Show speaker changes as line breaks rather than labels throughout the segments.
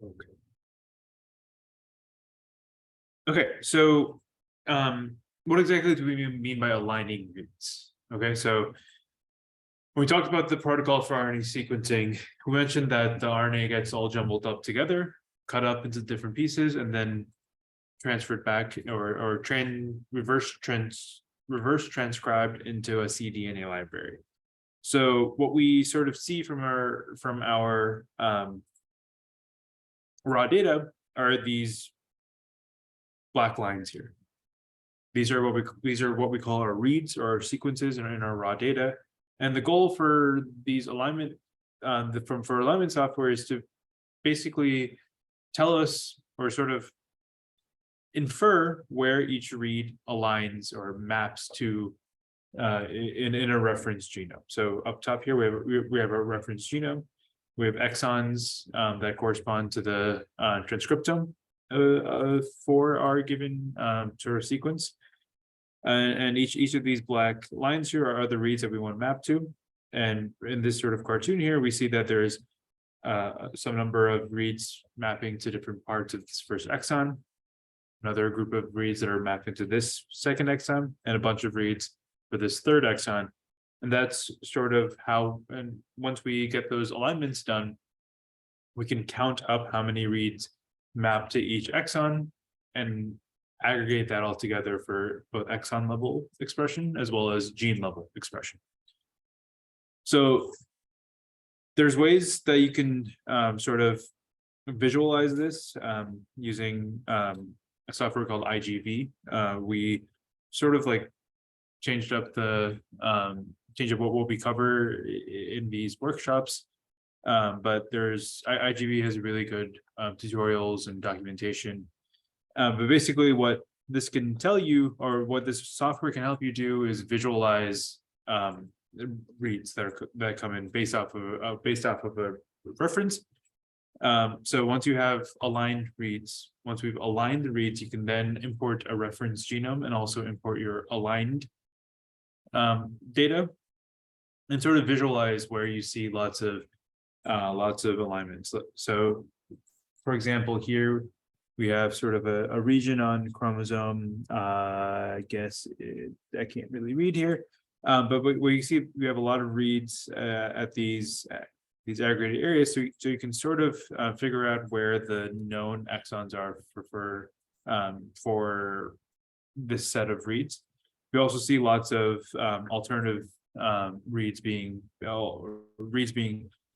Okay. Okay, so what exactly do we mean by aligning reads? Okay, so when we talked about the protocol for RNA sequencing, we mentioned that the RNA gets all jumbled up together, cut up into different pieces, and then transferred back or reverse transcribed into a cDNA library. So what we sort of see from our raw data are these black lines here. These are what we call our reads or our sequences in our raw data. And the goal for these alignment for alignment software is to basically tell us or sort of infer where each read aligns or maps to in a reference genome. So up top here we have a reference genome. We have exons that correspond to the transcriptome for our given sort of sequence. And each of these black lines here are the reads that we want to map to. And in this sort of cartoon here, we see that there's some number of reads mapping to different parts of this first exon, another group of reads that are mapping to this second exon, and a bunch of reads for this third exon. And that's sort of how, and once we get those alignments done, we can count up how many reads map to each exon and aggregate that all together for both exon level expression as well as gene level expression. So there's ways that you can sort of visualize this using a software called IGV. We sort of like changed up what we cover in these workshops. But IGV has really good tutorials and documentation. But basically what this can tell you, or what this software can help you do, is visualize reads that come in based off of a reference. So once you have aligned reads, once we've aligned the reads, you can then import a reference genome and also import your aligned data and sort of visualize where you see lots of alignments. So for example, here we have sort of a region on chromosome, I guess I can't really read here, but we see we have a lot of reads at these aggregated areas, so you can sort of figure out where the known exons are for this set of reads. We also see lots of alternative reads being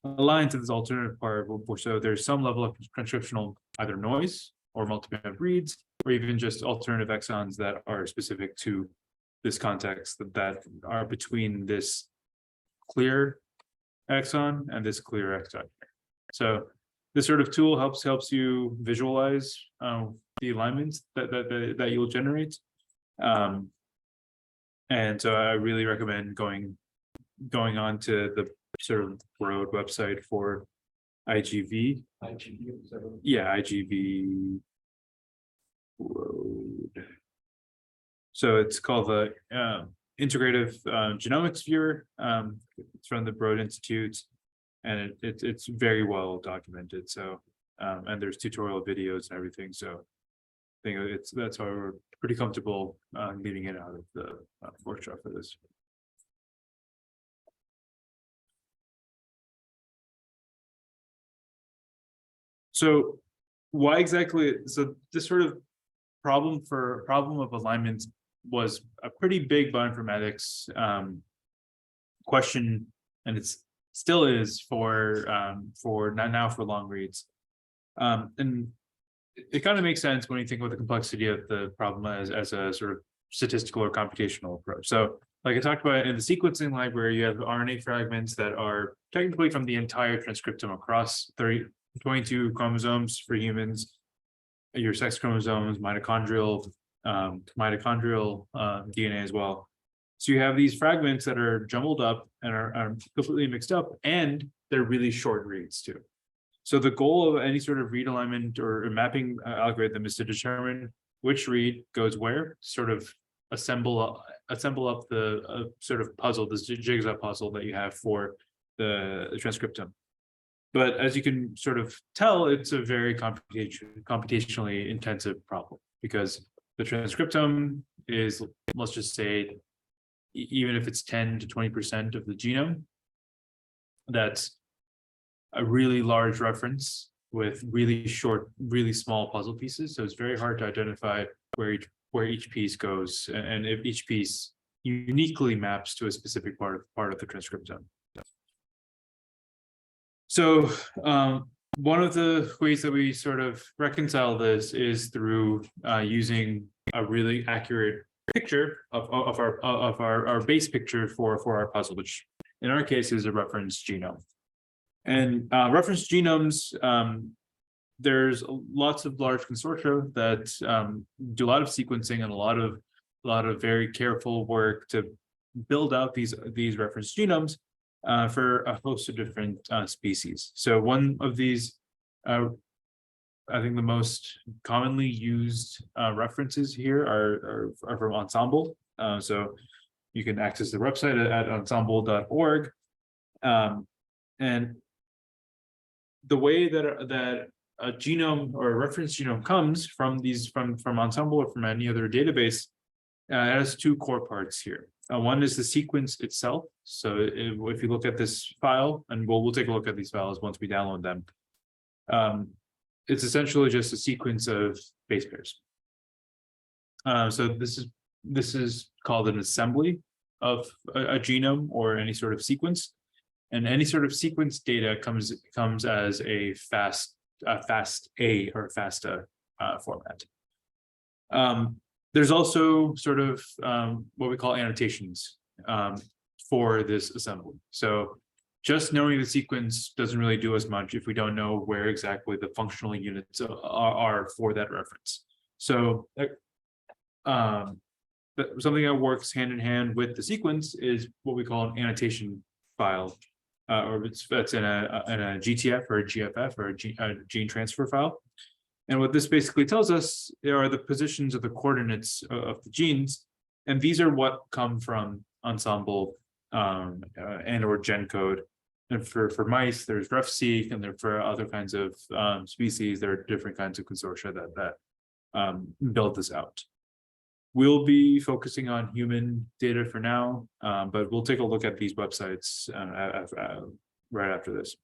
aligned to this alternative part. So there's some level of transcriptional either noise or multi-band reads, or even just alternative exons that are specific to this context that are between this clear exon and this clear exon. So this sort of tool helps you visualize the alignments that you'll generate. And so I really recommend going on to the sort of Broad website for IGV. Yeah, IGV Broad. So it's called the Integrative Genomics Viewer. It's from the Broad Institute, and it's very well documented. So and there's tutorial videos and everything. So I think that's why we're pretty comfortable leaving it out of the workshop for this. So why exactly? So this sort of problem of alignment was a pretty big bioinformatics question, and it still is for long reads. And it kind of makes sense when you think about the complexity of the problem as a sort of statistical or computational approach. So like I talked about in the sequencing library, you have RNA fragments that are technically from the entire transcriptome across 22 chromosomes for humans, your sex chromosomes, mitochondrial DNA as well. So you have these fragments that are jumbled up and are completely mixed up, and they're really short reads too. So the goal of any sort of read alignment or mapping algorithm is to determine which read goes where, sort of assemble up the sort of puzzle, this jigsaw puzzle that you have for the transcriptome. But as you can sort of tell, it's a very computationally intensive problem, because the transcriptome is, let's just say, even if it's 10 to 20% of the genome, that's a really large reference with really short, really small puzzle pieces. So it's very hard to identify where each piece goes, and if each piece uniquely maps to a specific part of the transcriptome. So one of the ways that we sort of reconcile this is through using a really accurate picture of our base picture for our puzzle, which in our case is a reference genome. And reference genomes, there's lots of large consortia that do a lot of sequencing and a lot of very careful work to build out these reference genomes for a host of different species. So one of these, I think the most commonly used references here are from Ensembl. So you can access the website at ensembl.org. And the way that a genome or a reference genome comes from Ensembl or from any other database, it has two core parts here. One is the sequence itself. So if you look at this file, and we'll take a look at these files once we download them, it's essentially just a sequence of base pairs. So this is called an assembly of a genome or any sort of sequence, and any sort of sequence data comes as a FASTA or FASTA format. There's also sort of what we call annotations for this assembly. So just knowing the sequence doesn't really do as much if we don't know where exactly the functional units are for that reference. So something that works hand in hand with the sequence is what we call an annotation file, or that's in a GTF or a GFF or a gene transfer file. And what this basically tells us are the positions of the coordinates of the genes, and these are what come from Ensembl and or GenCode. And for mice, there's RNA-seq, and for other kinds of species, there are different kinds of consortia that build this out. We'll be focusing on human data for now, but we'll take a look at these websites right after this.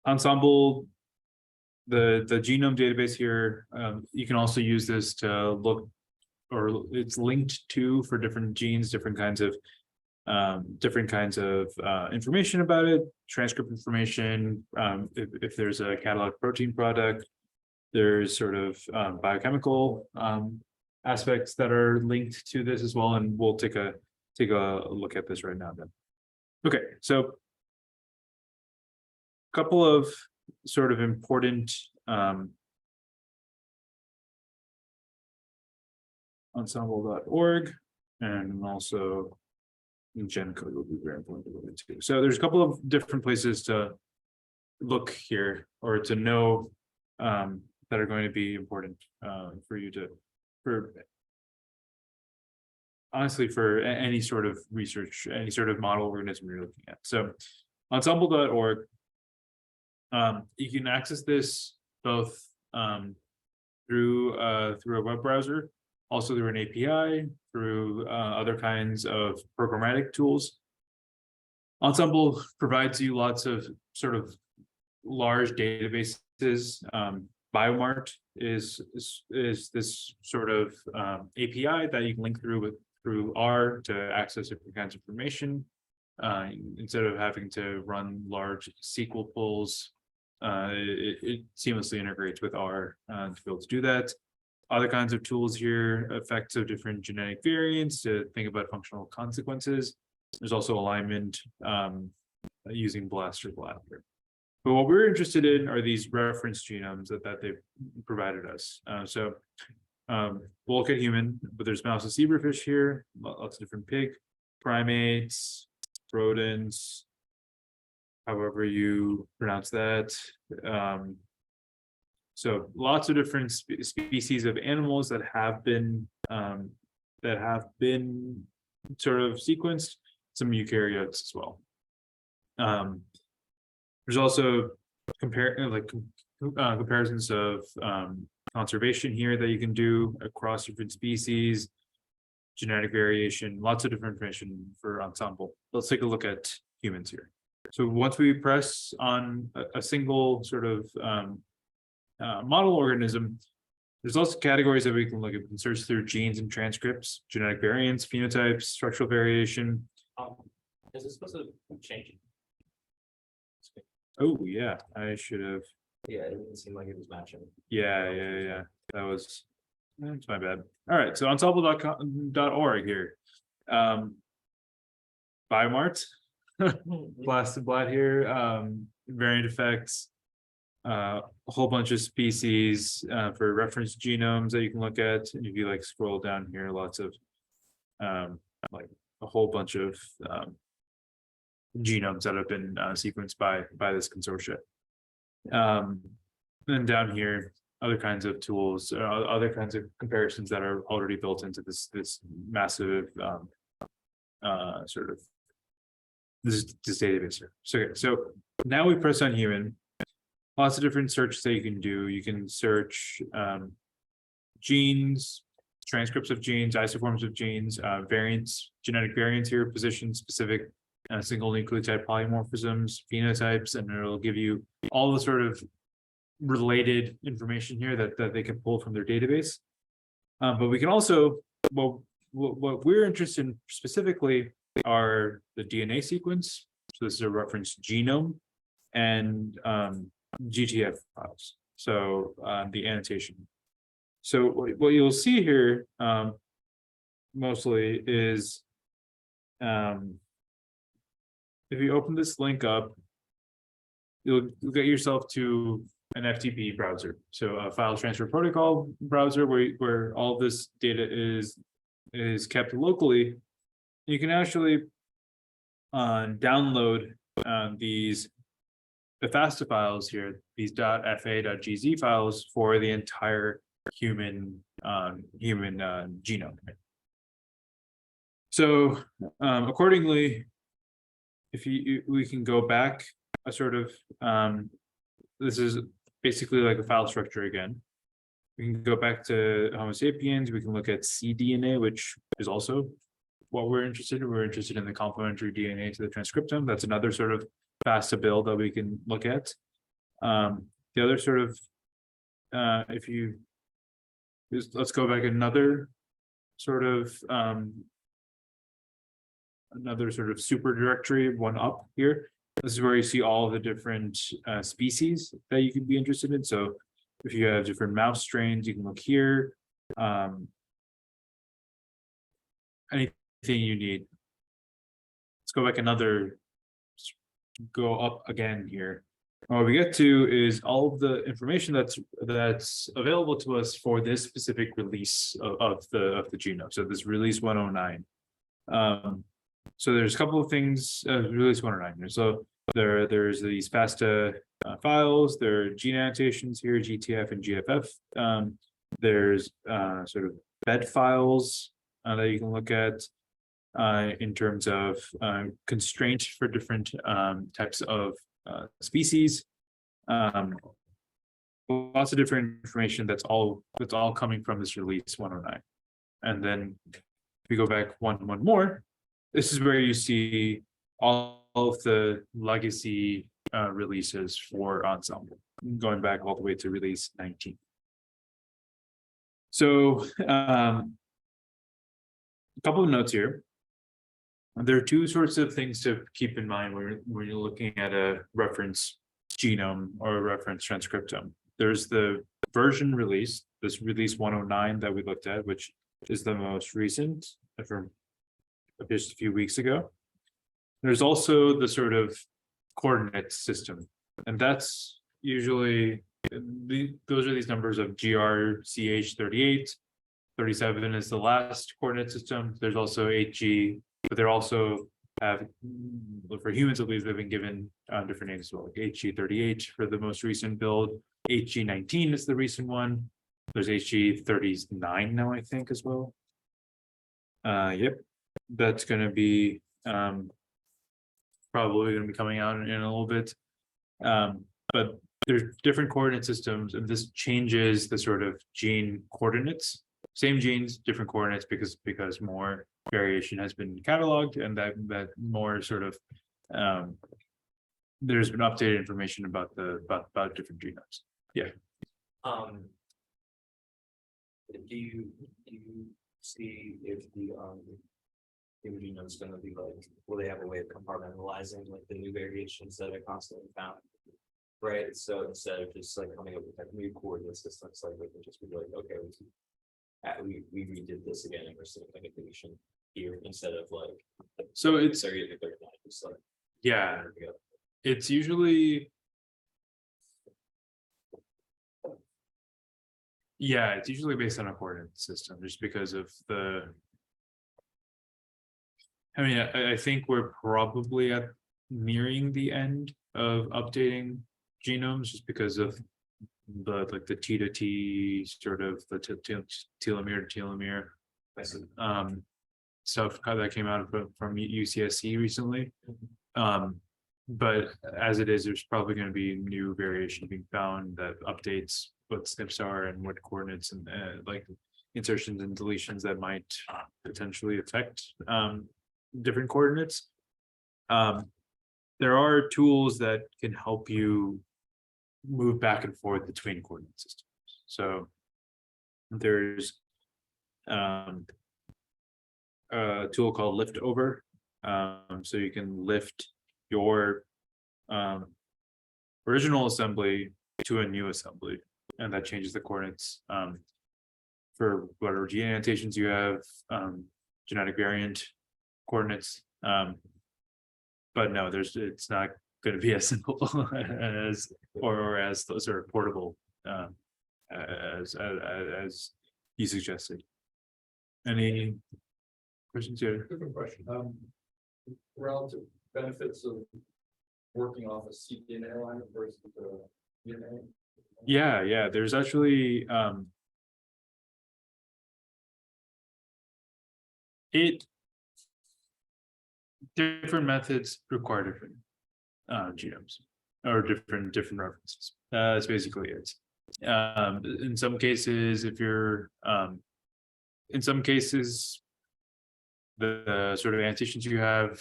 Ensembl, the genome database here, you can also use this to look, or it's linked to for different genes, different kinds of information about it, transcript information. If there's a catalog protein product, there's sort of biochemical aspects that are linked to this as well, and we'll take a look at this right now then. Okay, so a couple of sort of important ensembl.org, and also GenCode will be very important to look into. So there's a couple of different places to look here, or to know that are going to be important for you honestly, for any sort of research, any sort of model organism you're looking at. So ensembl.org, you can access this both through a web browser, also through an API, through other kinds of programmatic tools. Ensembl provides you lots of sort of large databases. Biomart is this sort of API that you can link through R to access different kinds of information. Instead of having to run large SQL pulls, it seamlessly integrates with R to be able to do that. Other kinds of tools here, effects of different genetic variants to think about functional consequences. There's also alignment using BLAST or BLAST. But what we're interested in are these reference genomes that they've provided us. So we'll look at human, but there's mouse and zebrafish here, lots of different pig, primates, rodents, however you pronounce that. So lots of different species of animals that have been sort of sequenced, some eukaryotes as well. There's also comparisons of conservation here that you can do across different species, genetic variation, lots of different information for ensemble. Let's take a look at humans here. So once we press on a single sort of model organism, there's also categories that we can look at. We can search through genes and transcripts, genetic variants, phenotypes, structural variation.
Is it supposed to change?
Oh yeah, I should have.
Yeah, it didn't seem like it was matching.
Yeah. That's my bad. All right, so ensemble.org here. Biomart, blasted blot here, variant effects, a whole bunch of species for reference genomes that you can look at. And if you like scroll down here, lots of like a whole bunch of genomes that have been sequenced by this consortia. Then down here, other kinds of tools, other kinds of comparisons that are already built into this massive sort of this database here. So now we press on human. Lots of different searches that you can do. You can search genes, transcripts of genes, isoforms of genes, variants, genetic variants here, position specific single nucleotide polymorphisms, phenotypes, and it'll give you all the sort of related information here that they can pull from their database. But we can also, what we're interested in specifically are the DNA sequence. So this is a reference genome and GTF files. So the annotation. So what you'll see here mostly is if you open this link up, you'll get yourself to an FTP browser. So a file transfer protocol browser where all this data is kept locally. You can actually download these FASTA files here, these .fa.gz files for the entire human genome. So accordingly, if we can go back a sort of this is basically like a file structure again. We can go back to Homo sapiens. We can look at cDNA, which is also what we're interested in. We're interested in the complementary DNA to the transcriptome. That's another sort of FASTA build that we can look at. The other sort of, let's go back another sort of super directory, one up here. This is where you see all of the different species that you could be interested in. So if you have different mouse strains, you can look here. Anything you need. Let's go back go up again here. And what we get to is all of the information that's available to us for this specific release of the genome. So this release 109. So there's a couple of things, release 109. So there's these FASTA files, there are gene annotations here, GTF and GFF. There's sort of bed files that you can look at in terms of constraint for different types of species. Lots of different information that's all coming from this release 109. And then if we go back one more, this is where you see all of the legacy releases for Ensemble, going back all the way to release 19. So a couple of notes here. There are two sorts of things to keep in mind when you're looking at a reference genome or a reference transcriptome. There's the version release, this release 109 that we looked at, which is the most recent from just a few weeks ago. There's also the sort of coordinate system, and that's usually those are these numbers of GRCH 38, 37 is the last coordinate system. There's also HG, but they're also have, for humans at least, they've been given different names as well, like HG 38 for the most recent build. HG 19 is the recent one. There's HG 39 now, I think, as well. Yep, that's going to be probably going to be coming out in a little bit. But there's different coordinate systems, and this changes the sort of gene coordinates. Same genes, different coordinates because more variation has been cataloged, and that more sort of there's been updated information about about different genomes.
Um. Do you see if the human genome is gonna be like, will they have a way of compartmentalizing like the new variations that are constantly found? Right, so instead of just like coming up with like new coordinate systems, like we can just be like, okay, we redid this again and we're seeing like a deletion here instead of like.
So it's
Sorry, the third line, just like.
yeah, it's usually based on a coordinate system, just because of the. I mean, I think we're probably at nearing the end of updating genomes, just because of the like the T to T sort of the telomere to telomere stuff that came out from UCSC recently. But as it is, there's probably going to be new variation being found that updates what SNPs are and what coordinates and like insertions and deletions that might potentially affect different coordinates. There are tools that can help you move back and forth between coordinate systems. So there's a tool called liftover. So you can lift your original assembly to a new assembly, and that changes the coordinates for whatever gene annotations you have, genetic variant coordinates. But no, it's not going to be as simple as or as sort of portable as you suggested. Any questions here?
Different question. Relative benefits of working off a cDNA line versus the DNA.
Yeah. There's actually different methods require different genomes or different references. That's basically it. In some cases, if you're in some cases, the sort of annotations you have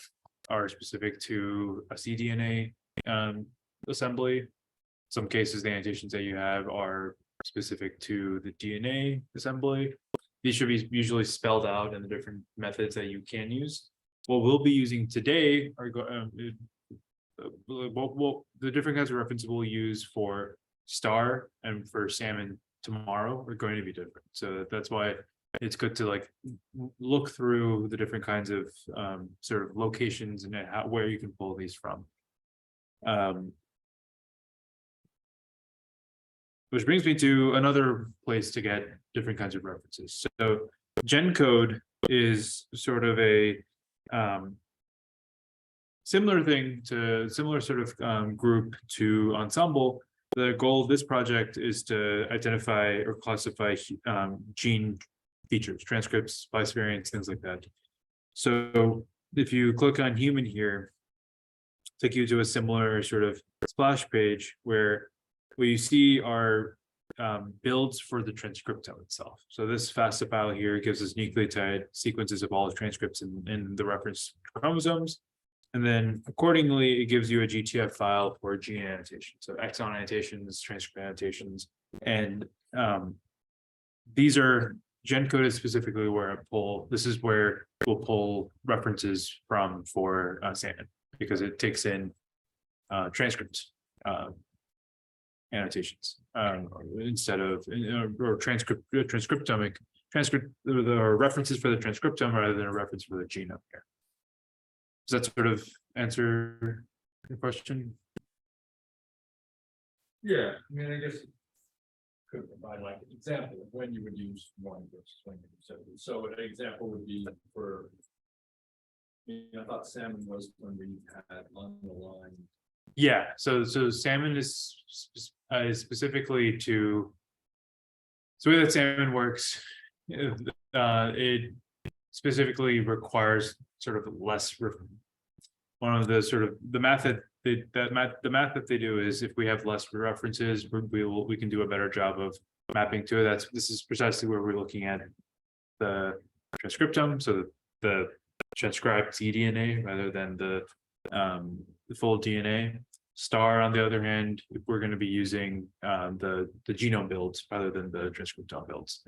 are specific to a cDNA assembly. Some cases, the annotations that you have are specific to the DNA assembly. These should be usually spelled out in the different methods that you can use. What we'll be using today are the different kinds of references we'll use for star and for salmon tomorrow are going to be different. So that's why it's good to like look through the different kinds of sort of locations and where you can pull these from. Which brings me to another place to get different kinds of references. So GenCode is sort of a similar sort of group to Ensemble. The goal of this project is to identify or classify gene features, transcripts, splice variants, things like that. So if you click on human here, take you to a similar sort of splash page where what you see are builds for the transcriptome itself. So this FASTA file here gives us nucleotide sequences of all the transcripts in the reference chromosomes. And then accordingly, it gives you a GTF file for gene annotation. So exon annotations, transcript annotations, and these are GenCode is specifically where I pull. This is where we'll pull references from for salmon, because it takes in transcripts annotations instead of or transcriptomic or references for the transcriptome rather than a reference for the genome here. Does that sort of answer your question?
Yeah, I mean, I guess it could provide like an example of when you would use one versus when you use several. So an example would be for, I thought salmon was when we had on the line.
Yeah, so salmon is specifically to. So the way that salmon works, it specifically requires sort of less one of the sort of the math that the math that they do is if we have less references, we can do a better job of mapping to it. This is precisely where we're looking at the transcriptome, so the transcribed cDNA rather than the full DNA. Star, on the other hand, if we're going to be using the genome builds rather than the transcriptome builds.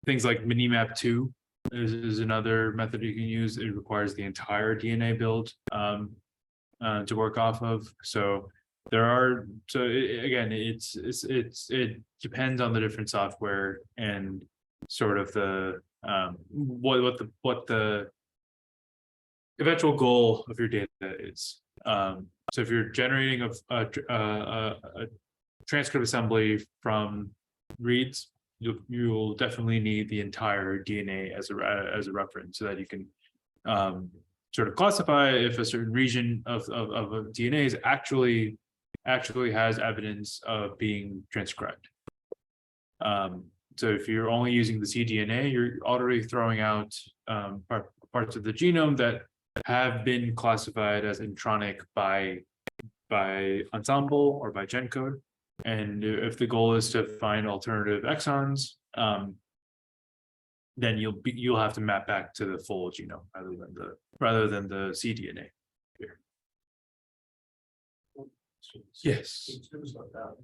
Things like Minimap2 is another method you can use. It requires the entire DNA build to work off of. So there are, it depends on the different software and sort of the what the eventual goal of your data is. So if you're generating a transcript assembly from reads, you'll definitely need the entire DNA as a reference, so that you can sort of classify if a certain region of a DNA is actually has evidence of being transcribed. So if you're only using the cDNA, you're already throwing out parts of the genome that have been classified as intronic by Ensemble or by GenCode. And if the goal is to find alternative exons, then you'll have to map back to the full genome rather than the cDNA here. Yes.
In terms of that,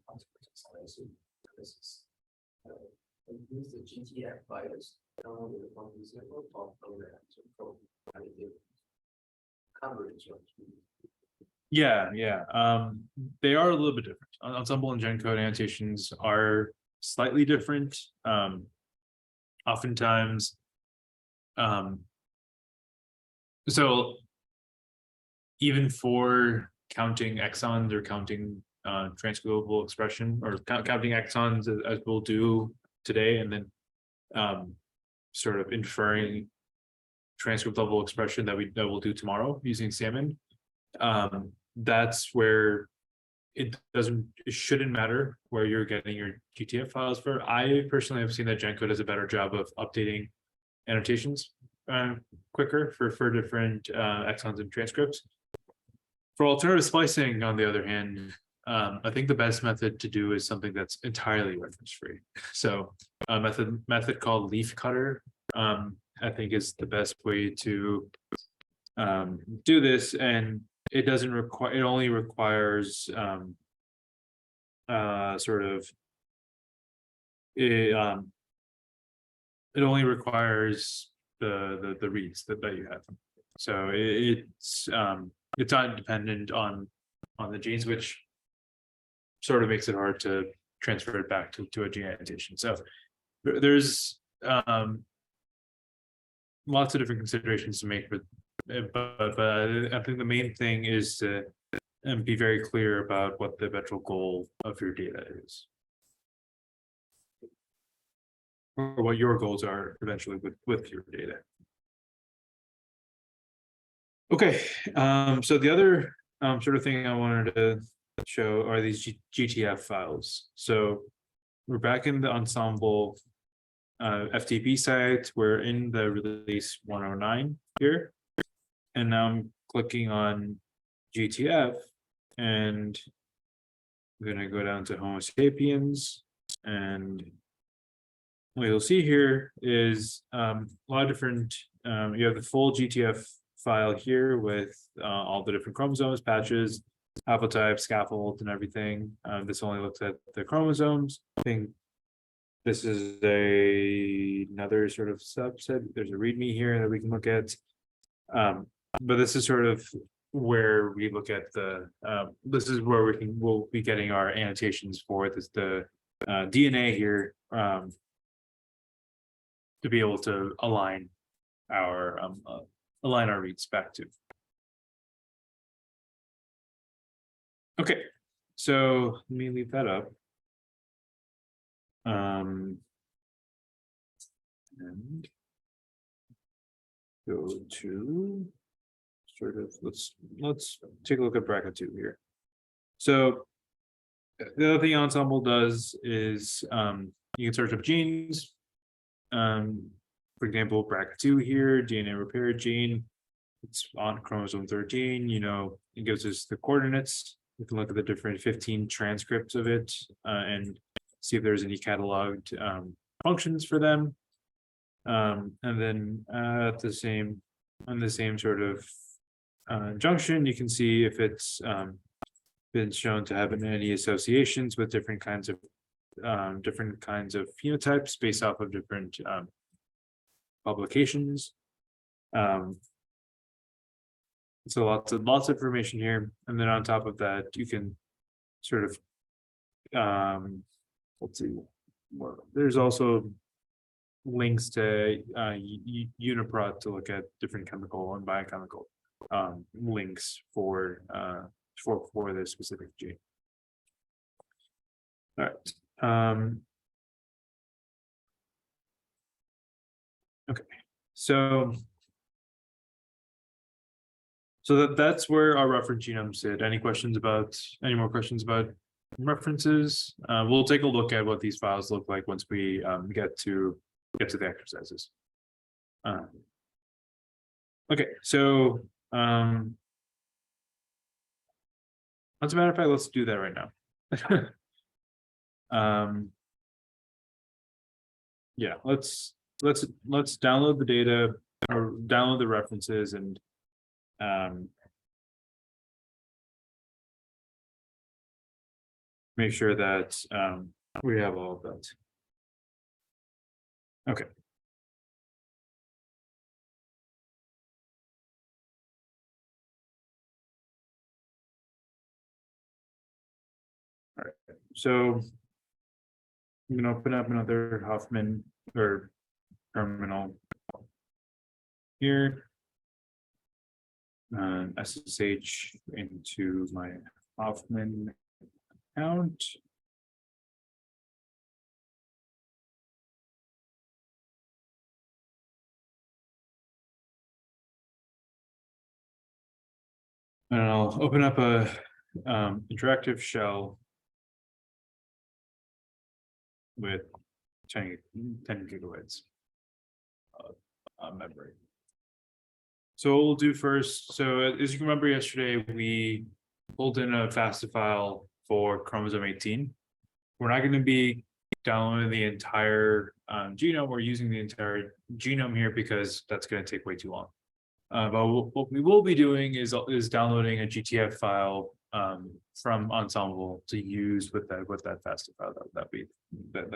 use the GTF files downloaded from the sample or coverage.
Yeah. They are a little bit different. Ensemble and GenCode annotations are slightly different. Oftentimes, so even for counting exons or counting transcribable expression or counting exons as we'll do today, and then sort of inferring transcript level expression that we'll do tomorrow using Salmon. That's where it shouldn't matter where you're getting your GTF files for. I personally have seen that GenCode does a better job of updating annotations quicker for different exons and transcripts. For alternative splicing, on the other hand, I think the best method to do is something that's entirely reference free. So a method called leaf cutter, I think is the best way to do this, and it doesn't require. It only requires sort of it only requires the reads that you have. So it's not dependent on the genes, which sort of makes it hard to transfer it back to a gene annotation. So there's lots of different considerations to make, but I think the main thing is to be very clear about what the eventual goal of your data is, or what your goals are eventually with your data. Okay, so the other sort of thing I wanted to show are these GTF files. So we're back in the Ensemble FTP site. We're in the release 109 here, and now I'm clicking on GTF, and I'm gonna go down to Homo sapiens, and what you'll see here is a lot of different. You have the full GTF file here with all the different chromosomes, patches, haplotypes, scaffolds, and everything. This only looks at the chromosomes. I think this is another sort of subset. There's a README here that we can look at. But this is sort of where we look at this is where we'll be getting our annotations for this, the DNA here, to be able to align our reads back to. Okay, so let me leave that up. And go to sort of let's take a look at bracket 2 here. So the other thing Ensemble does is you can search up genes. For example, bracket 2 here, DNA repair gene. it's on chromosome 13, it gives us the coordinates. We can look at the different 15 transcripts of it, and see if there's any cataloged functions for them. And then on the same sort of junction, you can see if it's been shown to have any associations with different kinds of phenotypes based off of different publications. So lots of information here, and then on top of that, you can sort of let's see. There's also links to Uniprot to look at different chemical and biochemical links for this specific gene. All right. Okay, so that's where our reference genomes sit. Any more questions about references? We'll take a look at what these files look like once we get to the exercises. Okay, so as a matter of fact, let's do that right now. Yeah, let's download the data or download the references and make sure that we have all of that. Okay. All right, so I'm going to open up another Huffman or terminal here. SSH into my Huffman account. And I'll open up a interactive shell with 10 gigabytes of memory. So what we'll do first, so as you can remember yesterday, we pulled in a FASTA file for chromosome 18. We're not going to be downloading the entire genome. We're using the entire genome here because that's going to take way too long. But what we will be doing is downloading a GTF file from Ensemble to use with that FASTA file that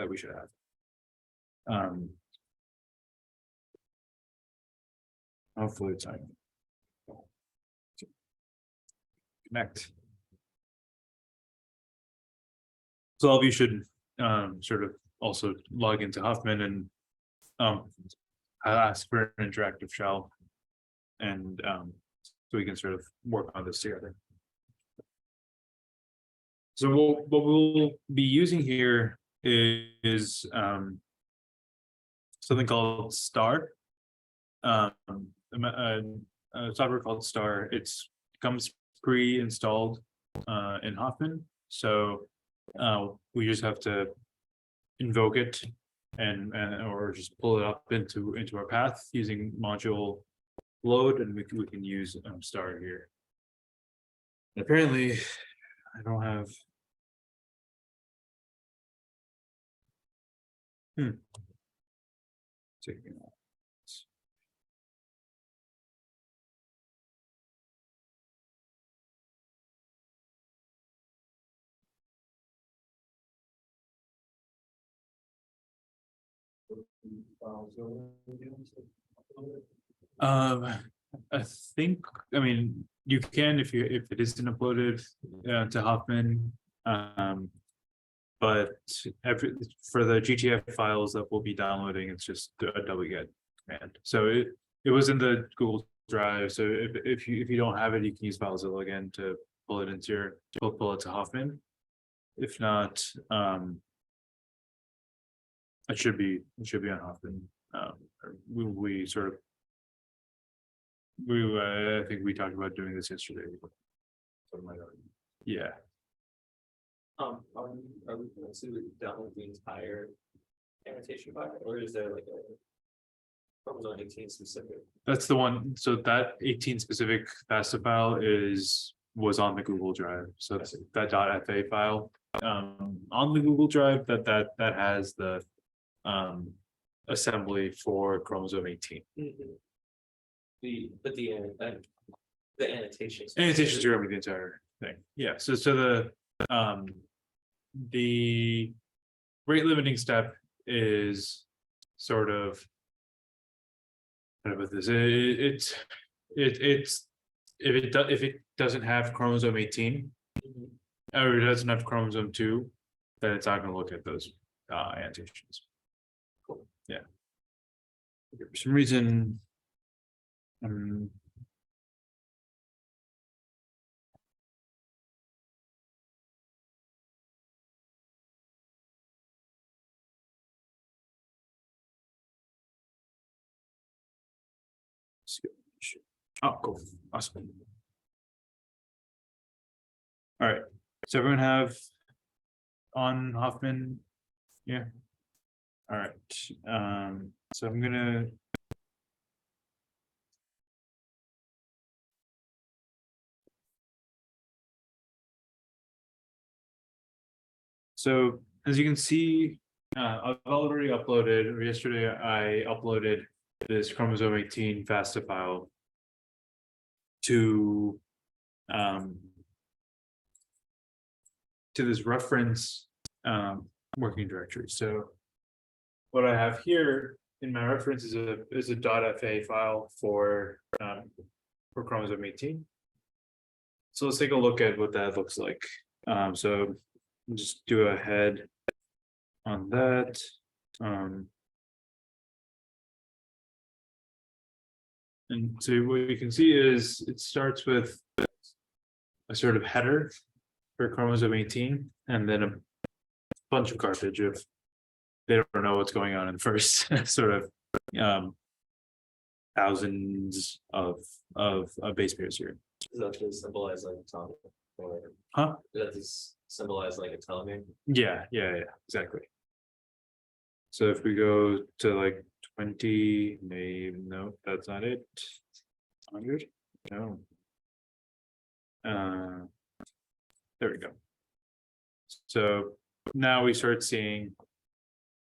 we should have. Hopefully it's on. Connect. So all of you should sort of also log into Huffman and I'll ask for an interactive shell, and so we can sort of work on this together. So what we'll be using here is something called STAR. A software called STAR. It comes pre-installed in Huffman, so we just have to invoke it and or just pull it up into our path using module load, and we can use STAR here. And apparently, I don't have. Taking that. I mean, you can if it isn't uploaded to Huffman, but for the GTF files that we'll be downloading, it's just a wget command. So it was in the Google Drive. So if you don't have it, you can use FileZilla again to pull it into pull it to Huffman. If not, it should be on Huffman. I think we talked about doing this yesterday. Yeah.
Are we going to download the entire annotation file, or is there like Chromosome 18 specific.
That's the one, so that 18 specific FASTA file was on the Google Drive, so it's that .fa file. On the Google Drive that has the assembly for chromosome 18.
The annotations.
Annotations are over the entire thing. Yeah, so the rate limiting step is sort of kind of with this. It's if it doesn't have chromosome 18 or it doesn't have chromosome 2, then it's not going to look at those annotations.
Cool.
Yeah. Okay, for some reason, oh, cool. Awesome. All right. So everyone have on Hoffman? Yeah. All right. So I'm gonna so as you can see, I've already uploaded, or yesterday I uploaded this chromosome 18 FASTA file to this reference working directory. So what I have here in my reference is a .fa file for chromosome 18. So let's take a look at what that looks like. So we'll just do a head on that. And so what you can see is it starts with a sort of header for chromosome 18, and then a bunch of garbage if they don't know what's going on in the first sort of thousands of base pairs here.
Does that just symbolize like a telomere? Or
Huh?
does that just symbolize like a telomere?
Yeah, exactly. So if we go to like 20, maybe no, that's not it. 100? No. There we go. So now we start seeing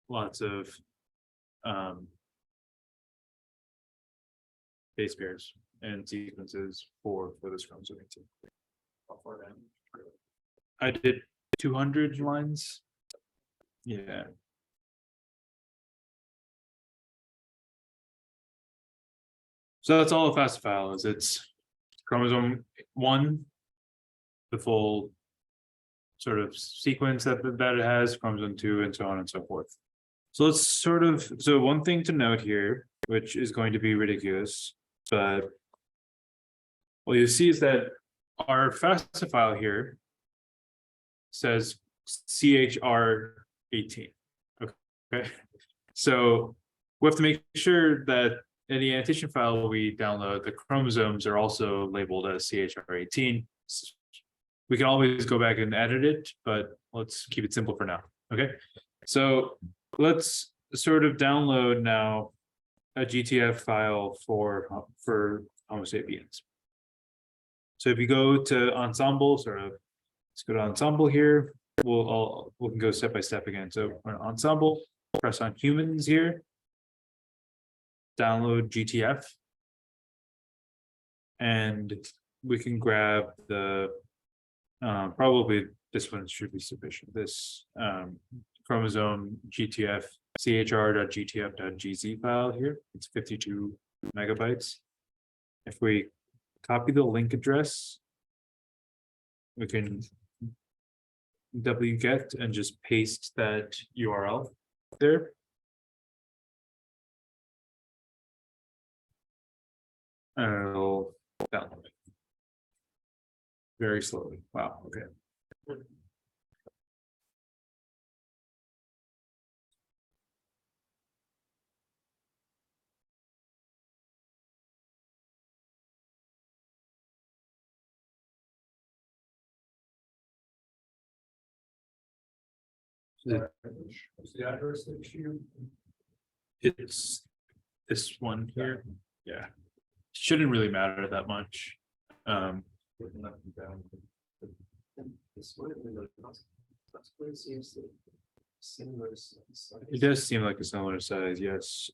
lots of base pairs and sequences for this chromosome 18. I did 200 lines. Yeah. So that's all the FASTA file is. It's chromosome 1, the full sort of sequence that it has, chromosome 2, and so on and so forth. So let's so one thing to note here, which is going to be ridiculous, but what you see is that our FASTA file here says CHR18. Okay. So we have to make sure that in the annotation file we download, the chromosomes are also labeled as CHR18. We can always go back and edit it, but let's keep it simple for now. Okay. So let's sort of download now a GTF file for Homo sapiens. So if you go to Ensemble, let's go to Ensemble here. We can go step by step again. So on Ensemble, press on Humans here. Download GTF. And we can grab the probably this one should be sufficient. This chromosome GTF chr.gtf.gz file here. It's 52 megabytes. If we copy the link address, we can wget and just paste that URL there. And it'll download it very slowly. Wow. Okay.
What's the address that you?
It's this one here. Yeah. Shouldn't really matter that much.
This one, that's what it seems to similar size.
It does seem like a similar size, yes.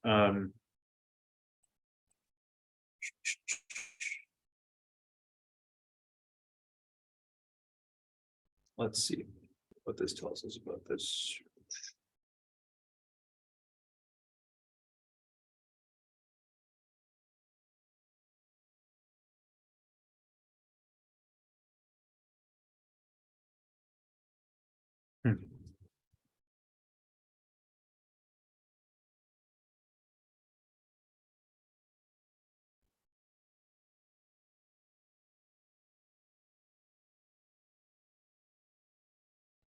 Let's see what this tells us about this. Hmm.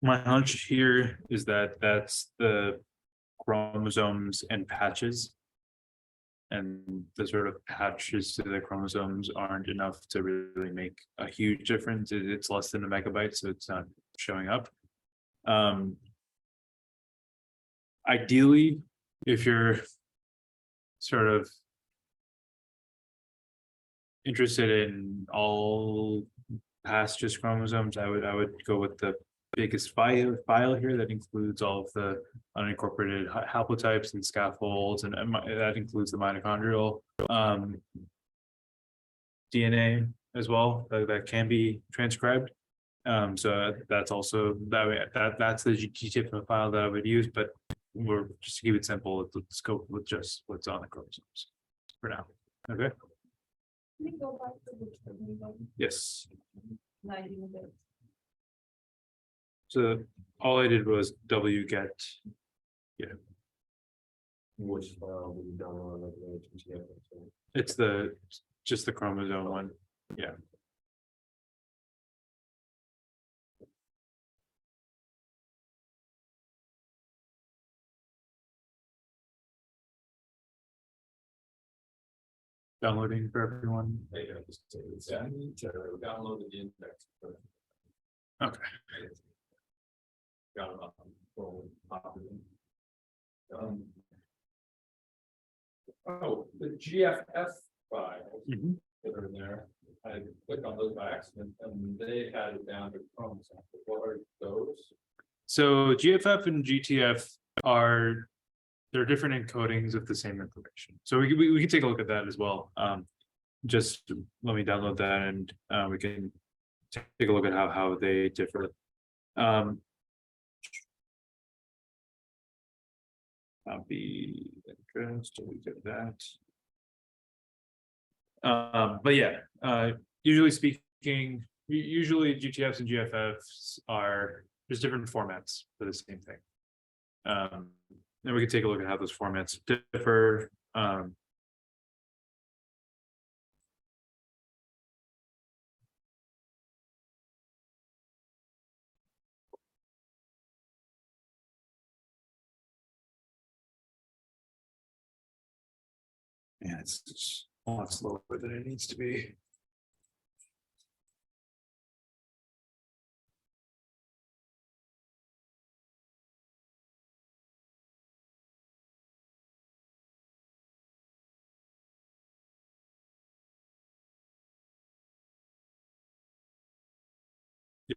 My hunch here is that that's the chromosomes and patches. And the sort of patches to the chromosomes aren't enough to really make a huge difference. It's less than a megabyte, so it's not showing up. Ideally, if you're sort of interested in all past just chromosomes, I would go with the biggest file here that includes all of the unincorporated haplotypes and scaffolds, and that includes the mitochondrial DNA as well that can be transcribed. So that's also that's the GTF file that I would use, but we're just to keep it simple. Let's go with just what's on the chromosomes for now. Okay.
Can we go back to the table?
Yes.
90 minutes.
So all I did was wget.
Which file we download like the GTF.
It's just the chromosome one. Yeah. Downloading for everyone.
Yeah, I need to download the index.
Okay.
Got it up. Oh, the GFF files
Mhm.
that are in there, I clicked on those by accident and they had it down to chromosomes. What are those?
So GFF and GTF they're different encodings of the same information. So we can take a look at that as well. Just let me download that and we can take a look at how they differ. Copy address, delete that. But yeah, usually speaking, usually GTFs and GFFs are there's different formats for the same thing. Then we can take a look at how those formats differ. Yeah, it's just a lot slower than it needs to be.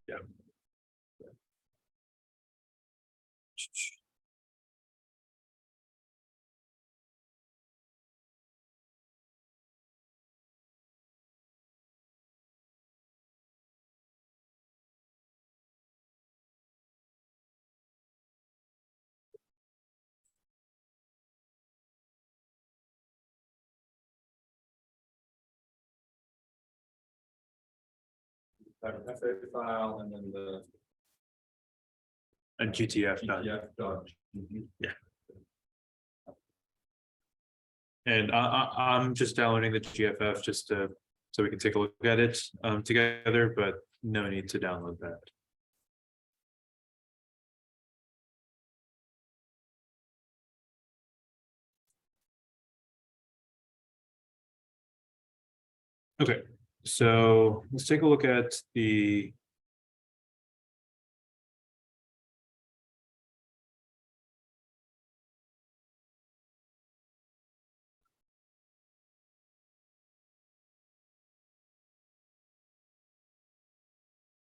Yeah.
FA file and then the
And GTF done.
GTF dot.
And I'm just downloading the GFF just to so we can take a look at it together, but no need to download that. Okay, so let's take a look at the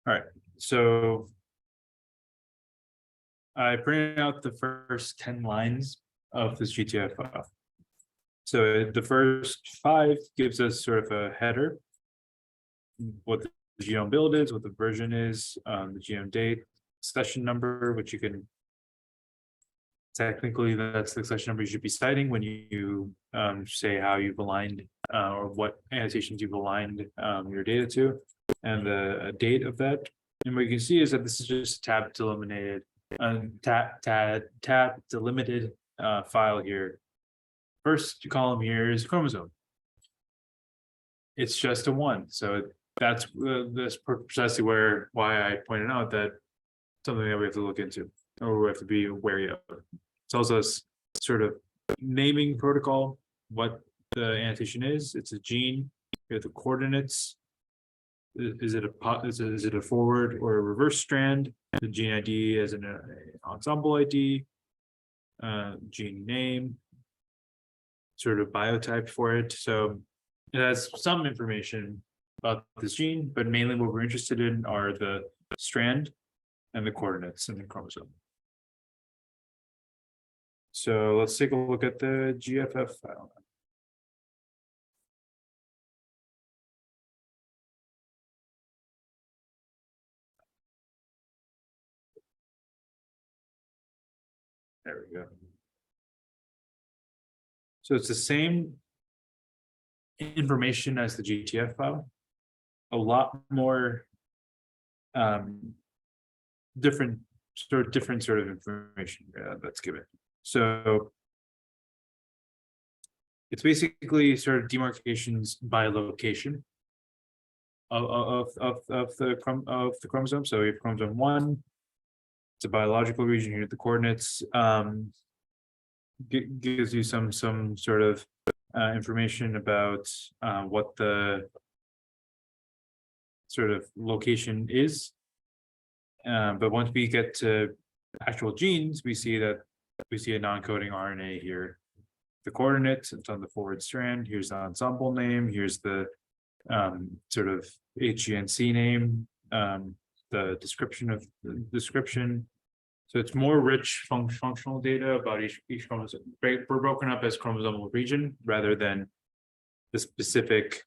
All right, so I printed out the first 10 lines of this GTF file. So the first 5 gives us sort of a header, what the genome build is, what the version is, the genome date, session number, which you can technically that's the session number you should be citing when you say how you've aligned or what annotations you've aligned your data to, and the date of that. And what you can see is that this is just tab delimited, tab delimited file here. First column here is chromosome. It's just a 1, so that's precisely why I pointed out that something that we have to look into or we have to be wary of. It tells us sort of naming protocol, what the annotation is. It's a gene. We have the coordinates. Is it a forward or a reverse strand? The gene ID as an ensemble ID, gene name, sort of biotype for it. So it has some information about this gene, but mainly what we're interested in are the strand and the coordinates in the chromosome. So let's take a look at the GFF file. There we go. So it's the same information as the GTF file, a lot more different sort of information that's given. So it's basically sort of demarcations by location of the chromosome. So we have chromosome 1. It's a biological region here. The coordinates gives you some sort of information about what the sort of location is. But once we get to actual genes, we see a non-coding RNA here. The coordinates, it's on the forward strand. Here's the ensemble name. Here's the sort of HGNC name, the description. So it's more rich functional data about each chromosome. We're broken up as chromosomal region rather than the specific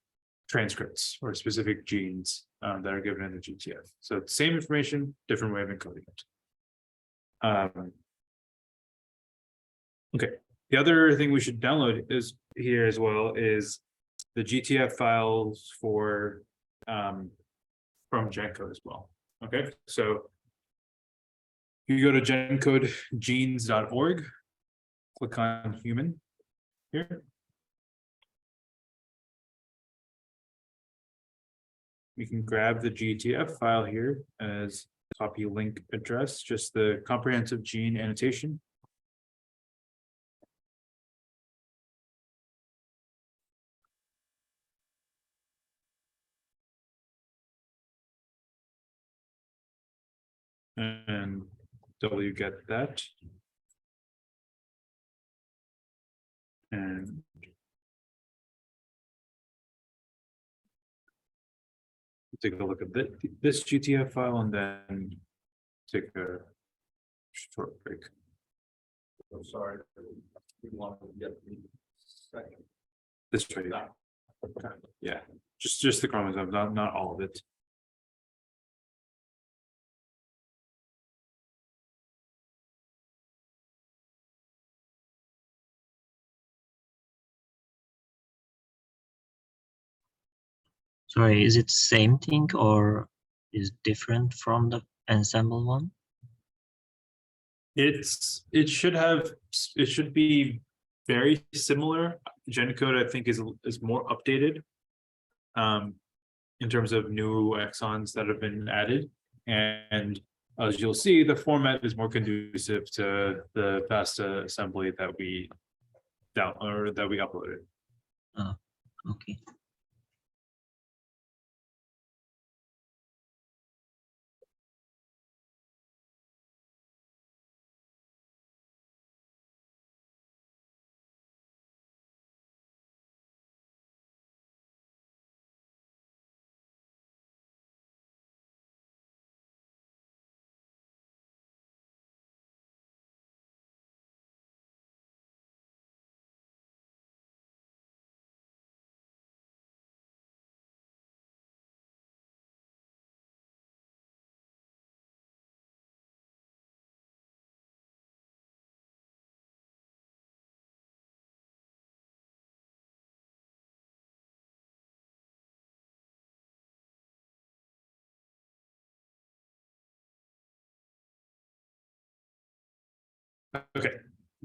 transcripts or specific genes that are given in the GTF. So it's same information, different way of encoding it. Okay. The other thing we should download is here as well is the GTF files for from GenCode as well. Okay, so you go to gencodegenes.org, click on human here. We can grab the GTF file here as copy link address, just the comprehensive gene annotation. And W get that. And take a look at this GTF file and then take a short break.
I'm sorry. We want to get the second.
This way. Yeah, just the chromosomes, not all of it.
Sorry, is it same thing or is different from the ensemble one?
It should be very similar. GenCode, I think, is more updated in terms of new exons that have been added, and as you'll see, the format is more conducive to the FASTA assembly that we uploaded.
Oh, okay.
Okay,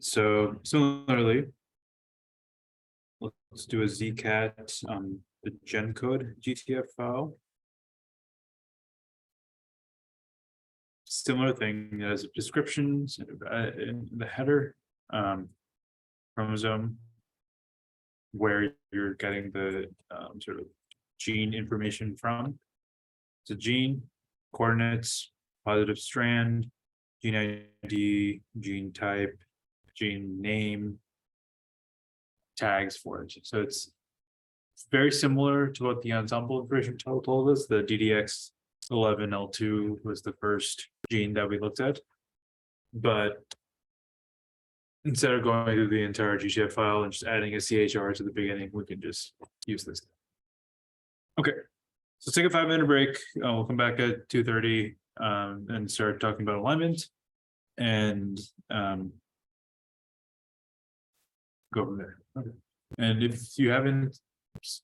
so similarly, let's do a zcat on the gen code GTF file. Similar thing as descriptions in the header, chromosome, where you're getting the sort of gene information from. It's a gene, coordinates, positive strand, gene ID, gene type, gene name, tags for it. So it's very similar to what the ensemble information told us. The DDX11L2 was the first gene that we looked at. But instead of going through the entire GTF file and just adding a CHR to the beginning, we can just use this. Okay, so let's take a 5-minute break. We'll come back at 2:30 and start talking about alignment and go from there. Okay. And if you haven't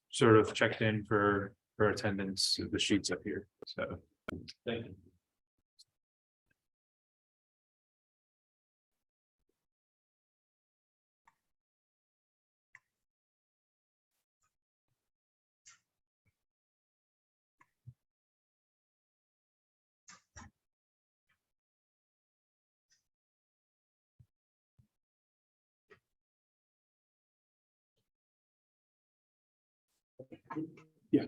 sort of checked in for attendance, the sheet's up here. So
Thank you.
Yeah.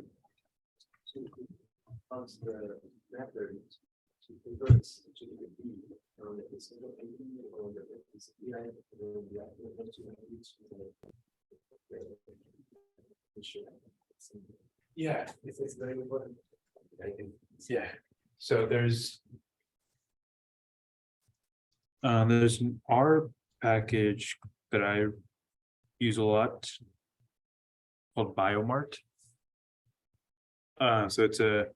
Once the method to convert to the B on the single entity or the CPI or the
Yeah,
it's very important. I think.
yeah. So there's an R package that I use a lot called Biomart. So it's a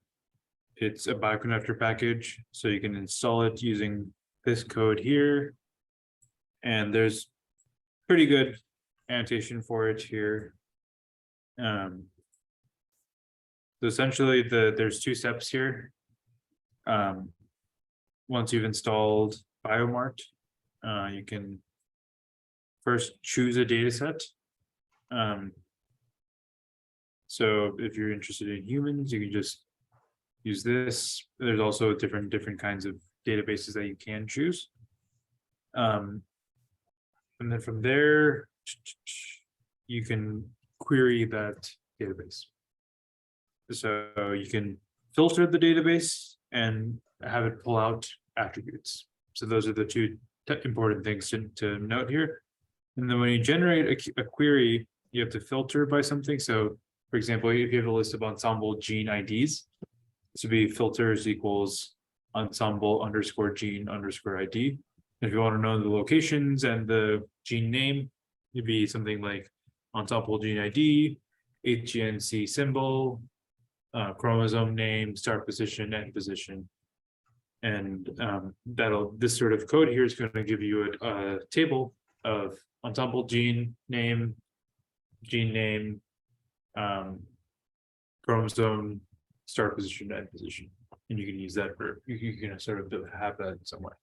bioconnector package, so you can install it using this code here. And there's pretty good annotation for it here. So essentially there's 2 steps here. Once you've installed Biomart, you can first choose a data set. So if you're interested in humans, you can just use this. There's also different kinds of databases that you can choose. And then from there, you can query that database. So you can filter the database and have it pull out attributes. So those are the 2 important things to note here. And then when you generate a query, you have to filter by something. So for example, if you have a list of ensemble gene IDs, this would be filters equals ensemble underscore gene underscore ID. If you want to know the locations and the gene name, it'd be something like ensemble gene ID, HGNC symbol, chromosome name, start position, end position. And this sort of code here is going to give you a table of ensemble gene name, chromosome, start position, end position. And you can use that for, you can sort of have that in some way.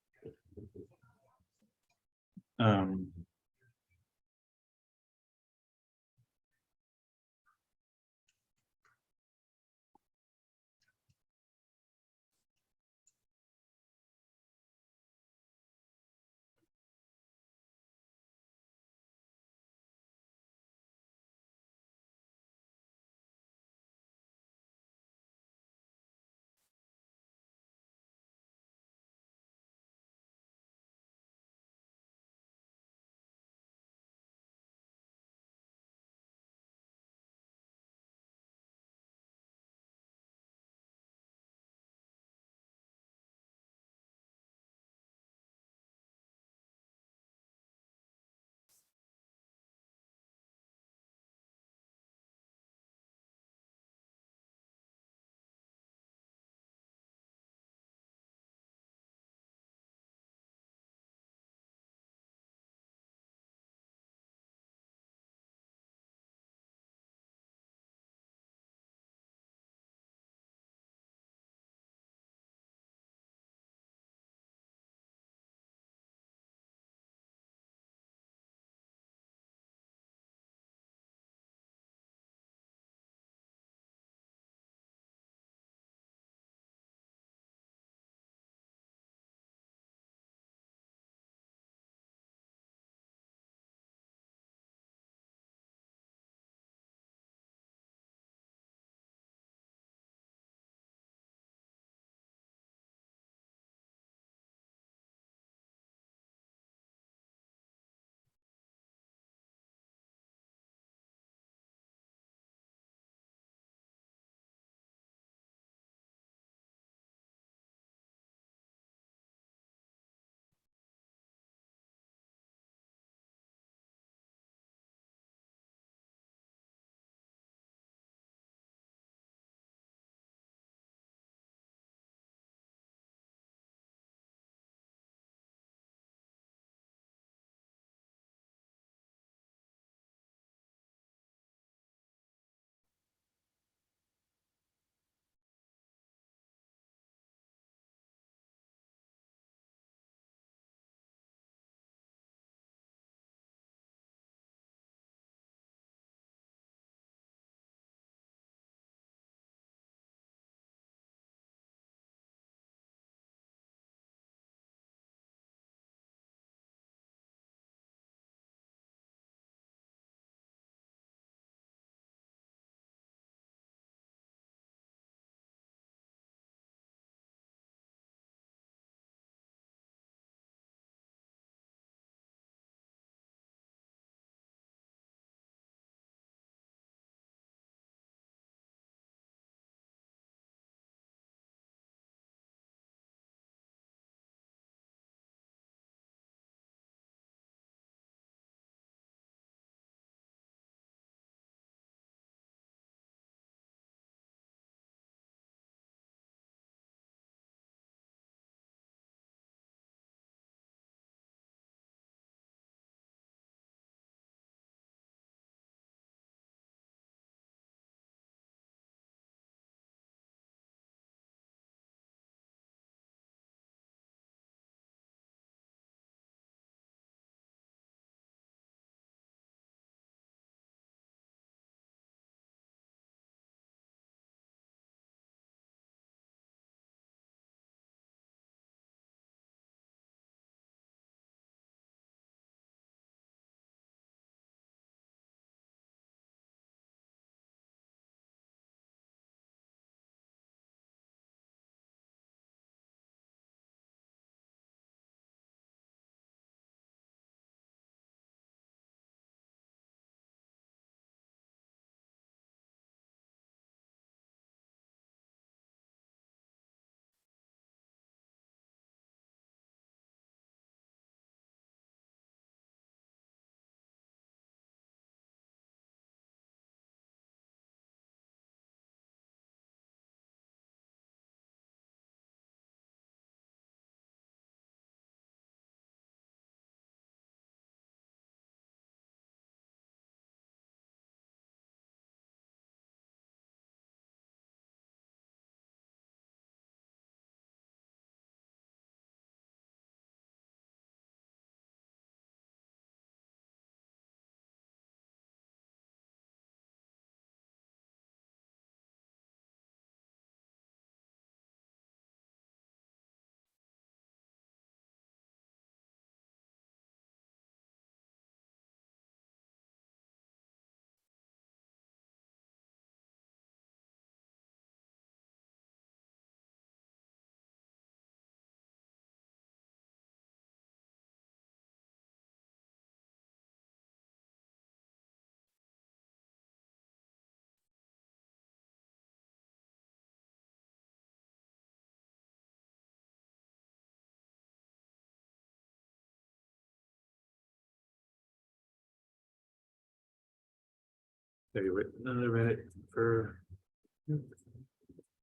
Maybe wait another minute for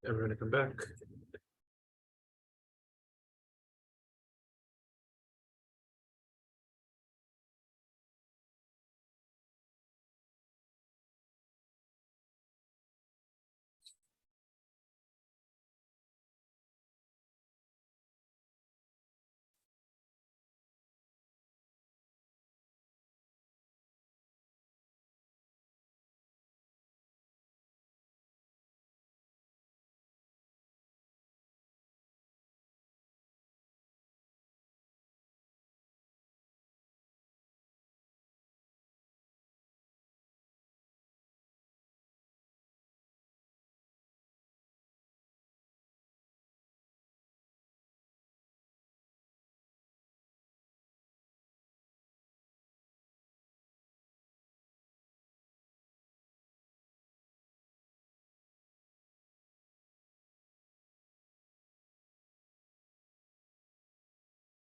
everyone to come back.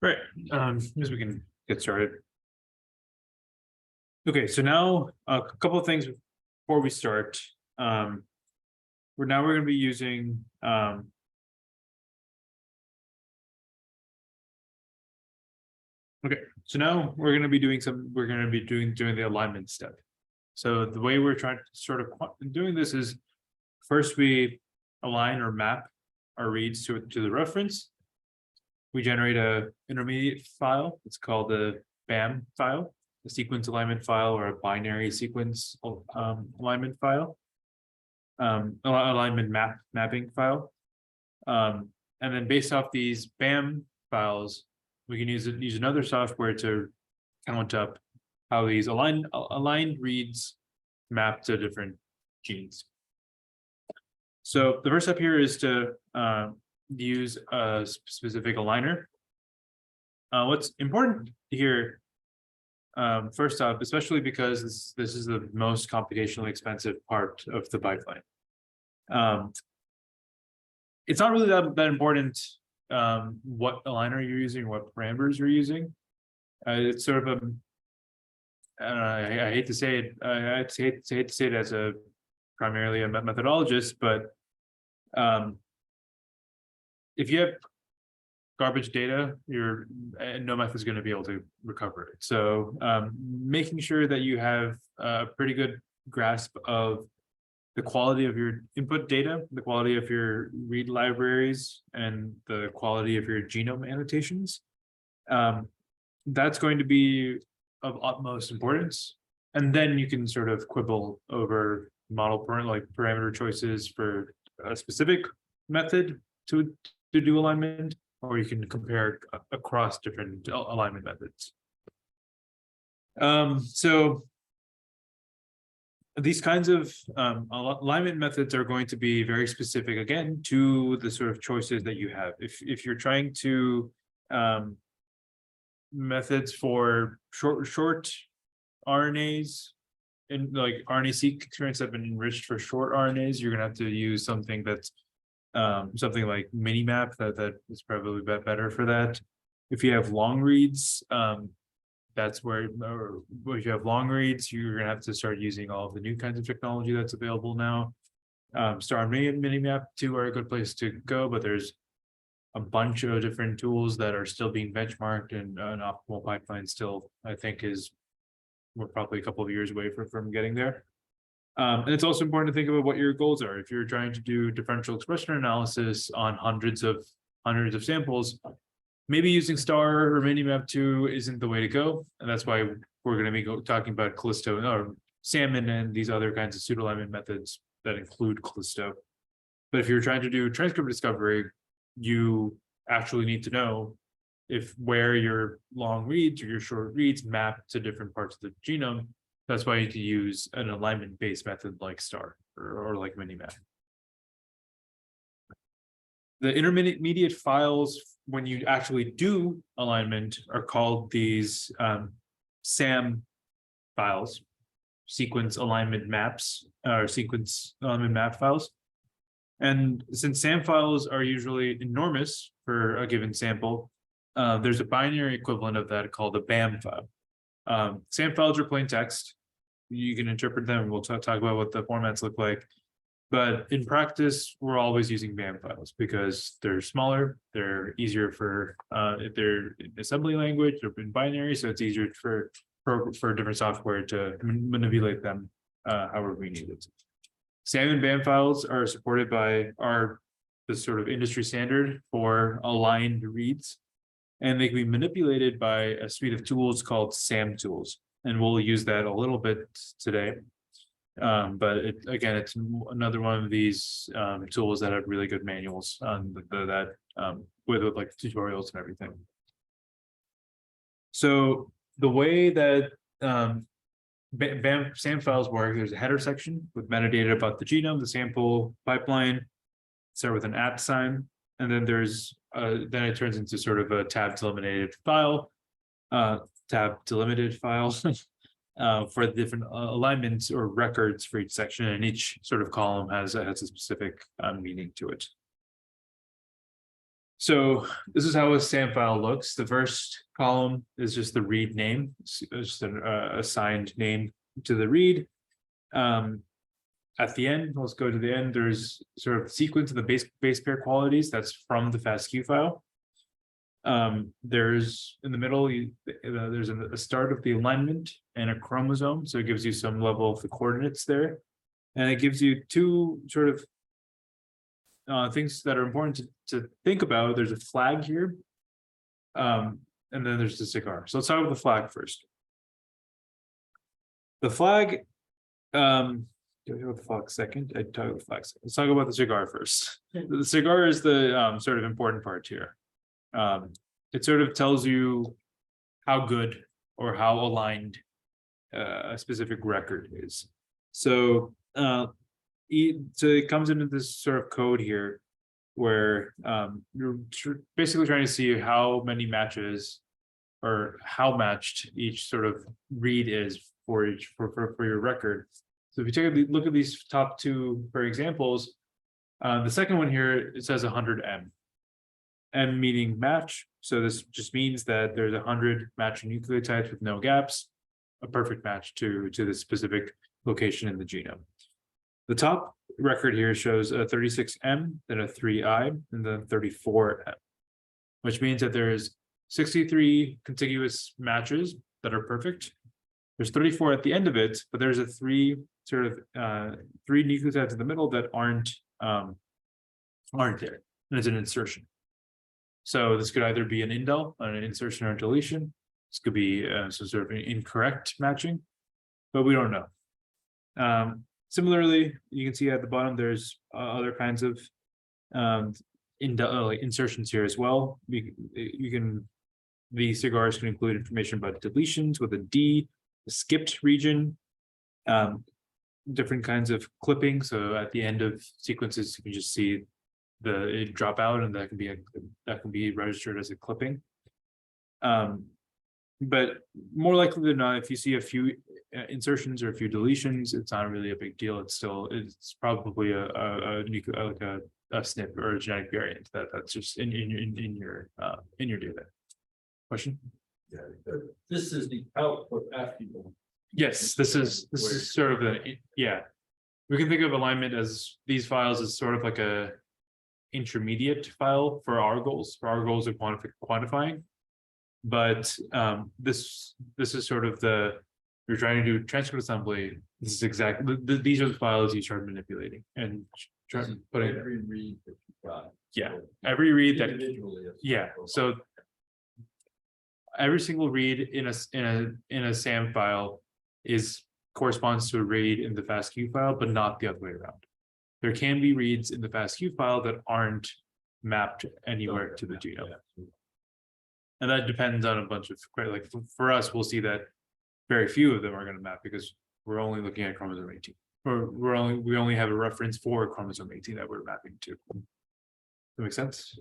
Right, as we can get started. Okay, so now a couple of things before we start. We're going to be using okay, so now we're going to be doing doing the alignment step. So the way we're trying to sort of doing this is first we align or map our reads to the reference. We generate a intermediate file. It's called the BAM file, a sequence alignment file, or a binary sequence alignment file, alignment mapping file. And then based off these BAM files, we can use another software to count up how these aligned reads map to different genes. So the first step here is to use a specific aligner. What's important here, first off, especially because this is the most computationally expensive part of the pipeline. It's not really that important what aligner you're using, what parameters you're using. It's sort of I hate to say it. I hate to say it as a primarily a methodologist, but if you have garbage data, no method is going to be able to recover it. So making sure that you have a pretty good grasp of the quality of your input data, the quality of your read libraries, and the quality of your genome annotations, that's going to be of utmost importance. And then you can sort of quibble over parameter choices for a specific method to do alignment, or you can compare across different alignment methods. So these kinds of alignment methods are going to be very specific, again, to the sort of choices that you have. If you're trying to methods for short RNAs, and like RNA-seq experiments have been enriched for short RNAs, you're gonna have to use something that's something like Minimap that is probably better for that. If you have long reads, that's where, if you have long reads, you're gonna have to start using all of the new kinds of technology that's available now. Star and Minimap too are a good place to go, but there's a bunch of different tools that are still being benchmarked, and an optimal pipeline still, I think, we're probably a couple of years away from getting there. And it's also important to think about what your goals are. If you're trying to do differential expression analysis on hundreds of samples, maybe using Star or Minimap2 isn't the way to go. And that's why we're going to be talking about Callisto or Salmon and these other kinds of pseudo-alignment methods that include Callisto. But if you're trying to do transcript discovery, you actually need to know where your long reads or your short reads map to different parts of the genome. That's why you need to use an alignment-based method like Star or like Minimap. The intermediate files, when you actually do alignment, are called these SAM files, sequence alignment maps, or sequence alignment map files. And since SAM files are usually enormous for a given sample, there's a binary equivalent of that called a BAM file. SAM files are plain text. you can interpret them. We'll talk about what the formats look like. But in practice, we're always using BAM files because they're smaller, they're easier for if they're in assembly language or in binary, so it's easier for different software to manipulate them however we need it. SAM and BAM files are supported by the sort of industry standard for aligned reads, and they can be manipulated by a suite of tools called SAM tools, and we'll use that a little bit today. But again, it's another one of these tools that have really good manuals on with like tutorials and everything. So the way that SAM files work, there's a header section with metadata about the genome, the sample pipeline, start with an @ sign, and then there's then it turns into sort of a tab delimited file, for the different alignments or records for each section, and each sort of column has a specific meaning to it. So this is how a SAM file looks. The first column is just the read name, it's just an assigned name to the read. At the end, let's go to the end, there's sort of sequence of the base pair qualities that's from the FASTQ file. There's in the middle, there's a start of the alignment and a chromosome, so it gives you some level of the coordinates there, and it gives you two sort of things that are important to think about. There's a flag here, and then there's the cigar. So let's start with the flag first. The flag, do I talk about the flag second? I talk about the flag second. Let's talk about the cigar first. The cigar is the sort of important part here. It sort of tells you how good or how aligned a specific record is. So it comes into this sort of code here where you're basically trying to see how many matches or how matched each sort of read is for your record. So if you take a look at these top two for examples, the second one here, it says 100M. M meaning match. So this just means that there's 100 matching nucleotides with no gaps, a perfect match to the specific location in the genome. The top record here shows a 36M, then a 3I, and then 34M, which means that there's 63 contiguous matches that are perfect. There's 34 at the end of it, but there's three nucleotides in the middle that aren't there, and it's an insertion. So this could either be an indel, an insertion or a deletion. This could be some sort of incorrect matching, but we don't know. Similarly, you can see at the bottom, there's other kinds of like insertions here as well. These cigars can include information about deletions with a D, a skipped region, different kinds of clipping. So at the end of sequences, you can just see it drop out, and that can be registered as a clipping. But more likely than not, if you see a few insertions or a few deletions, it's not really a big deal. It's probably a SNP or a genetic variant that's just in your data. Question?
Yeah, this is the output after you.
Yes, this is sort of yeah. We can think of alignment as these files as sort of like a intermediate file for our goals of quantifying. But this is sort of you're trying to do transcript assembly. This is exactly these are the files you start manipulating and putting
every read that you got.
Yeah, every read that
Individually.
yeah. So every single read in a SAM file corresponds to a read in the FASTQ file, but not the other way around. There can be reads in the FASTQ file that aren't mapped anywhere to the genome.
Yeah.
And that depends on a bunch of, like for us, we'll see that very few of them are going to map because we're only looking at chromosome 18, or we only have a reference for chromosome 18 that we're mapping to. Does that make sense?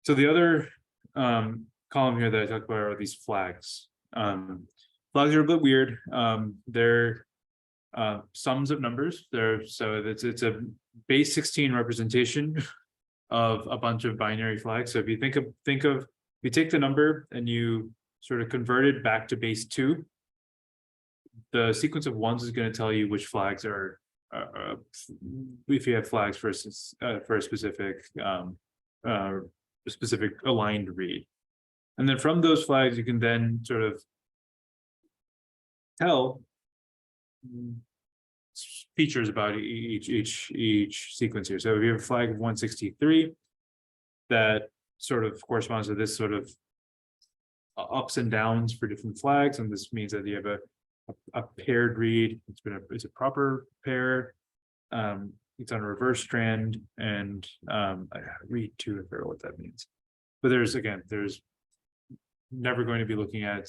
So the other column here that I talked about are these flags. Flags are a bit weird. They're sums of numbers. So it's a base 16 representation of a bunch of binary flags. So if you think of you take the number and you sort of converted back to base 2, the sequence of ones is going to tell you which flags are, if you have flags for a specific aligned read. And then from those flags, you can then sort of tell features about each sequence here. So if you have a flag of 163, that sort of corresponds to this sort of ups and downs for different flags, and this means that you have a paired read. It's a proper pair. It's on a reverse strand, and read 2, I forget what that means. But there's never going to be looking at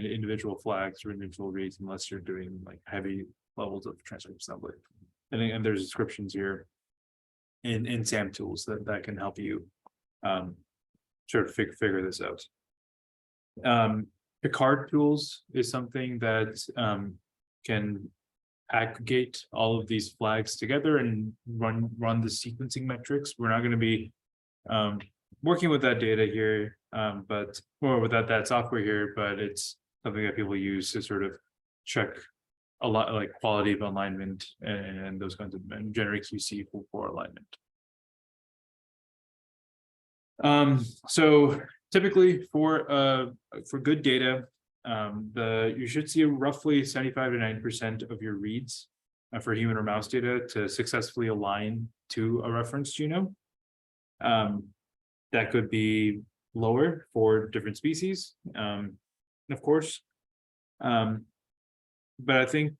individual flags or individual reads unless you're doing like heavy levels of transcript assembly. And there's descriptions here in SAM tools that can help you sort of figure this out. Picard tools is something that can aggregate all of these flags together and run the sequencing metrics. We're not going to be working with that data here, or without that software here, but it's something that people use to sort of check a lot like quality of alignment and those kinds of, and generate QC for alignment. So typically for good data, you should see roughly 75 to 90% of your reads for human or mouse data to successfully align to a reference genome. That could be lower for different species, of course. But I think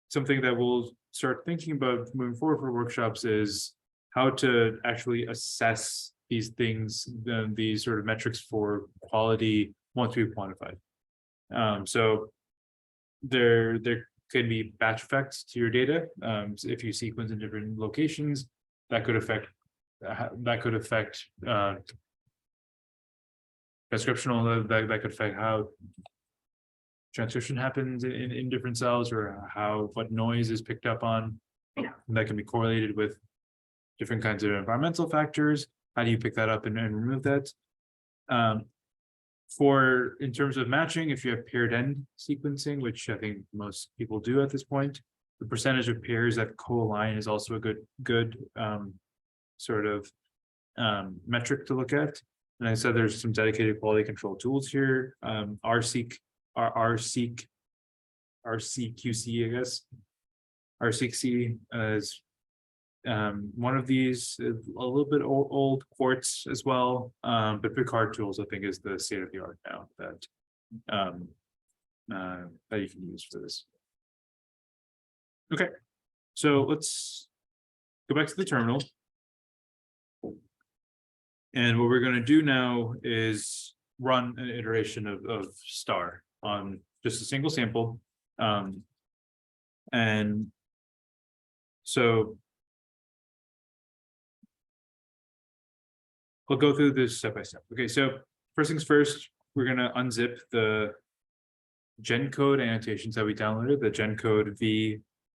something that we'll start thinking about moving forward for workshops is how to actually assess these things, these sort of metrics for quality once we've quantified. So there could be batch effects to your data. So if you sequence in different locations, that could affect transcriptional, that could affect how transcription happens in different cells, or what noise is picked up on. That can be correlated with different kinds of environmental factors. How do you pick that up and remove that? In terms of matching, if you have paired end sequencing, which I think most people do at this point, the percentage of pairs that co-align is also a good sort of metric to look at. And I said there's some dedicated quality control tools here. RNA-seq RCQC, I guess. RCQC is one of these, a little bit old Quartz as well, but Picard tools I think is the state of the art now that you can use for this. Okay, so let's go back to the terminal. And what we're going to do now is run an iteration of star on just a single sample. And so we'll go through this step by step. Okay, so first things first, we're going to unzip the GenCode annotations that we downloaded, the GenCode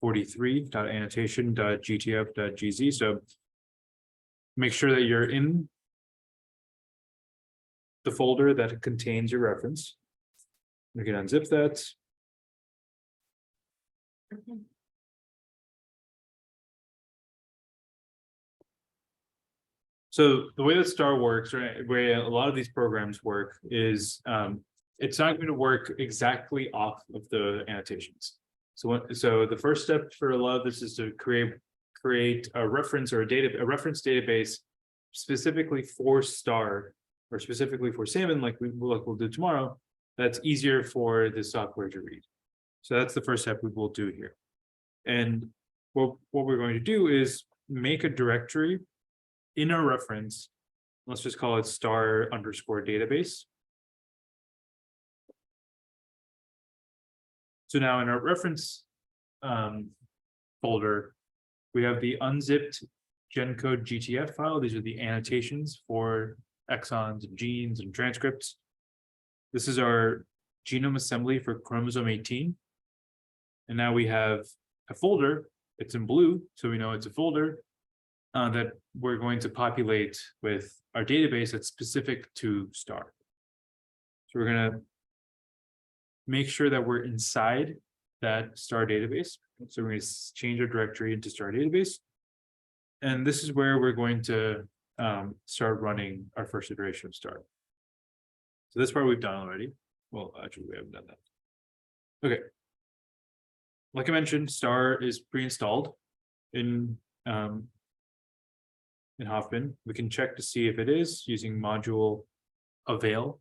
v43.annotation.gtf.gz. So make sure that you're in the folder that contains your reference. We can unzip that. So the way that star works, right, where a lot of these programs work, is it's not going to work exactly off of the annotations. So the first step for a lot of this is to create a reference or a reference database specifically for star, or specifically for salmon, like we'll do tomorrow. That's easier for the software to read. So that's the first step we will do here. And what we're going to do is make a directory in our reference. Let's just call it star_database. So now in our reference folder, we have the unzipped GenCode GTF file. These are the annotations for exons and genes and transcripts. This is our genome assembly for chromosome 18. And now we have a folder. It's in blue, so we know it's a folder that we're going to populate with our database that's specific to star. So we're gonna make sure that we're inside that star database. So we're going to change our directory into star database. And this is where we're going to start running our first iteration of star. So this part we've done already. Well, actually, we haven't done that. Okay. Like I mentioned, star is pre-installed in Hoffman. We can check to see if it is using module avail.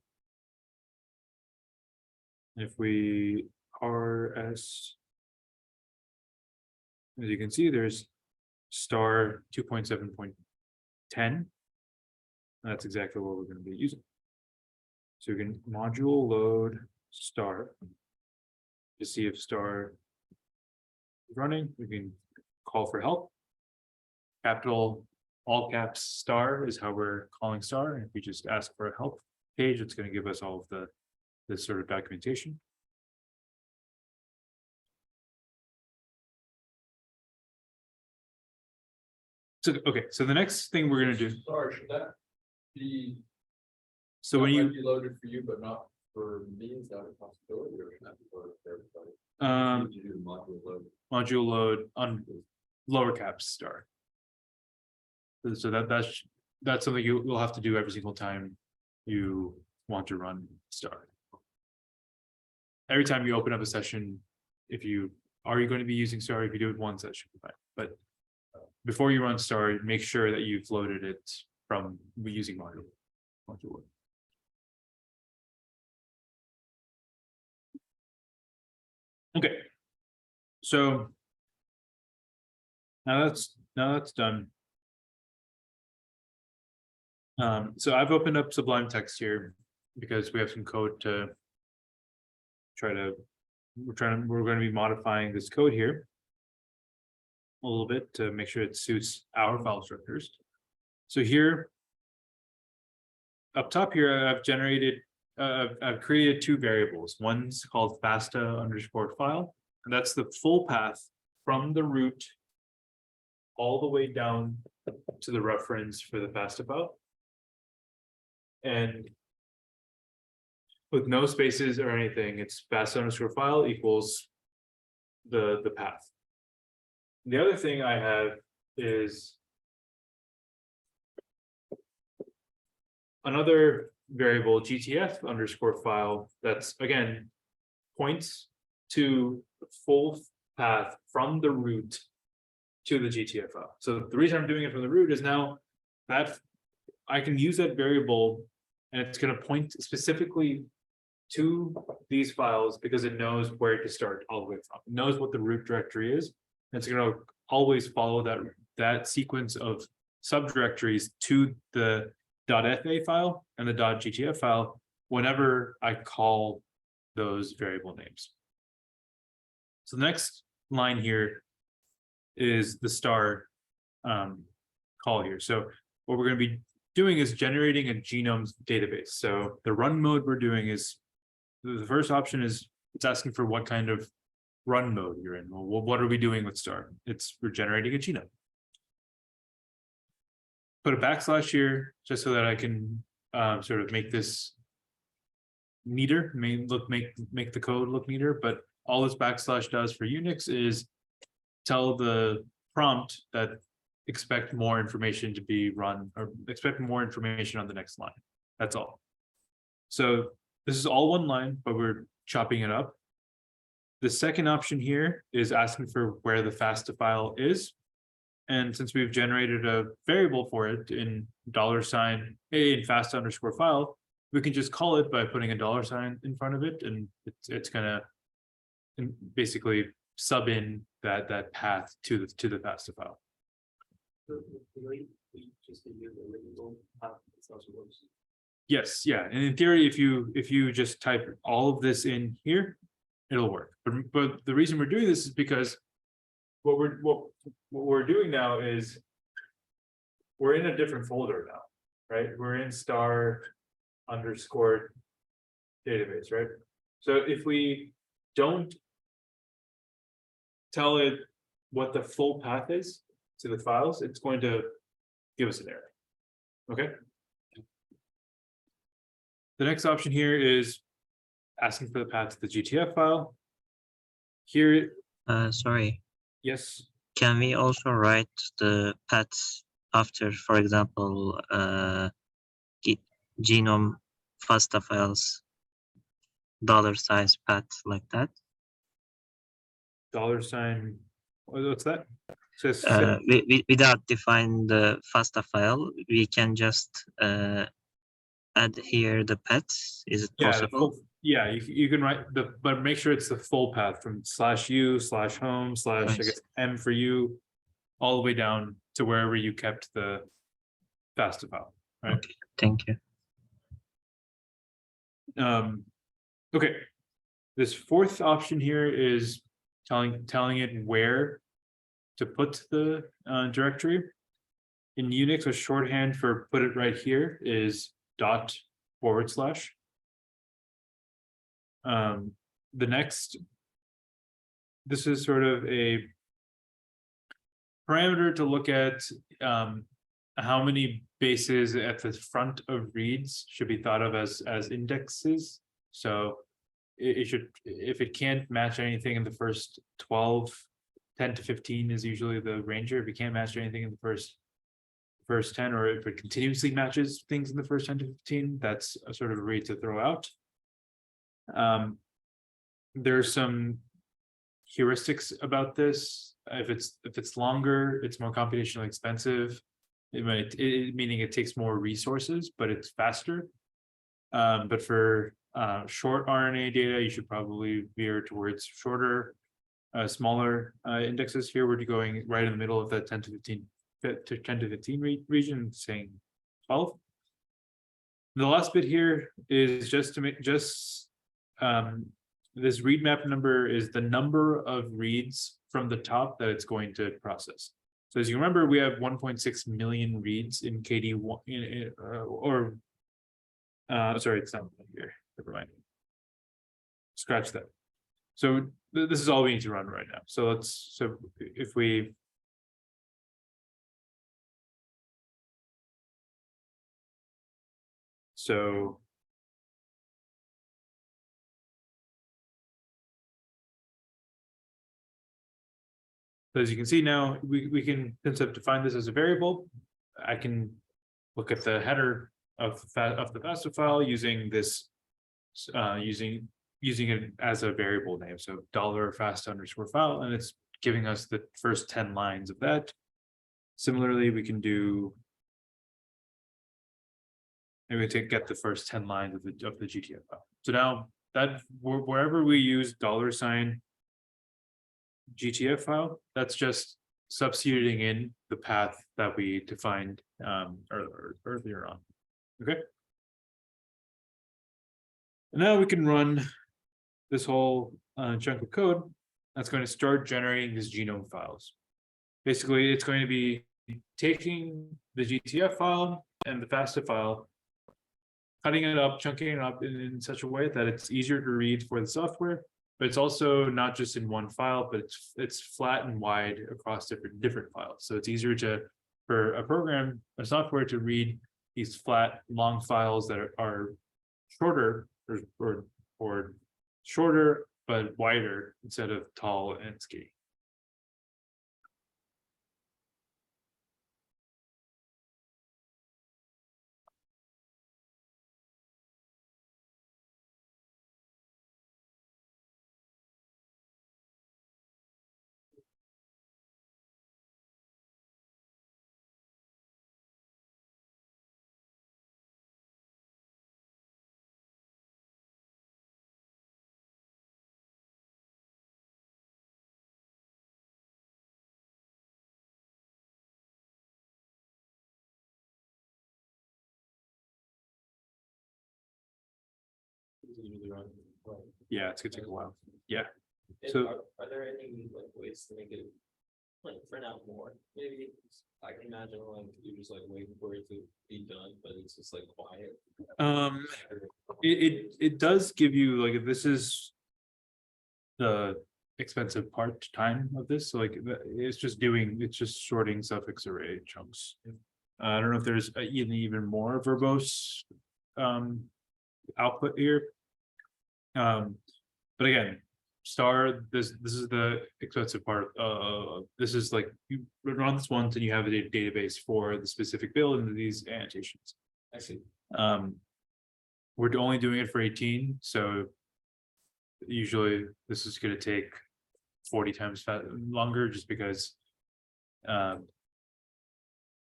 If we rs, as you can see, there's star 2.7.10. That's exactly what we're going to be using. So we can module load star to see if star is running. We can call for help. Capital all caps star is how we're calling star. And if we just ask for a help page, it's going to give us all of this sort of documentation. So, okay, so the next thing we're going to do.
Sorry, should that be?
So when
that
you
might be loaded for you, but not for me, is that a possibility, or should that be loaded for everybody? You do
module load on lower caps star. So that's something you'll have to do every single time you want to run star. Every time you open up a session, if you are going to be using star, if you do it one session, fine. But before you run star, make sure that you've loaded it from using module load. Okay, so now that's done. So I've opened up Sublime Text here because we have some code to try to. We're going to be modifying this code here a little bit to make sure it suits our file structures. So here, up top here, I've created two variables. One's called FASTA_file, and that's the full path from the root all the way down to the reference for the FASTA file. And with no spaces or anything, it's FASTA_file equals the path. The other thing I have is another variable GTF_file that's again points to the full path from the root to the GTF file. So the reason I'm doing it from the root is now that I can use that variable and it's going to point specifically to these files because it knows where to start all the way from. It knows what the root directory is. And it's going to always follow that sequence of subdirectories to the .fa file and the .gtf file whenever I call those variable names. So the next line here is the star call here. So what we're going to be doing is generating a genomes database. So the run mode we're doing is the first option is it's asking for what kind of run mode you're in. Well, what are we doing with star? We're generating a genome. Put a backslash here just so that I can sort of make this neater, make the code look neater. But all this backslash does for Unix is tell the prompt that expect more information to be run or expect more information on the next line. That's all. So this is all one line, but we're chopping it up. The second option here is asking for where the FASTA file is. And since we've generated a variable for it in $, in FASTA_file, we can just call it by putting a $sign in front of it, and it's gonna basically sub in that path to the FASTA file. Yes, yeah, and in theory, if you just type all of this in here, it'll work. But the reason we're doing this is because what we're doing now is we're in a different folder now, right? We're in star_database, right? So if we don't tell it what the full path is to the files, it's going to give us an error. Okay. The next option here is asking for the path to the GTF file. Here,
Sorry,
yes,
can we also write the paths after, for example, genome FASTA files, $size path like that?
$, what's that? Says
Without define the FASTA file, we can just add here the paths. Is it
yeah,
possible?
yeah, you can write but make sure it's the full path from /u/home/ I
Nice.
guess M for you, all the way down to wherever you kept the FASTA file, right?
Okay, thank you.
Okay, this fourth option here is telling it where to put the directory. In Unix, a shorthand for put it right here is // The next, this is sort of a parameter to look at how many bases at the front of reads should be thought of as indexes. So it should, if it can't match anything in the first 12, 10 to 15 is usually the ranger. If it can't match anything in the first 10, or if it continuously matches things in the first 10 to 15, that's a sort of a read to throw out. There's some heuristics about this. If it's longer, it's more computationally expensive. Meaning it takes more resources, but it's faster. But for short RNA data, you should probably veer towards shorter, smaller indexes. Here we're going right in the middle of that 10 to 15 region, saying 12. The last bit here is just to make this read map number is the number of reads from the top that it's going to process. So as you remember, we have 1.6 million reads in KD1, sorry, it's not here. Never mind. Scratch that. So this is all we need to run right now. So if we So as you can see now, we can define this as a variable. I can look at the header of the FASTA file using this, using it as a variable name. So $FASTA_file, and it's giving us the first 10 lines of that. Similarly, we can do maybe to get the first 10 lines of the GTF file. So now that wherever we use $GTF file, that's just substituting in the path that we defined earlier on. Okay. And now we can run this whole chunk of code that's going to start generating these genome files. Basically, it's going to be taking the GTF file and the FASTA file, cutting it up, chunking it up in such a way that it's easier to read for the software. But it's also not just in one file, but it's flat and wide across different files. So it's easier for a software to read these flat, long files that are shorter or shorter but wider instead of tall and skinny. Yeah, it's gonna take a while. Yeah. So
are there any like ways to make it like print out more? Maybe I can imagine like you're just like waiting for it to be done, but it's just like quiet.
it does give you, like, this is the expensive time of this. So like it's just sorting suffix array chunks. I don't know if there's even more verbose output here. But again, star, this is the expensive part. This is like you run this once and you have a database for the specific build and these annotations.
I see.
We're only doing it for 18, so usually this is going to take 40 times longer just because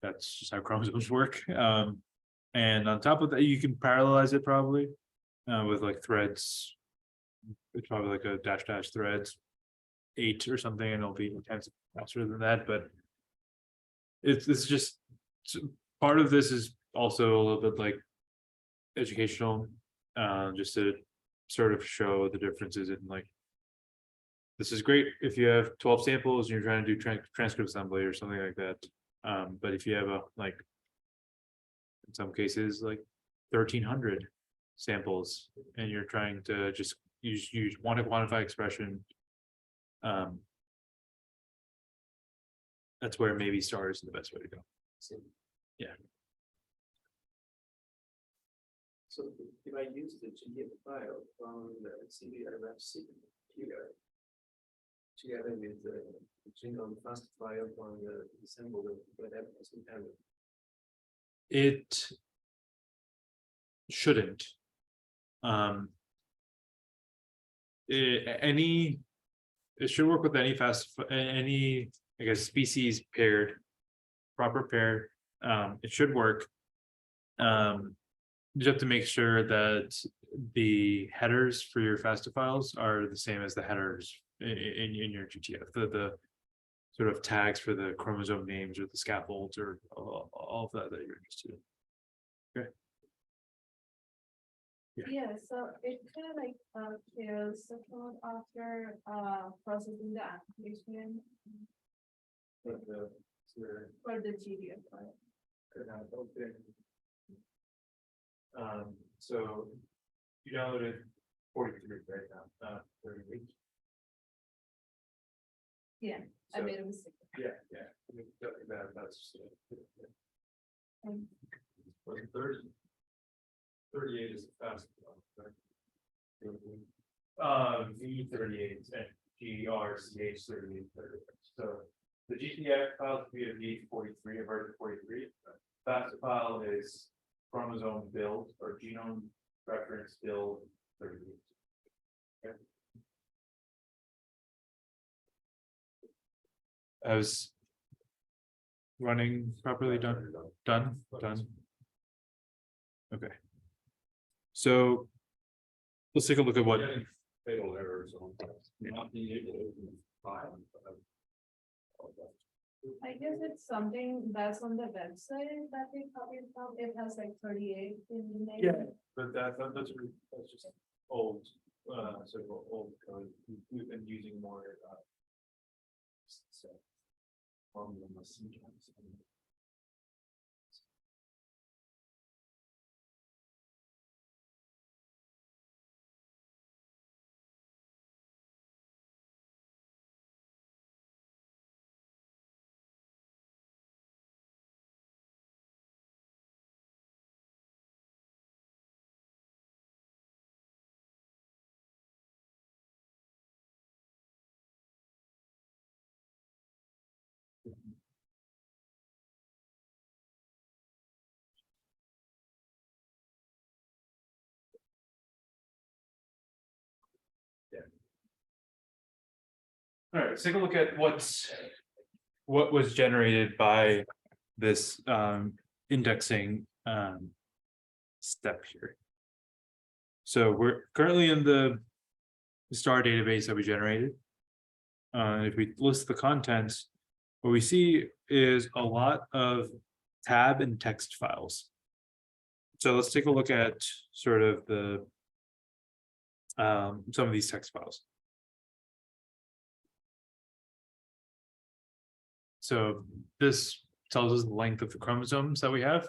that's just how chromosomes work. And on top of that, you can parallelize it probably with like threads. It's probably like a dash threads 8 or something, and it'll be 10 times faster than that. But it's just part of this is also a little bit like educational, just to sort of show the differences in like. This is great if you have 12 samples and you're trying to do transcript assembly or something like that. But if you have a like, in some cases, like 1,300 samples, and you're trying to just use one to quantify expression, that's where maybe star is the best way to go. Yeah.
So if I use the GDF file from the CDRFC together with the genome fast file from the sample that happens in error.
It shouldn't. It should work with any I guess species paired, proper pair. It should work. You have to make sure that the headers for your FASTA files are the same as the headers in your GTF. The sort of tags for the chromosome names or the scaffolds or all of that you're interested in. Okay.
Yeah, so it kind of like kills the code after processing the application
For
for the GDF file.
So you downloaded 43 right now, 38.
Yeah, I made a mistake.
Yeah. That's
Um,
30. 38 is the fastest one,
V38 and GRCH38. So the GTF file could be a V43, a version 43. FASTA file is chromosome build or genome reference build 38. Okay. I was running properly done. Okay. So let's take a look at what.
fatal errors on not being able to open the file.
I guess it's something that's on the website that we copied from. It has like 38 in the name.
Yeah. But that's just old, sort of old code. We've been using more. So. All right, let's take a look at what was generated by this indexing step here. So we're currently in the star database that we generated. If we list the contents, what we see is a lot of tab and text files. So let's take a look at sort of the some of these text files. So this tells us the length of the chromosomes that we have.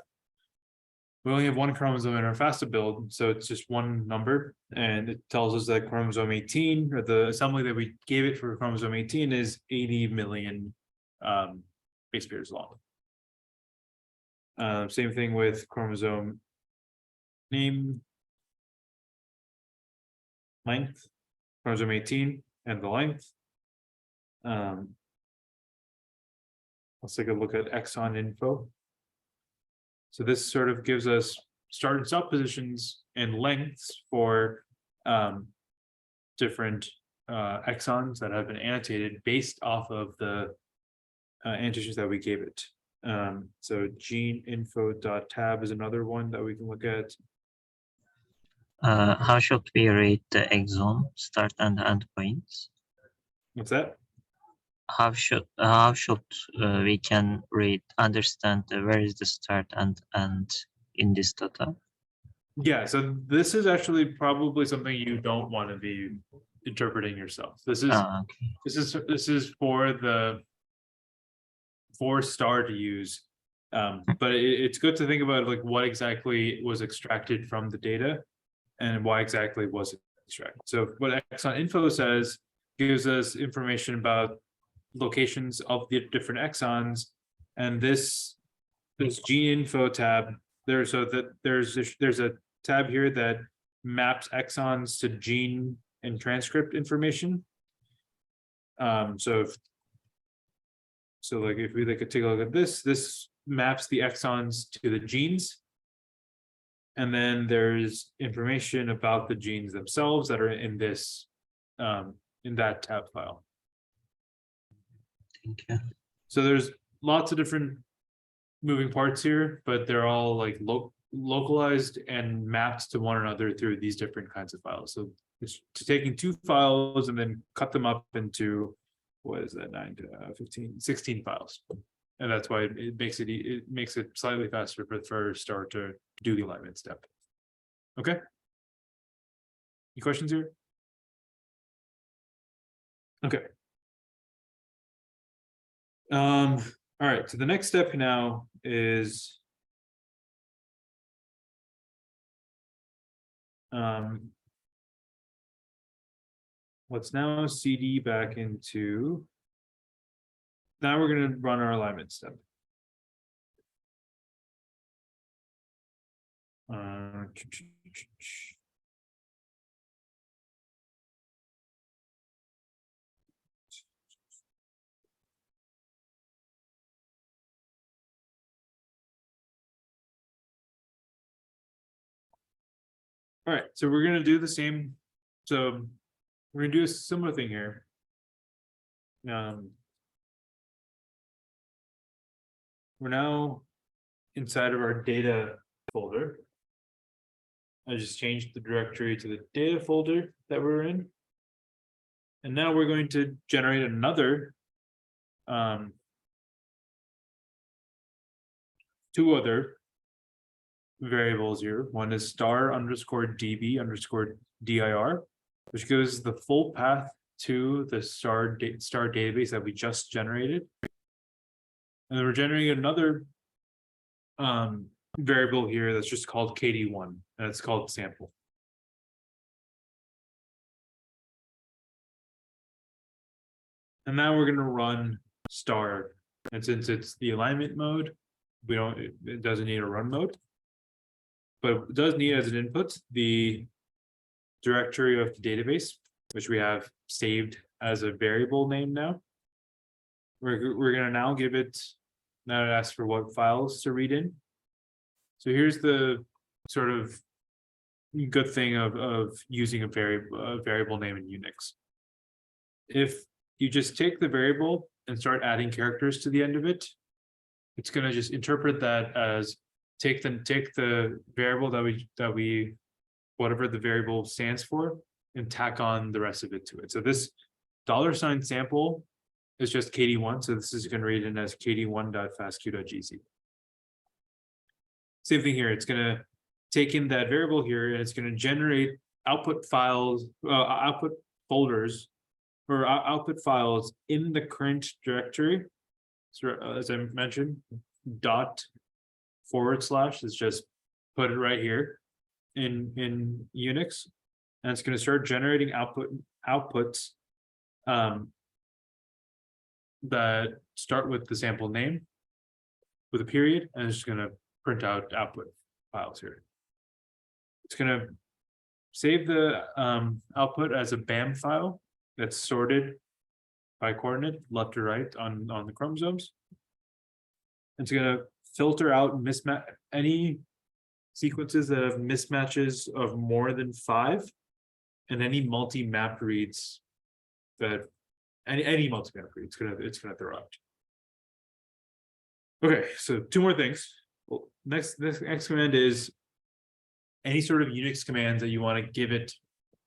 We only have one chromosome in our FASTA build, so it's just one number, and it tells us that chromosome 18, or the assembly that we gave it for chromosome 18, is 80 million base pairs long. Same thing with chromosome name length, chromosome 18, and the length. Let's take a look at exon info. So this sort of gives us start and stop positions and lengths for different exons that have been annotated based off of the annotations that we gave it. So gene info.tab is another one that we can look at.
How should we rate the exon start and end points?
What's that?
How should we can understand where is the start and end in this data?
Yeah, so this is actually probably something you don't want to be interpreting yourself. This is
Okay.
this is for star to use. But it's good to think about like what exactly was extracted from the data and why exactly was it extracted. So what exon info says gives us information about locations of the different exons, and this gene info tab there's a tab here that maps exons to gene and transcript information. So like if we could take a look at this maps the exons to the genes, and then there's information about the genes themselves that are in this in that tab file.
Thank you.
So there's lots of different moving parts here, but they're all like localized and mapped to one another through these different kinds of files. So it's taking two files and then cut them up into, what is that, 9 to 15, 16 files. And that's why it makes it slightly faster for Star to do the alignment step. Okay. Any questions here? Okay. All right, so the next step now is let's now CD back into, now we're going to run our alignment step. All right, so we're going to do the same. So we're going to do a similar thing here. We're now inside of our data folder. I just changed the directory to the data folder that we're in. And now we're going to generate another two other variables here. One is star_db_dir, which gives the full path to the star database that we just generated. And then we're generating another variable here that's just called KD1, and it's called sample. And now we're going to run star, and since it's the alignment mode, it doesn't need a run mode, but it does need as an input the directory of the database, which we have saved as a variable name now. We're going to now give it, now it asks for what files to read in. So here's the sort of good thing of using a variable name in Unix. If you just take the variable and start adding characters to the end of it, it's going to just interpret that as take the variable that we whatever the variable stands for and tack on the rest of it to it. So this $sample is just KD1. So this is going to read in as KD1.fastq.gz. Same thing here. It's going to take in that variable here and it's going to generate output files, output folders, or output files in the current directory. So as I mentioned, // is just put it right here in Unix, and it's going to start generating outputs that start with the sample name with a period, and it's just going to print out output files here. It's going to save the output as a BAM file that's sorted by coordinate left to right on the chromosomes. It's gonna filter out any sequences that have mismatches of more than 5, and any multi-map reads that any multi-map read it's gonna throw out. Okay, so 2 more things. Well, next command is any sort of Unix commands that you want to give it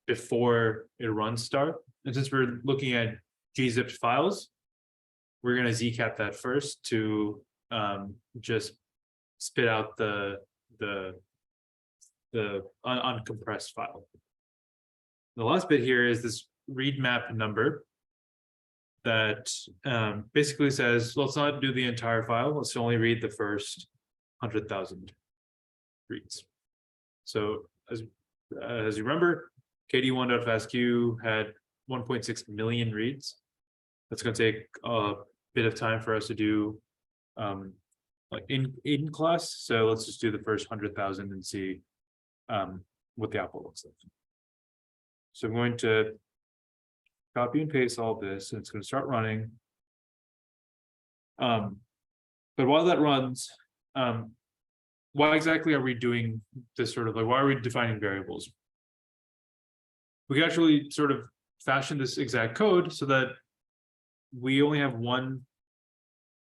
before it runs start. And since we're looking at gzipped files, we're going to zcat that first to just spit out the uncompressed file. The last bit here is this read map number that basically says, let's not do the entire file, let's only read the first 100,000 reads. So as you remember, KD1.fastq had 1.6 million reads. That's going to take a bit of time for us to do like in class. So let's just do the first 100,000 and see what the output looks like. So I'm going to copy and paste all this, and it's going to start running. But while that runs, why exactly are we doing this sort of like, why are we defining variables? We can actually sort of fashion this exact code so that we only have one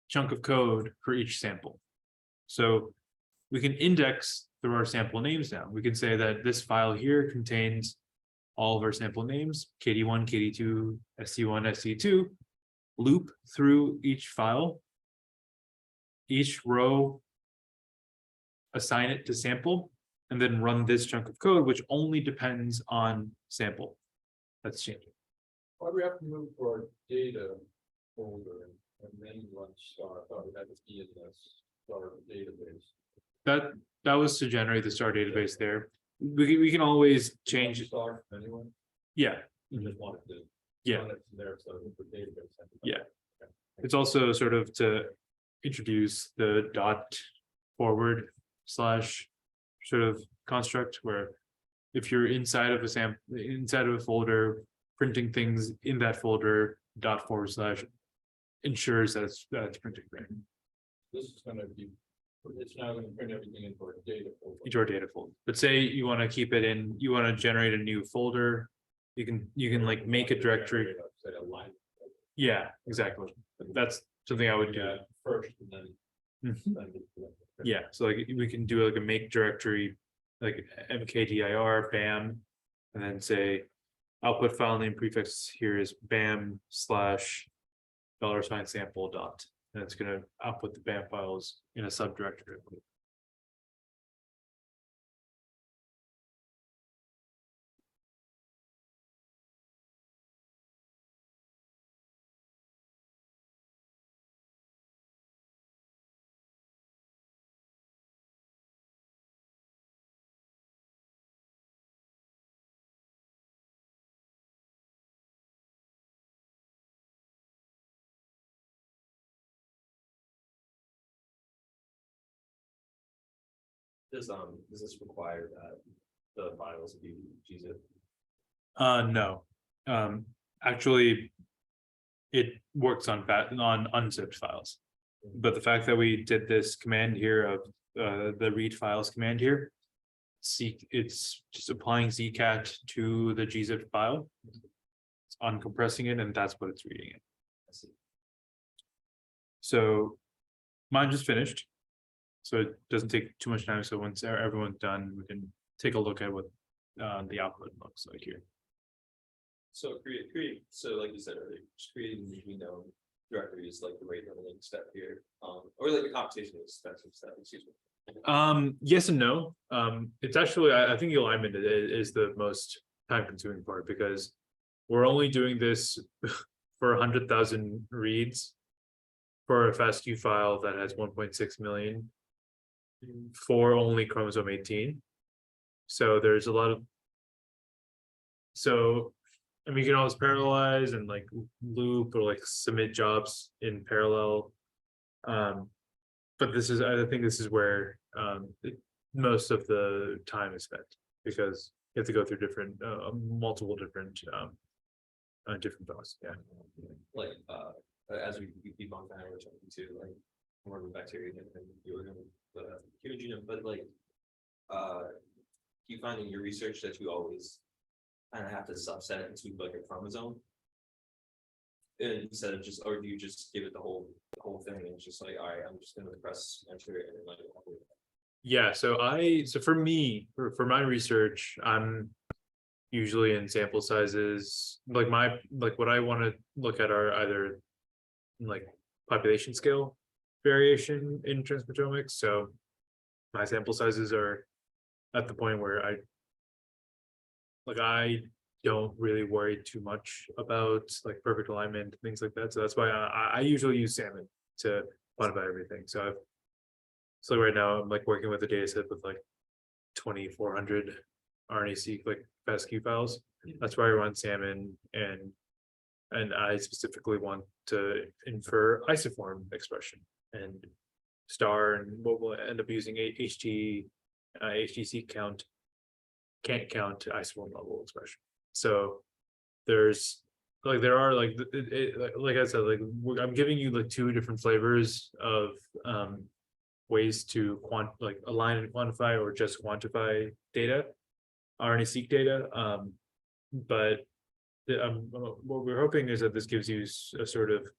chunk of code for each sample. So we can index through our sample names now. We can say that this file here contains all of our sample names, KD1, KD2, SC1, SC2, loop through each file, each row, assign it to sample, and then run this chunk of code, which only depends on sample that's changing.
Why do we have to move for our data folder and then run star? I thought we had to be in this star database.
That was to generate the star database there. We can always change it.
Star anyway.
Yeah.
We just wanted to.
Yeah.
run it there so the database.
Yeah. It's also sort of to introduce the dot forward slash sort of construct where if you're inside of a folder, printing things in that folder, dot forward slash ensures that it's printing right.
This is gonna be, it's now gonna print everything into our data folder.
Into our data folder. But say you want to keep it in, you want to generate a new folder, you can like make a directory.
Say a line.
Yeah, exactly. That's something I would do.
Yeah, first and then.
Mhm.
then
Yeah, so like we can do like a make directory, like mkdir bam, and then say output file name prefix here is bam slash $sample dot, and it's gonna output the bam files in a subdirectory.
Does this require that the files be gzip?
No. Actually, it works on unzipped files. But the fact that we did this command here of the read files command here, it's just applying zcat to the gzip file. It's uncompressing it, and that's what it's reading it.
I see.
So mine just finished. So it doesn't take too much time. So once everyone's done, we can take a look at what the output looks like here.
So create. So like you said earlier, just creating directory is like the rate limiting step here, or like the computational expensive step. Excuse me.
Yes and no. It's actually I think the alignment is the most time consuming part because we're only doing this for 100,000 reads for a FASTQ file that has 1.6 million for only chromosome 18. So there's a lot of, and we can always parallelize and like loop or like submit jobs in parallel. But I think this is where most of the time is spent because You have to go through different, multiple different, different files, yeah.
Like, as we keep on kind of returning to like more of the bacteria and the organ, human genome, but like, you find in your research that you always kind of have to subset it into like a chromosome? Instead of just, or do you just give it the whole thing and it's just like, all right, I'm just gonna press enter it and like.
Yeah, so for me, for my research, I'm usually in sample sizes, like what I want to look at are either like population scale variation in transcriptomics. So my sample sizes are at the point where I don't really worry too much about like perfect alignment, things like that. So that's why I usually use salmon to quantify everything. So right now I'm like working with a data set with like 2,400 RNA-seq like FASTQ files. That's why I run salmon, and I specifically want to infer isoform expression and star, and what we'll end up using HTC count can't count isoform level expression. So there's like there are like like I said, like I'm giving you like two different flavors of ways to align and quantify or just quantify data, RNA-seq data. But what we're hoping is that this gives you a sort of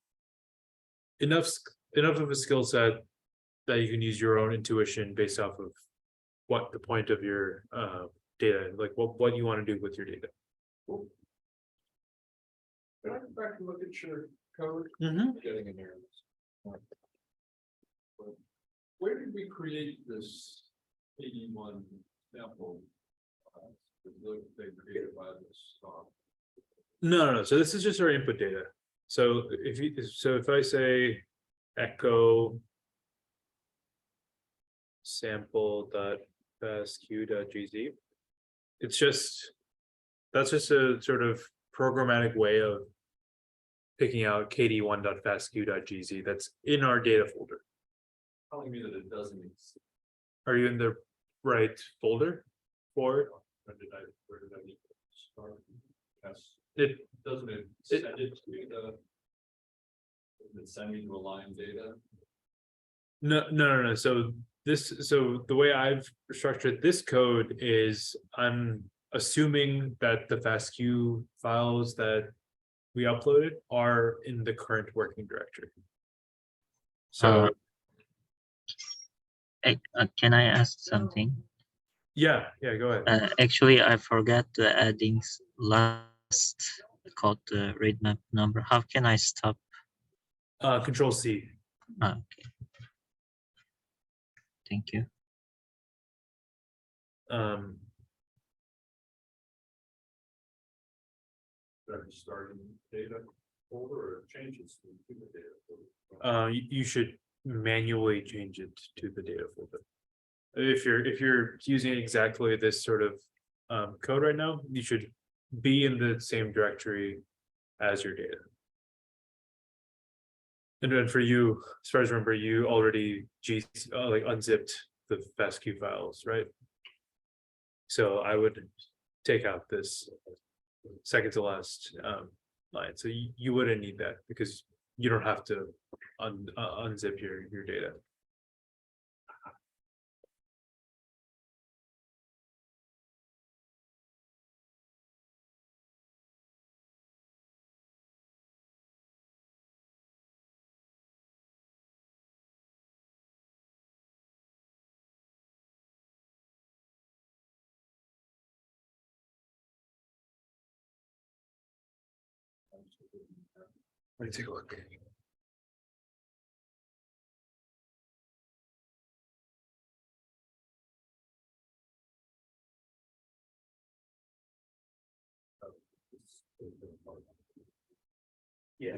enough of a skill set that you can use your own intuition based off of what the point of your data, like what you want to do with your data.
Can I go back and look at your code? Getting in there. Where did we create this 81 sample? They created by this.
No. So this is just our input data. So if I say echo sample.fastq.gz, that's just a sort of programmatic way of picking out kd1.fastq.gz that's in our data folder.
Telling me that it doesn't exist.
Are you in the right folder for it?
Where did I need to start? Yes.
It
Doesn't it send it to me does it send me to align data?
No. So the way I've structured this code is I'm assuming that the FASTQ files that we uploaded are in the current working directory. So
Can I ask something?
yeah, go ahead.
Actually, I forgot the adding last called the read map number. How can I stop?
Control C.
Okay. Thank you.
Starting data folder or changes to the data folder?
You should manually change it to the data folder. If you're using exactly this sort of code right now, you should be in the same directory as your data. And then for you, as far as I remember, you already like unzipped the FASTQ files, right? So I would take out this second to last line. So you wouldn't need that because you don't have to unzip your data. Let me take a look. Yeah.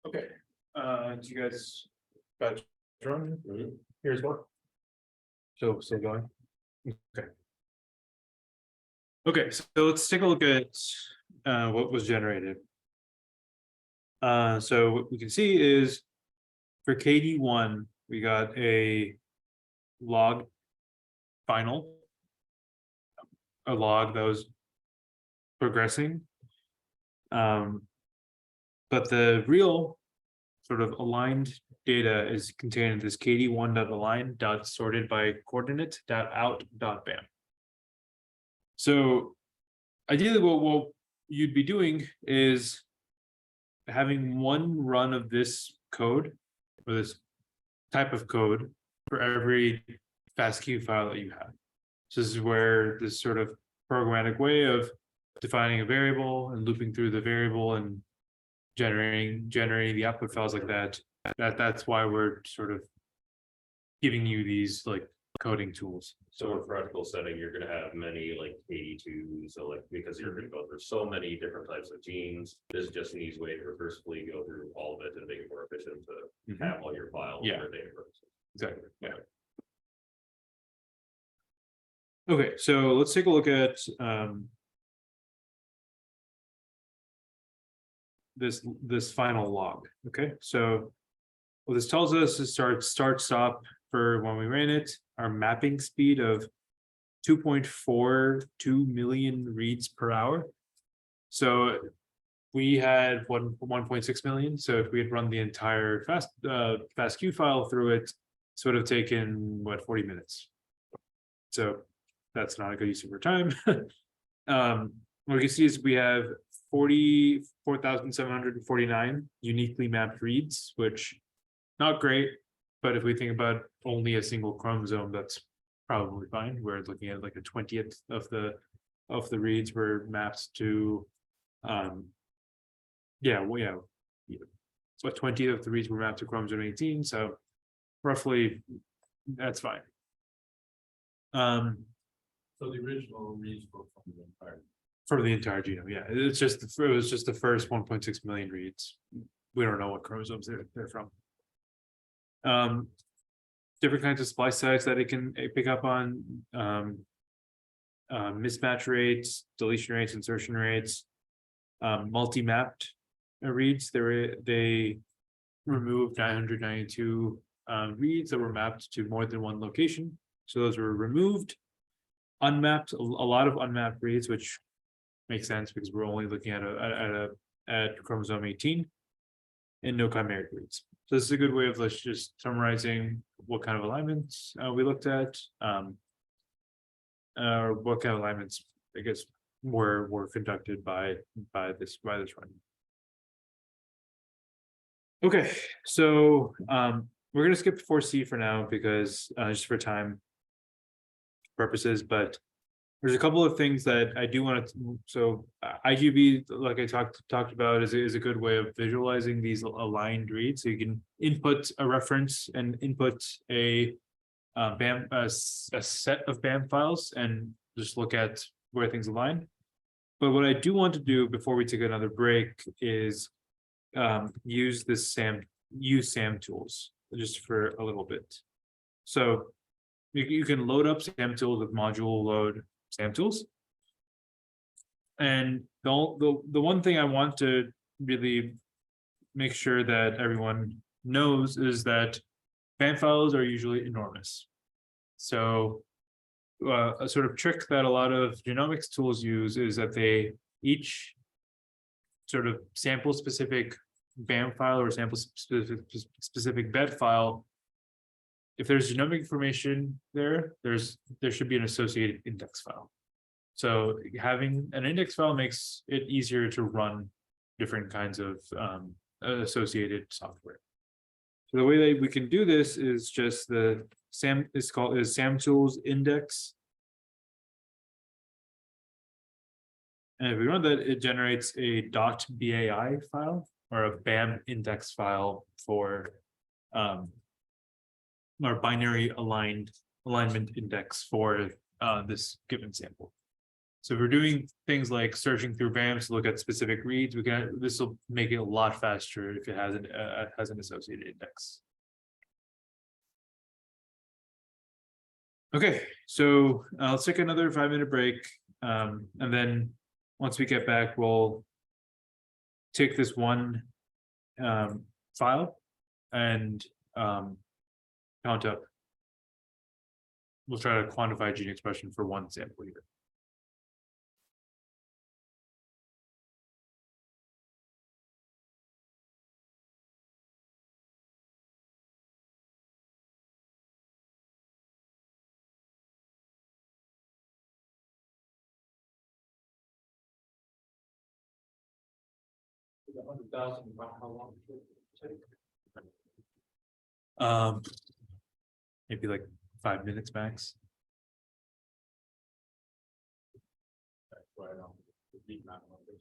Okay. Do you guys got drone? Here's one. So still going? Okay. Okay, so let's take a look at what was generated. So what we can see is for KD1, we got a log final, a log that was progressing. But the real sort of aligned data is contained in this KD1.align.sorted by coordinate.out.bam. So ideally what you'd be doing is having one run of this code or this type of code for every FASTQ file that you have. So this is where this sort of programmatic way of defining a variable and looping through the variable and generating the output files like that's why we're sort of giving you these like coding tools.
So in practical setting, you're gonna have many like 82, so like, because you're gonna go through so many different types of genes, this is just an easy way to recursively go through all of it and make it more efficient to have all your files
Yeah.
for data purposes.
Exactly, yeah. Okay, so let's take a look at this final log. Okay, so what this tells us is start stop for when we ran it, our mapping speed of 2.42 million reads per hour. So we had 1.6 million. So if we had run the entire FASTQ file through it, this would have taken what, 40 minutes. So that's not a good use of our time. What you can see is we have 44,749 uniquely mapped reads, which not great, but if we think about only a single chromosome, that's probably fine. We're looking at like a 20th of the reads were mapped to yeah, so a 20th of the reads were mapped to chromosome 18, so roughly that's fine.
So the original reads were from the entire.
For the entire genome, yeah. It was just the first 1.6 million reads. We don't know what chromosomes they're from. Different kinds of splice sites that it can pick up on, mismatch rates, deletion rates, insertion rates, multi-mapped reads. They removed 992 reads that were mapped to more than one location. So those were removed. Unmapped, a lot of unmapped reads, which makes sense because we're only looking at chromosome 18 and no chimeric reads. So this is a good way of just summarizing what kind of alignments we looked at, or what kind of alignments I guess were conducted by this run. Okay, so we're gonna skip 4C for now because just for time purposes, but there's a couple of things that I do want to. So IGB, like I talked about, is a good way of visualizing these aligned reads. So you can input a reference and input a BAM, a set of BAM files, and just look at where things align. But what I do want to do before we take another break is use SAM tools just for a little bit. So you can load up SAM tools with module load SAM tools. And the one thing I want to really make sure that everyone knows is that BAM files are usually enormous. So a sort of trick that a lot of genomics tools use is that they each sort of sample specific BAM file or sample specific bed file. If there's genomic information there should be an associated index file. So having an index file makes it easier to run different kinds of associated software. So the way that we can do this is just the SAM tools index. And if we run that, it generates a .bai file or a BAM index file for our binary alignment index for this given sample. So if we're doing things like searching through BAMs to look at specific reads, this will make it a lot faster if it has an associated index. Okay, so let's take another 5-minute break. And then once we get back, we'll take this one file and count up. We'll try to quantify gene expression for one sample here.
The 100,000, about how long it would take?
Maybe like 5 minutes max.
That's right on the deep map on this.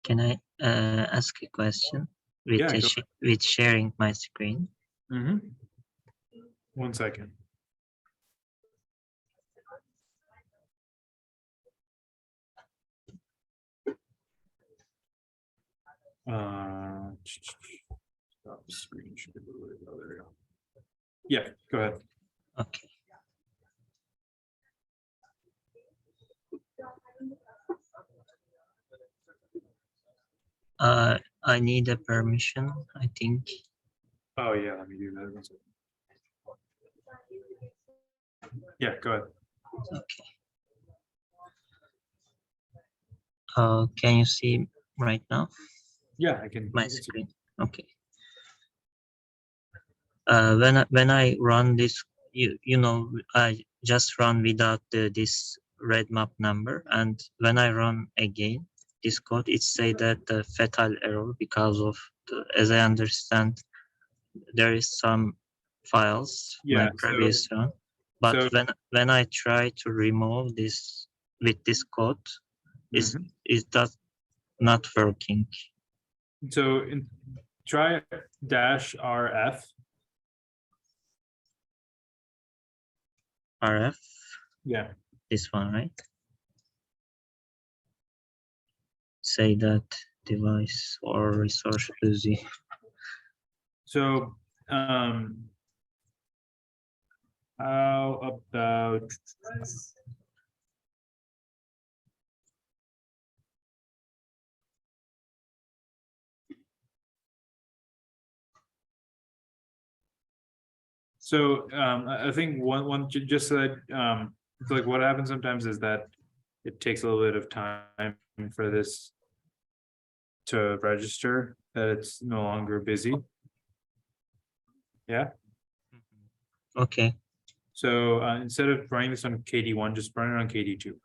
Can I ask a question with
Yeah, go
with sharing my screen?
Mm-hmm. 1 second. Stop screen share. Oh, there we go. Yeah, go ahead.
Okay. I need a permission, I think.
Oh yeah, let me do that. 1 second. Yeah, go ahead.
Okay. Can you see right now
Yeah, I can.
my
I can see.
screen? Okay. When I run this, you know, I just run without this red map number, and when I run again this code, it say that the fatal error because of as I understand, there is some files my
Yeah,
previous one, but
so
when I try to remove this with this code, is
Mhm.
that not working?
So try -RF.
RF,
Yeah.
this one, right? Say that device or resource busy.
So how about so I think one just so that it's like what happens sometimes is that it takes a little bit of time for this to register that it's no longer busy. Yeah.
Okay,
So instead of running this on KD1, just run it on KD2.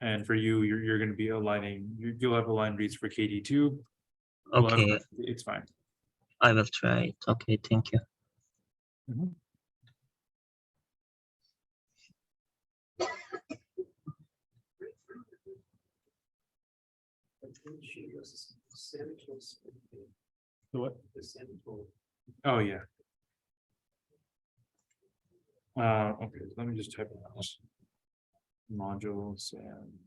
And for you, you're going to be aligning. You'll have aligned reads for KD2. We'll have-
okay,
it's fine.
I will try it. Okay, thank you.
Mhm. The what? Oh yeah. Okay, let me just type it out. Modules and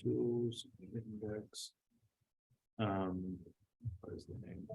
tools index. What is the name?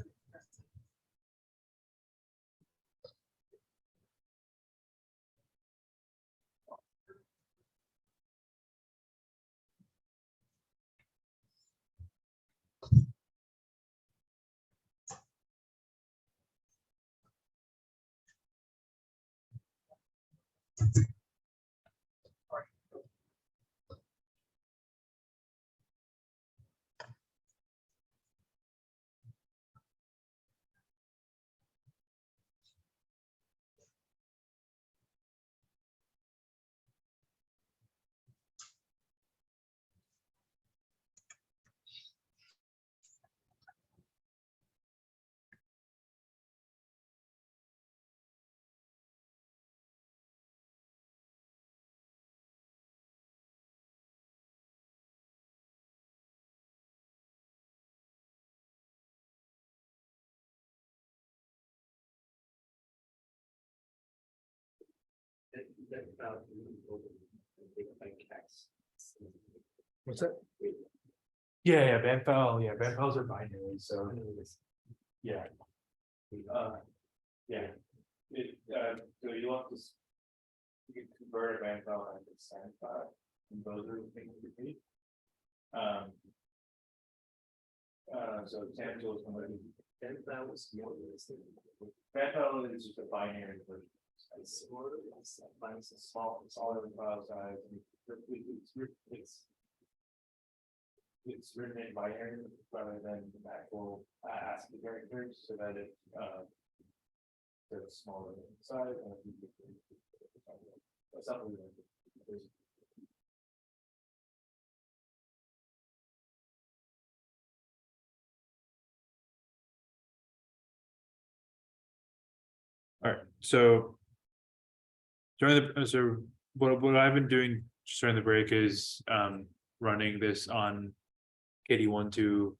What's that? Yeah, band file. Yeah, band files are binary. So yeah. Yeah. So you want to. You can convert a band file into a SAN file, and those are the things we need. So SAN tool is going to be. Band file is just a binary version. It's small, it's all in file size. It's written in binary rather than actual ASCII characters, so that it's smaller in size. That's something that all right, so during the what I've been doing just during the break is running this on KD1 to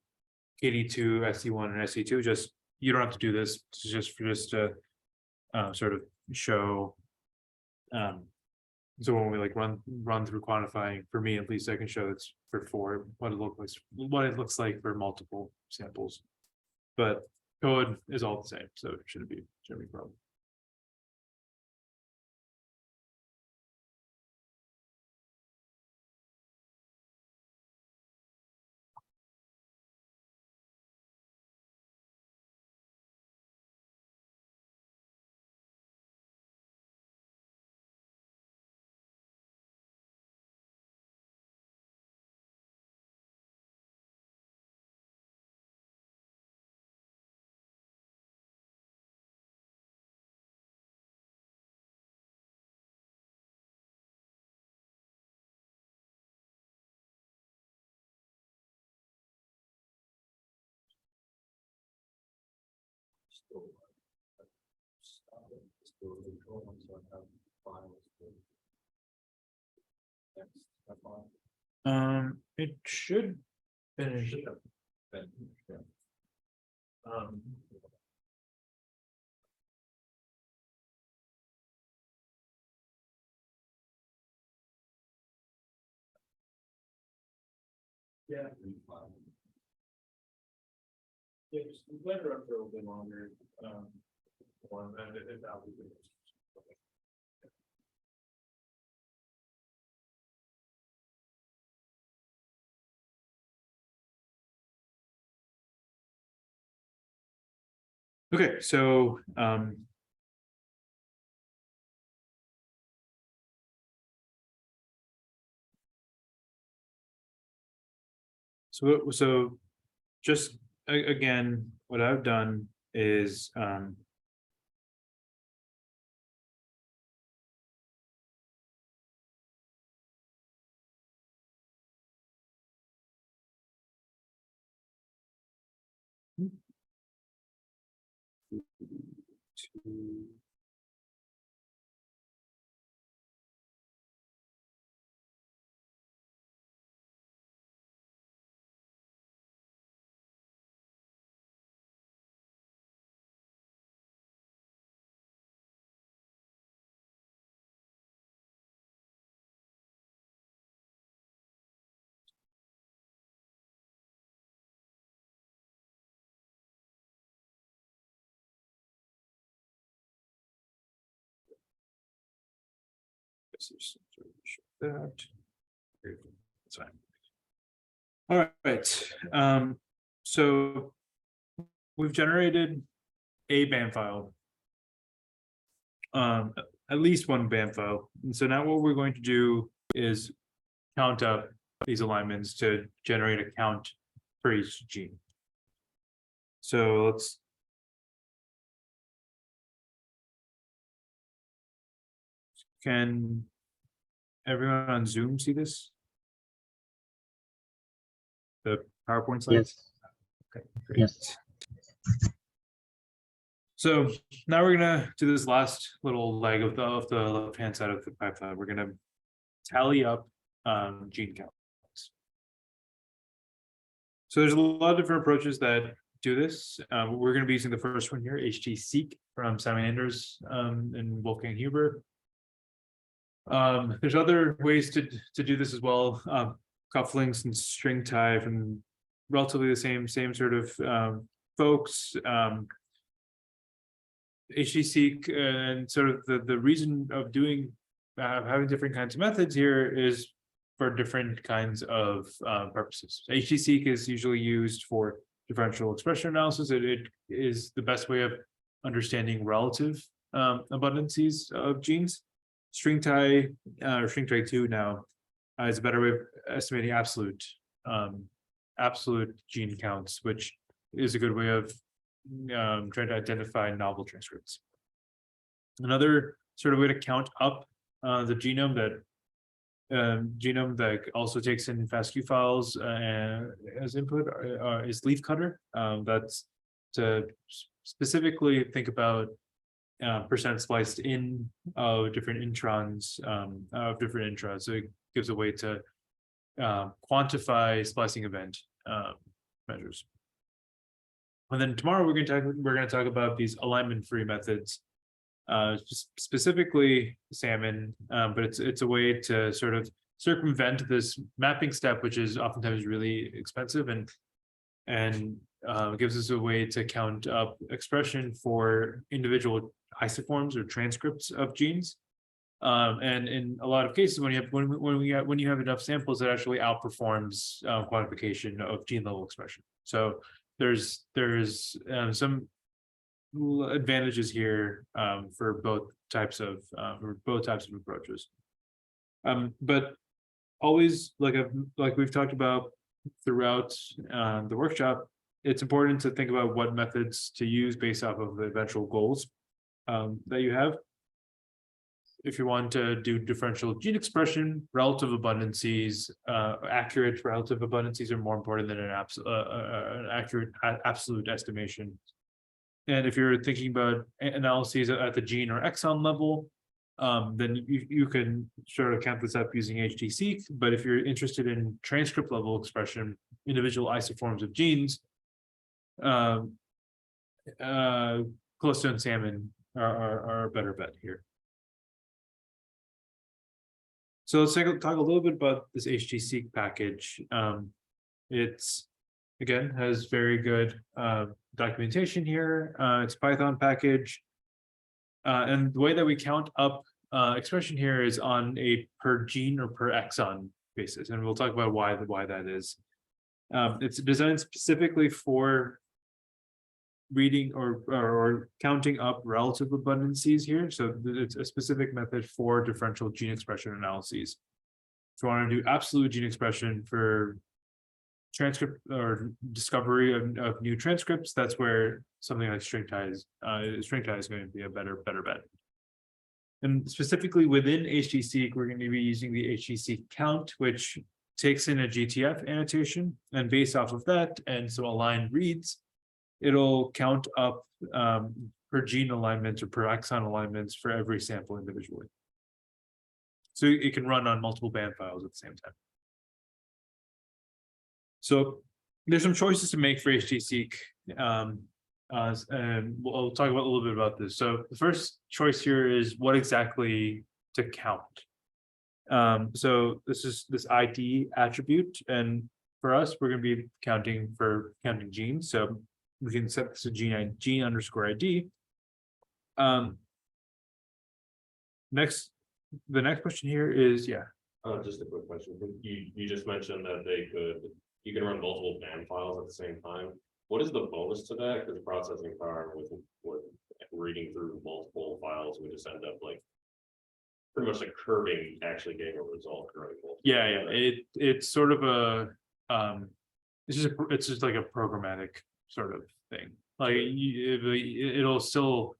KD2, SC1, and SC2. Just you don't have to do this. It's just to sort of show. So when we like run through quantifying, for me at least, I can show it's for what it looks like for multiple samples, but code is all the same, so it shouldn't be a problem. It should finish. Yeah. Yeah, just let it run for a little bit longer. Okay, so so just again, what I've done is that. That's fine. All right. So we've generated a BAM file. At least one BAM file. And so now what we're going to do is count up these alignments to generate a count for each gene. So let's. Can everyone on Zoom see this? The PowerPoint slides?
Yes.
Okay, great.
Yes.
So now we're gonna do this last little leg of the left-hand side of the pipeline. We're gonna tally up gene counts. So there's a lot of different approaches that do this. We're gonna be using the first one here, HT-seq from Simon Anders and Wolfgang Huber. There's other ways to do this as well. Cufflinks and string tie from relatively the same sort of folks. HT-seq and sort of the reason of doing having different kinds of methods here is for different kinds of purposes. HT-seq is usually used for differential expression analysis. It is the best way of understanding relative abundances of genes. String tie or string tie 2 now is a better way of estimating absolute gene counts, which is a good way of trying to identify novel transcripts. Another sort of way to count up the genome that also takes in FASTQ files as input is leafcutter. That's to specifically think about percent spliced in of different introns So it gives a way to quantify splicing event measures. And then tomorrow we're going to talk about these alignment-free methods, specifically salmon, but it's a way to sort of circumvent this mapping step, which is oftentimes really expensive and gives us a way to count up expression for individual isoforms or transcripts of genes. And in a lot of cases, when you have enough samples, it actually outperforms quantification of gene level expression. So there's some advantages here for both types of approaches. But always, like we've talked about throughout the workshop, it's important to think about what methods to use based off of the eventual goals that you have. If you want to do differential gene expression, relative abundances, accurate relative abundances are more important than an accurate absolute estimation. And if you're thinking about analyses at the gene or exon level, then you can sort of count this up using HT-seq. But if you're interested in transcript level expression, individual isoforms of genes, Callisto and salmon are a better bet here. So let's talk a little bit about this HT-seq package. It's again has very good documentation here. It's a Python package, and the way that we count up expression here is on a per gene or per exon basis, and we'll talk about why that is. It's designed specifically for reading or counting up relative abundances here. So it's a specific method for differential gene expression analyses. If you want to do absolute gene expression for transcript or discovery of new transcripts, that's where something like string tie is going to be a better bet. And specifically within HT-seq, we're going to be using the HT-seq count, which takes in a GTF annotation, and based off of that and some aligned reads, it'll count up per gene alignments or per exon alignments for every sample individually. So it can run on multiple band files at the same time. So there's some choices to make for HT-seq, and we'll talk about a little bit about this. So the first choice here is what exactly to count. So this is this ID attribute, and for us, we're going to be counting genes. So we can set this to gene underscore ID. The next question here is,
just a quick question. You just mentioned that you can run multiple band files at the same time. What is the bonus to that? Because processing power with reading through multiple files, we just end up like pretty much like curving actually getting a result correct.
It's sort of a it's just like a programmatic sort of thing. Like it'll still,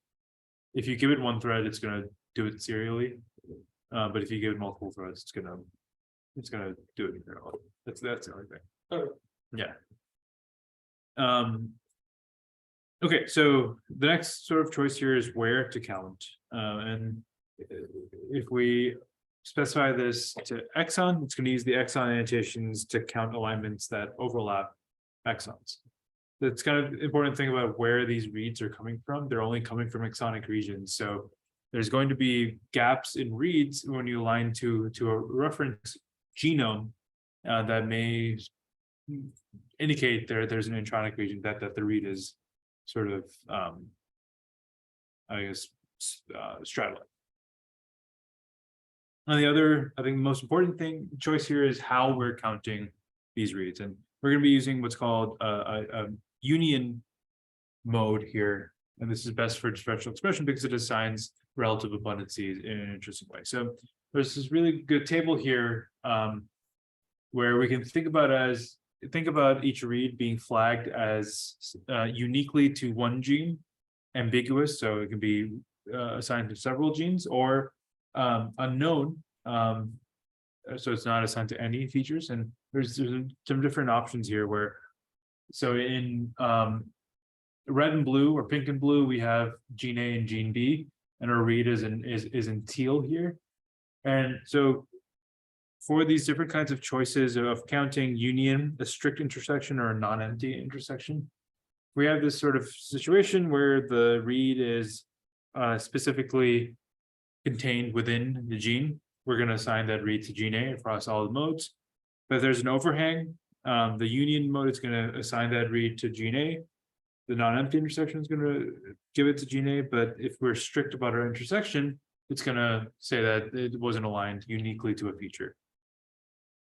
if you give it one thread, it's gonna do it serially. But if you give it multiple threads, it's gonna do it in parallel. That's the only thing.
Okay.
Yeah. Okay, so the next sort of choice here is where to count. And if we specify this to exon, it's going to use the exon annotations to count alignments that overlap exons. It's kind of important to think about where these reads are coming from. They're only coming from exonic regions. So there's going to be gaps in reads when you align to a reference genome that may indicate there's an intronic region that the read is sort of I guess straddling. On the other, I think the most important choice here is how we're counting these reads, and we're going to be using what's called a union mode here, and this is best for differential expression because it assigns relative abundances in an interesting way. So there's this really good table here where we can think about each read being flagged as uniquely to one gene, ambiguous, so it can be assigned to several genes, or unknown, so it's not assigned to any features. And there's some different options here where, so in red and blue or pink and blue, we have gene A and gene B, and our read is in teal here. And so for these different kinds of choices of counting union, a strict intersection or a non-empty intersection, we have this sort of situation where the read is specifically contained within the gene. We're going to assign that read to gene A across all the modes. But if there's an overhang, the union mode is going to assign that read to gene A. The non-empty intersection is going to give it to gene A. But if we're strict about our intersection, it's going to say that it wasn't aligned uniquely to a feature.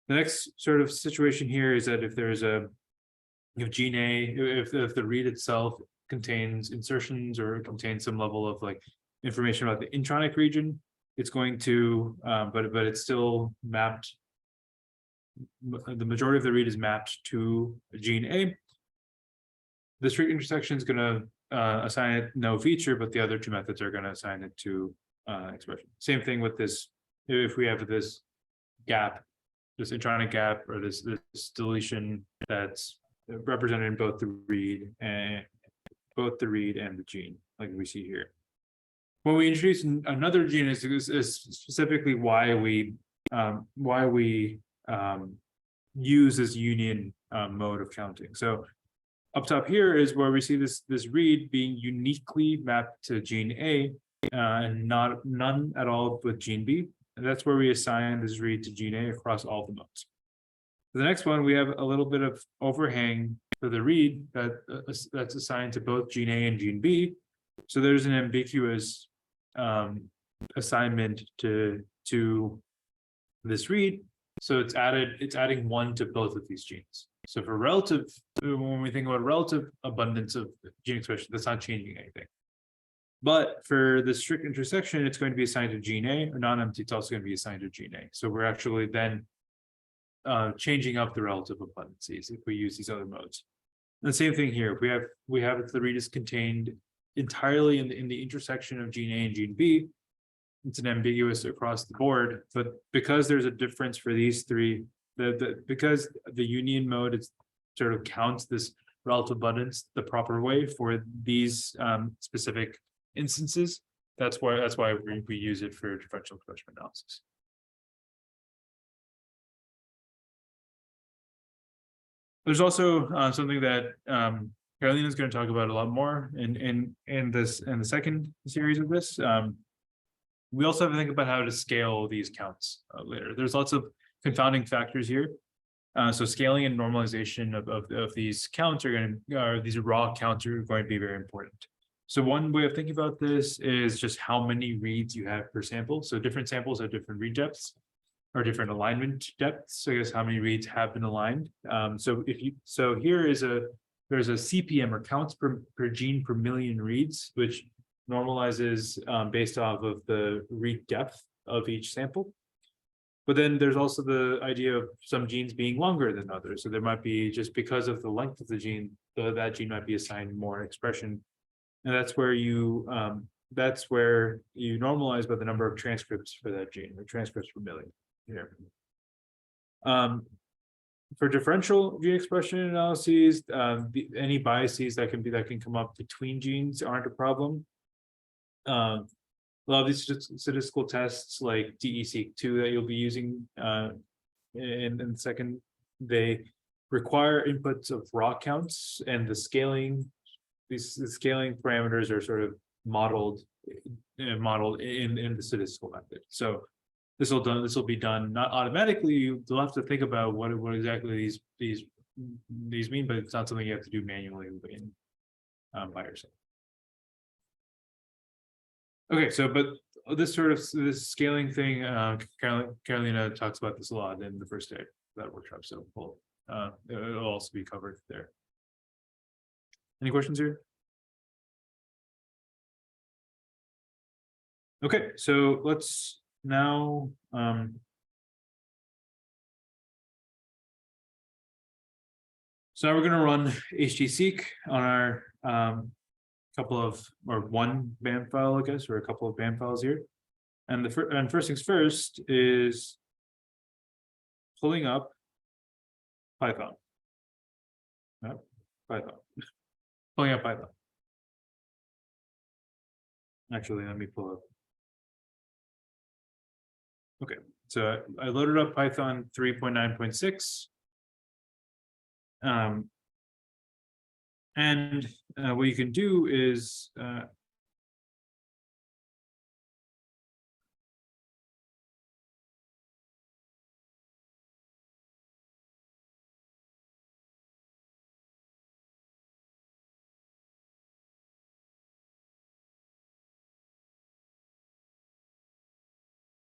The next sort of situation here is that if there's if gene A, if the read itself contains insertions or contains some level of like information about the intronic region, it's going to, but it's still mapped. The majority of the read is mapped to gene A. The strict intersection is going to assign it no feature, but the other two methods are going to assign it to expression. Same thing with this. If we have this gap, this intronic gap, or this deletion that's represented in both the read and the gene, like we see here. When we introduce another gene is specifically why we use this union mode of counting. So up top here is where we see this read being uniquely mapped to gene A and none at all with gene B. And that's where we assign this read to gene A across all the modes. For the next one, we have a little bit of overhang for the read that's assigned to both gene A and gene B. So there's an ambiguous assignment to this read. So it's adding one to both of these genes. So for relative, when we think about relative abundance of gene expression, that's not changing anything. But for the strict intersection, it's going to be assigned to gene A, or non-empty, it's also going to be assigned to gene A. So we're actually then changing up the relative abundances if we use these other modes. And the same thing here. We have the read is contained entirely in the intersection of gene A and gene B. It's an ambiguous across the board, but because there's a difference for these three, because the union mode is sort of counts this relative abundance the proper way for these specific instances, that's why we use it for differential expression analysis. There's also something that Carolina is going to talk about a lot more in the second series of this. We also have to think about how to scale these counts later. There's lots of confounding factors here. So scaling and normalization of these counts these raw counts are going to be very important. So one way of thinking about this is just how many reads you have per sample. So different samples have different read depths or different alignment depths. So I guess how many reads have been aligned. So there's a CPM, or counts per gene per million reads, which normalizes based off of the read depth of each sample. But then there's also the idea of some genes being longer than others. So there might be, just because of the length of the gene, that gene might be assigned more expression. And that's where you normalize by the number of transcripts for that gene, or transcripts per million here. For differential gene expression analyses, any biases that can come up between genes aren't a problem. A lot of these statistical tests like RNA-seq that you'll be using in the second, they require inputs of raw counts, and the scaling parameters are sort of modeled in the statistical method. So this will be done not automatically. You'll have to think about what exactly these mean, but it's not something you have to do manually by yourself. Okay, so but this scaling thing, Carolina talks about this a lot in the first day of that workshop. So it'll also be covered there. Any questions here? Okay, so let's now so now we're going to run HT-seq on our one BAM file, I guess, or a couple of BAM files here. And first things first is pulling up Python. Yep, Python. Pulling up Python. Actually, let me pull up. Okay, so I loaded up Python 3.9.6. And what you can do is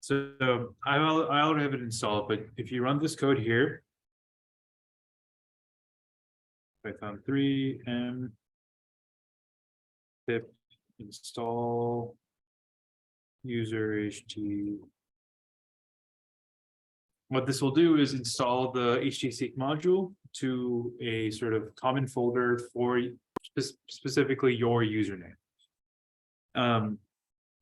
so I already have it installed, but if you run this code here, Python 3 and pip install user HT. What this will do is install the HT-seq module to a sort of common folder for specifically your username.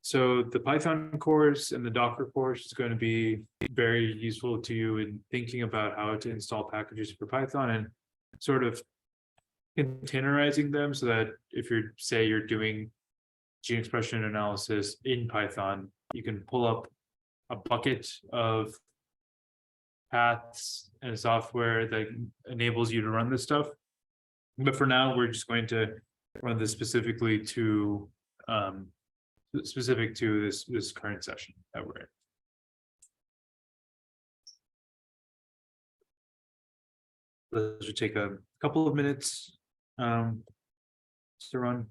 So the Python course and the Docker course is going to be very useful to you in thinking about how to install packages for Python and sort of containerizing them so that if you're doing gene expression analysis in Python, you can pull up a bucket of paths and software that enables you to run this stuff. But for now, we're just going to run this specifically to specific to this current session that we're in. This should take a couple of minutes to run.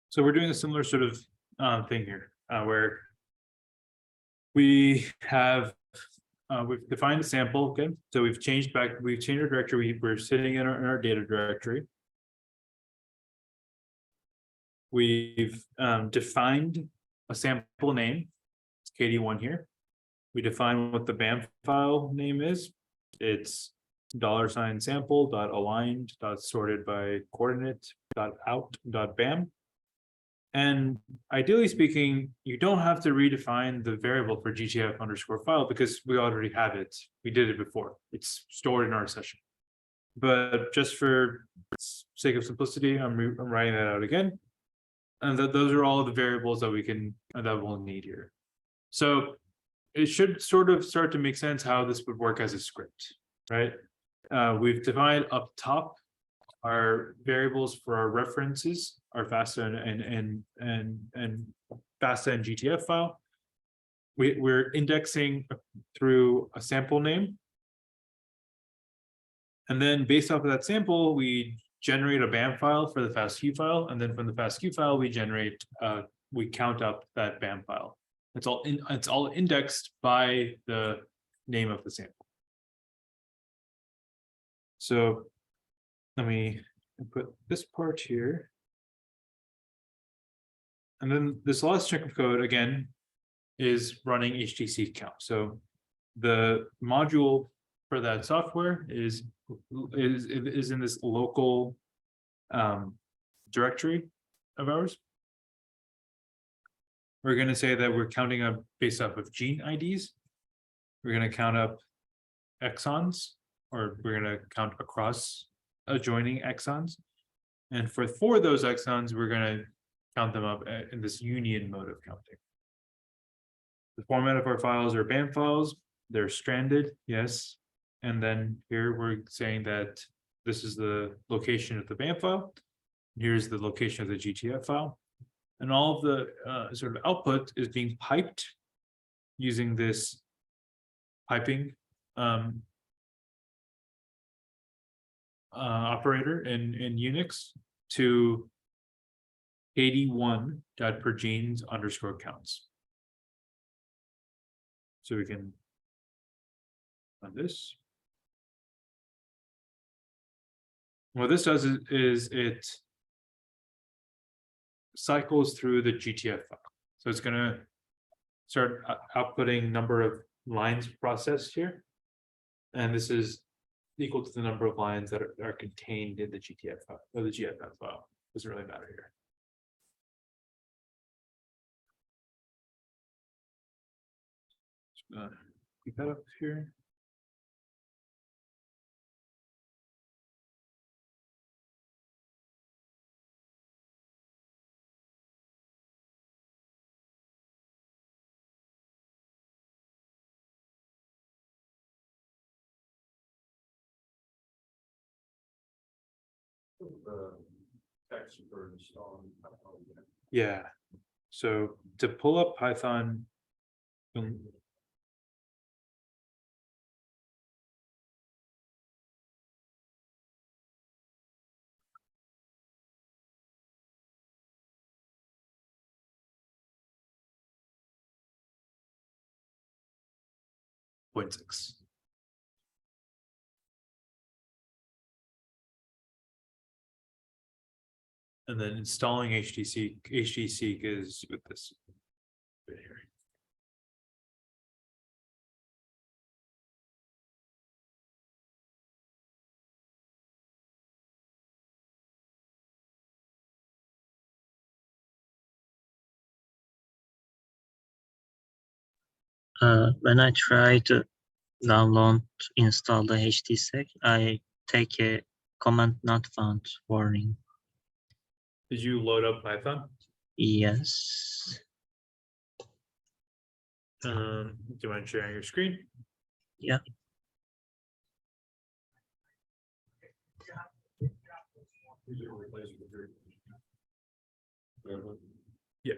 So we're doing a similar sort of thing here, where we have we've defined a sample. Okay, so we've changed our directory. We're sitting in our data directory. We've defined a sample name. It's KD1 here. We define what the BAM file name is. It's $sample.aligned.sorted by coordinate.out.bam. And ideally speaking, you don't have to redefine the variable for GTF_file because we already have it. We did it before. It's stored in our session. But just for sake of simplicity, I'm writing that out again. And those are all the variables that we'll need here. So it should sort of start to make sense how this would work as a script, right? We've defined up top our variables for our references, our FASTA and FASTA and GTF file. We're indexing through a sample name. And then based off of that sample, we generate a BAM file for the FASTQ file. And then from the FASTQ file, we count up that BAM file. It's all indexed by the name of the sample. So let me put this part here. And then this last chunk of code, again, is running HT-seq count. So the module for that software is in this local directory of ours. We're going to say that we're counting up based off of gene IDs. We're going to count up exons, or we're going to count across adjoining exons. And for those exons, we're going to count them up in this union mode of counting. The format of our files are BAM files. They're stranded, yes. And then here we're saying that this is the location of the BAM file. Here's the location of the GTF file. And all of the sort of output is being piped using this piping operator in Unix to 81.pergenes_counts. So we can run this. What this does is it cycles through the GTF file. So it's going to start outputting number of lines processed here. And this is equal to the number of lines that are contained in the GTF file, or the GFF file. Doesn't really matter here. Keep that up here.
Text for installing.
Yeah. So to pull up Python. 0.6. And then installing HTC is with this bit here.
When I try to install the HTSec, I take a command not found warning.
Did you load up Python?
Yes.
Do you mind sharing your screen?
Yeah.
Yeah.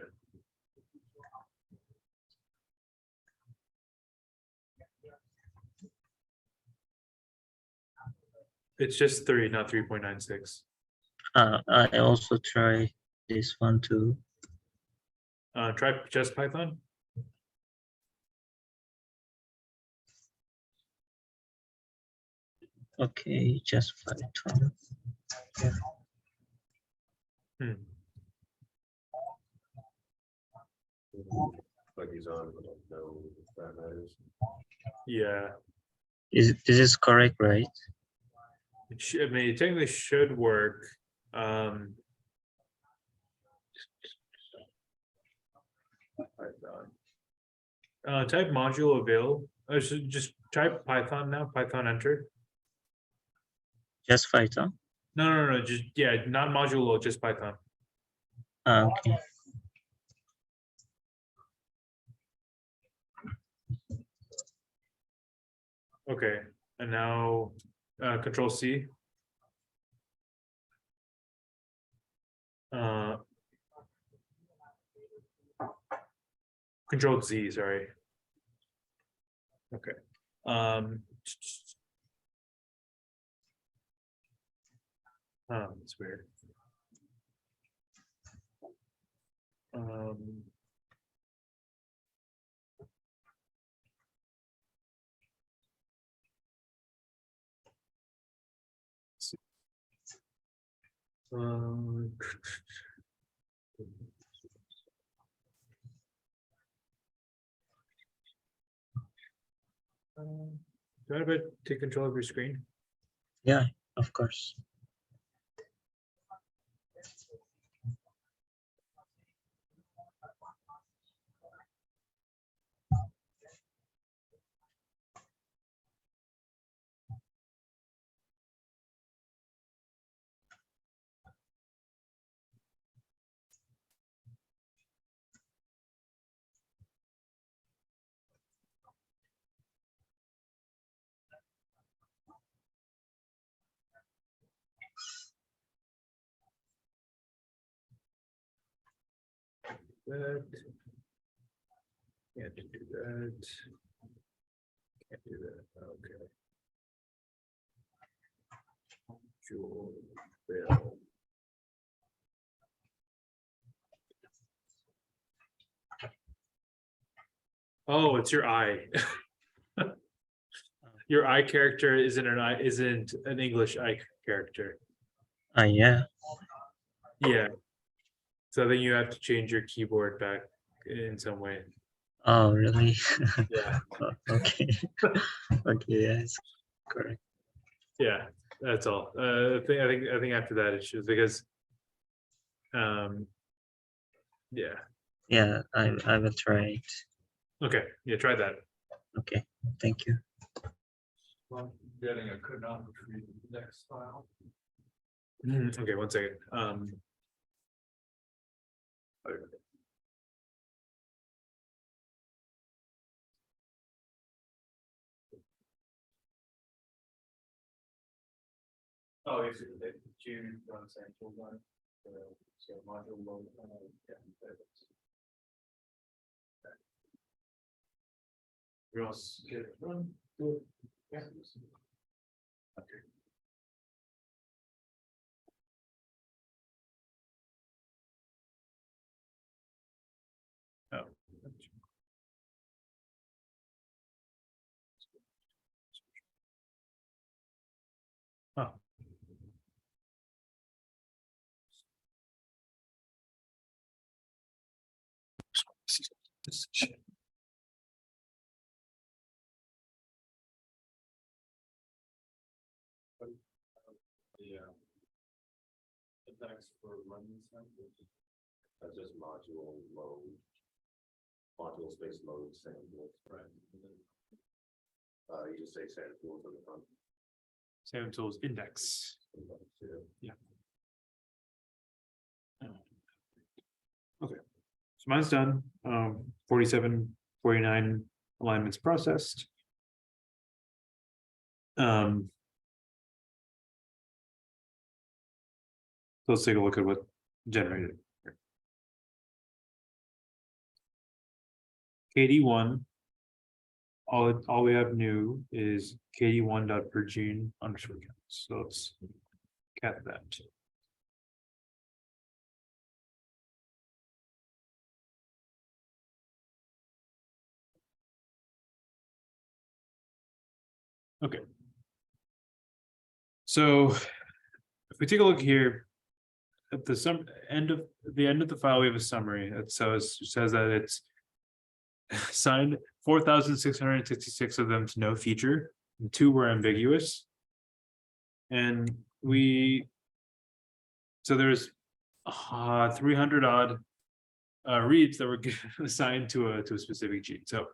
It's just 3, not 3.96.
I also try this one too.
Try just Python.
Okay, just Python.
Like he's on, but I don't know if that matters.
Yeah.
This is correct, right?
I mean, it technically should work. Type module avail. I should just type Python now. Python enter.
Just Python.
No. Just not module, just Python.
Okay.
Okay, and now Control C. Control Z, sorry. Okay. That's weird. Do you want to take control of your screen?
Yeah, of course.
That. Can't do that. Can't do that. Okay. Jewel, Bill. Oh, it's your eye. Your eye character isn't an English eye character.
Yeah.
Yeah. So then you have to change your keyboard back in some way.
Oh, really?
Yeah.
Okay. Okay, yes, correct.
Yeah, that's all. I think after that it should, because yeah.
Yeah, I will try it.
Okay, yeah, try that.
Okay, thank you.
Well, getting a could not retrieve index file.
Okay, 1 second.
Oh, it's June, sample one, so module one, yeah.
You want to get it run? Do it. Yeah. Okay. Oh. Oh. This shit.
Yeah. Index for running samples.
That's just module mode. Module space mode sample, right? You just say sample on the front.
Sam tools index.
Yeah.
Okay, so mine's done. 47, 49 alignments processed. So let's take a look at what generated. KD1. All we have new is KD1.pergene underscore count. So let's cat that. Okay. So if we take a look here at the end of the file, we have a summary that says that it's signed 4,666 of them to no feature, and 2 were ambiguous. And so there's 300 odd reads that were assigned to a specific gene. So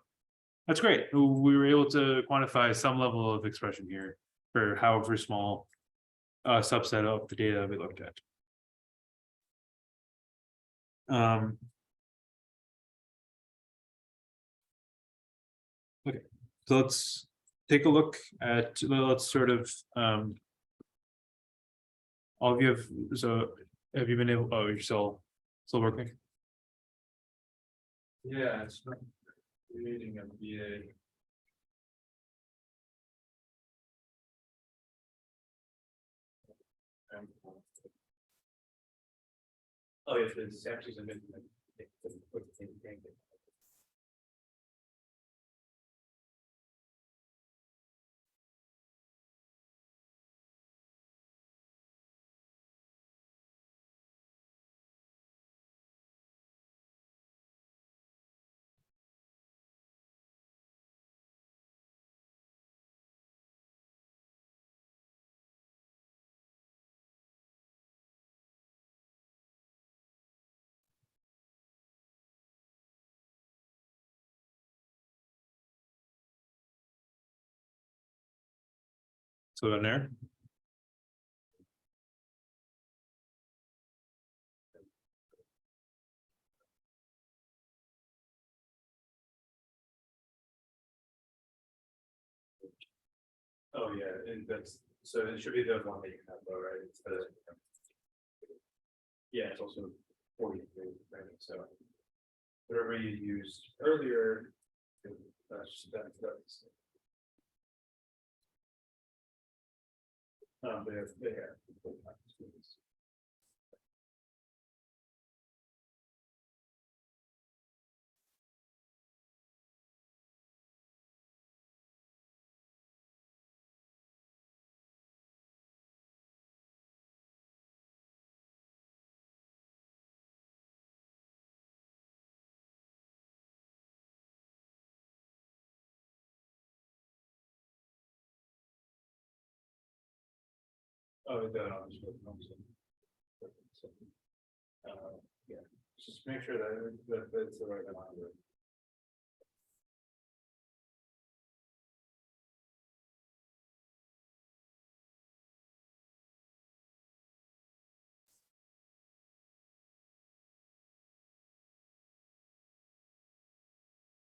that's great. We were able to quantify some level of expression here for however small a subset of the data we looked at. Okay, so let's take a look at, let's sort of, all of you have, so have you been able, oh, you're still working?
Yeah, it's not creating a VA.
Oh, if it's actually a
So in there.
Oh, yeah, and that's, so it should be the one that you have though, right? It's the. Yeah, it's also 43, right, so. Whatever you used earlier. That's. There. Oh, yeah, just make sure that that's the right amount.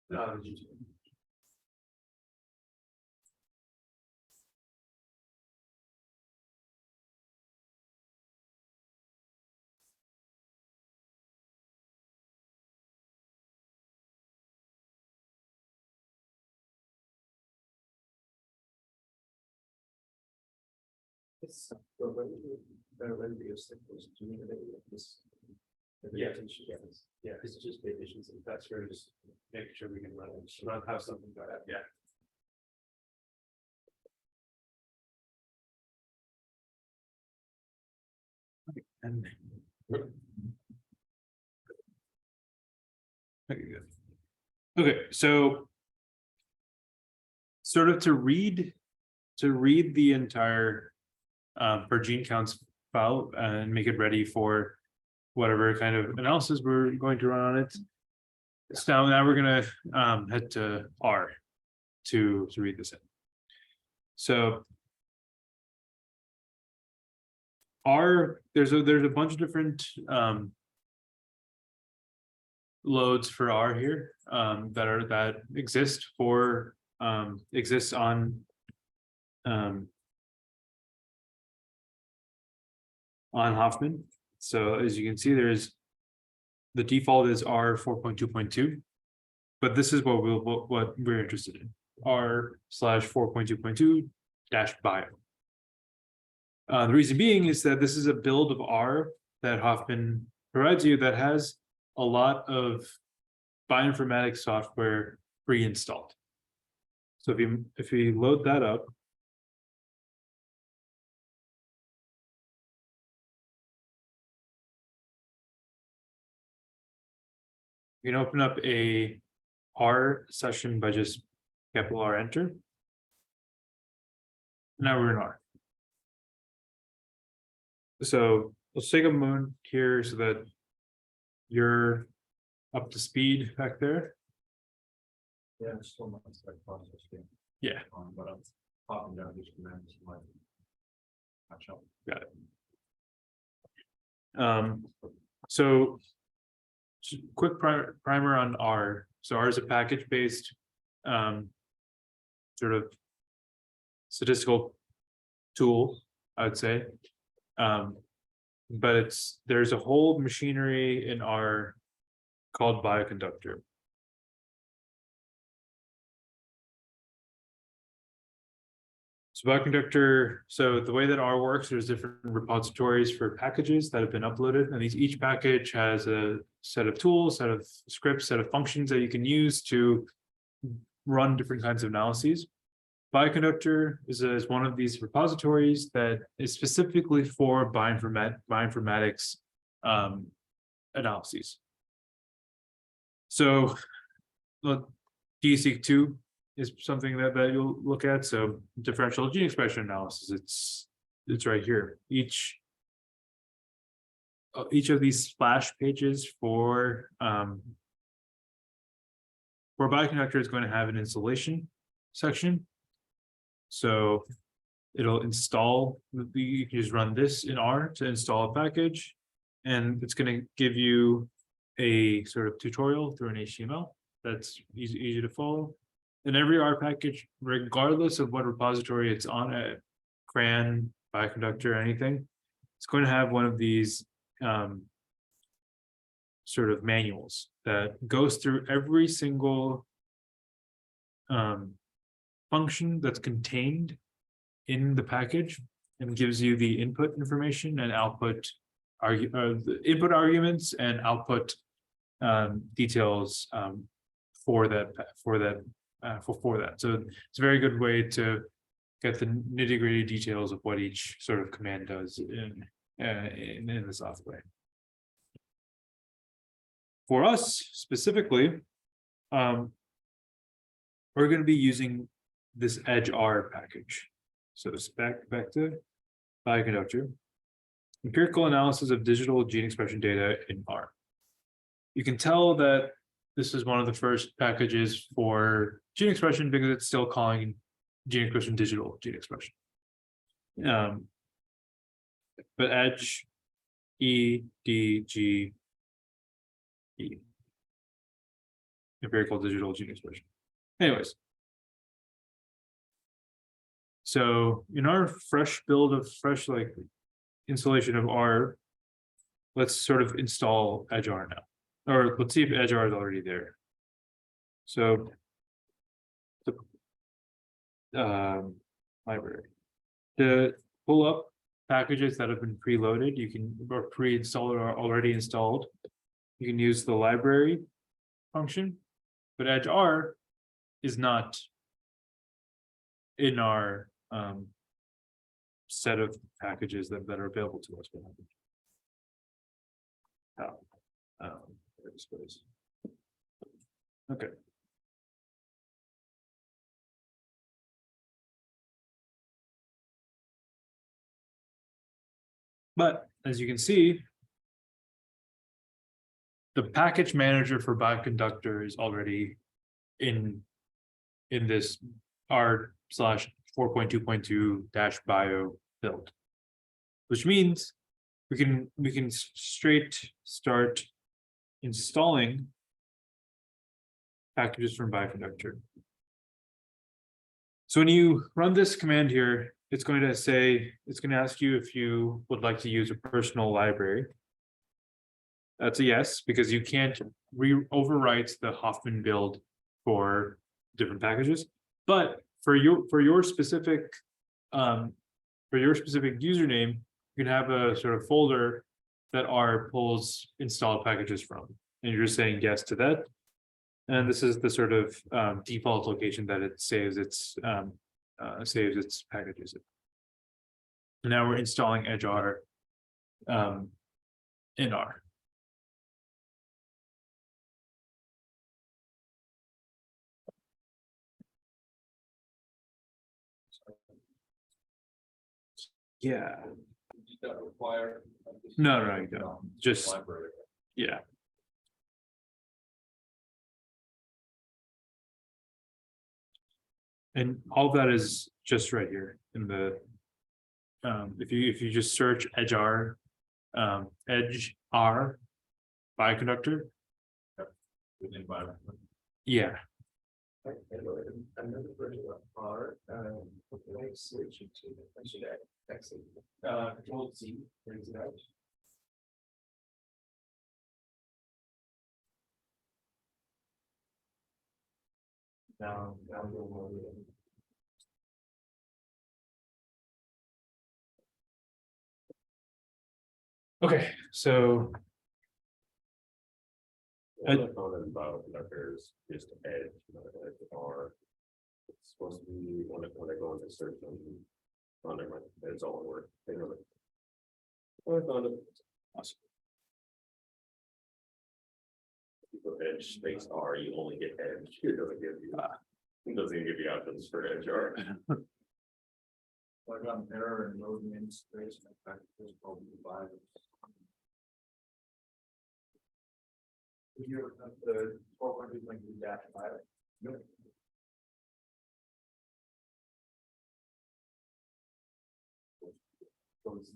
No, did you? It's the way the stick was doing this. Yeah, yeah, it's just the issues and that's for just making sure we can run have something like that, yeah.
And okay, good. Okay, so sort of to read the entire per gene counts file and make it ready for whatever kind of analysis we're going to run on it. So now we're gonna head to R to read this in. So R, there's a bunch of different loads for R here that exist for exists on Hoffman. So as you can see, there's the default is R 4.2.2, but this is what we're interested in, R/4.2.2 -bio. The reason being is that this is a build of R that Hoffman provides you that has a lot of bioinformatics software pre-installed. So if we load that up, you can open up a R session by just capital R enter. Now we're in R. So let's take a moment here so that you're up to speed back there.
Yeah, it's still not like process.
Yeah.
But I'm popping down these commands like. Catch up.
Got it. So just quick primer on R. So R is a package-based sort of statistical tool, I would say. But there's a whole machinery in R called bioconductor. So bioconductor, so the way that R works, there's different repositories for packages that have been uploaded, and each package has a set of tools, set of scripts, set of functions that you can use to run different kinds of analyses. Bioconductor is one of these repositories that is specifically for bioinformatics analyses. So RNA-seq II is something that you'll look at. So differential gene expression analysis, it's right here. Each of these splash pages for bioconductor is going to have an installation section. So it'll install, you can just run this in R to install a package. And it's gonna give you a sort of tutorial through an HTML that's easy to follow. And every R package, regardless of what repository it's on, at CRAN, Bioconductor, anything, it's going to have one of these sort of manuals that goes through every single function that's contained in the package and gives you the input information and output the input arguments and output details for that. So it's a very good way to get the nitty-gritty details of what each sort of command does in the software. For us specifically, we're going to be using this Edge R package. So it's back to Bioconductor. Empirical analysis of digital gene expression data in R. You can tell that this is one of the first packages for gene expression because it's still calling gene expression digital gene expression. But Edge EDG empirical digital gene expression. Anyways. So in our fresh installation of R, let's sort of install Edge R now. Or let's see if Edge R is already there. So the library. To pull up packages that have been preloaded, you can, or pre-installed or already installed, you can use the library function, but Edge R is not in our set of packages that are available to us. Okay. But as you can see, the package manager for Bioconductor is already in this r/4.2.2-bio build, which means we can straight start installing packages from Bioconductor. So when you run this command here, it's going to ask you if you would like to use a personal library. That's a yes, because you can't overwrite the Hoffman build for different packages. But for your specific username, you can have a sort of folder that R pulls installed packages from, and you're just saying yes to that. And this is the sort of default location that it saves its packages. And now we're installing Edge R in R. Yeah.
Does that require?
No, you don't. Just
Library.
yeah. And all that is just right here in the if you just search Edge R Bioconductor.
Within Bioconductor.
Yeah.
Another version of R, when I switch it to, I should exit, Control Z, brings it out. Now go more.
Okay, so
Bioconductor is just Edge, R. It's supposed to be when I go into search engine. Oh, never mind. It's all in Word. I found it.
awesome.
If you go Edge space R, you only get Edge. It doesn't even give you options for Edge R.
I got an error in loading in space. In fact, there's probably the
You have the 400-dash-5.
No. was.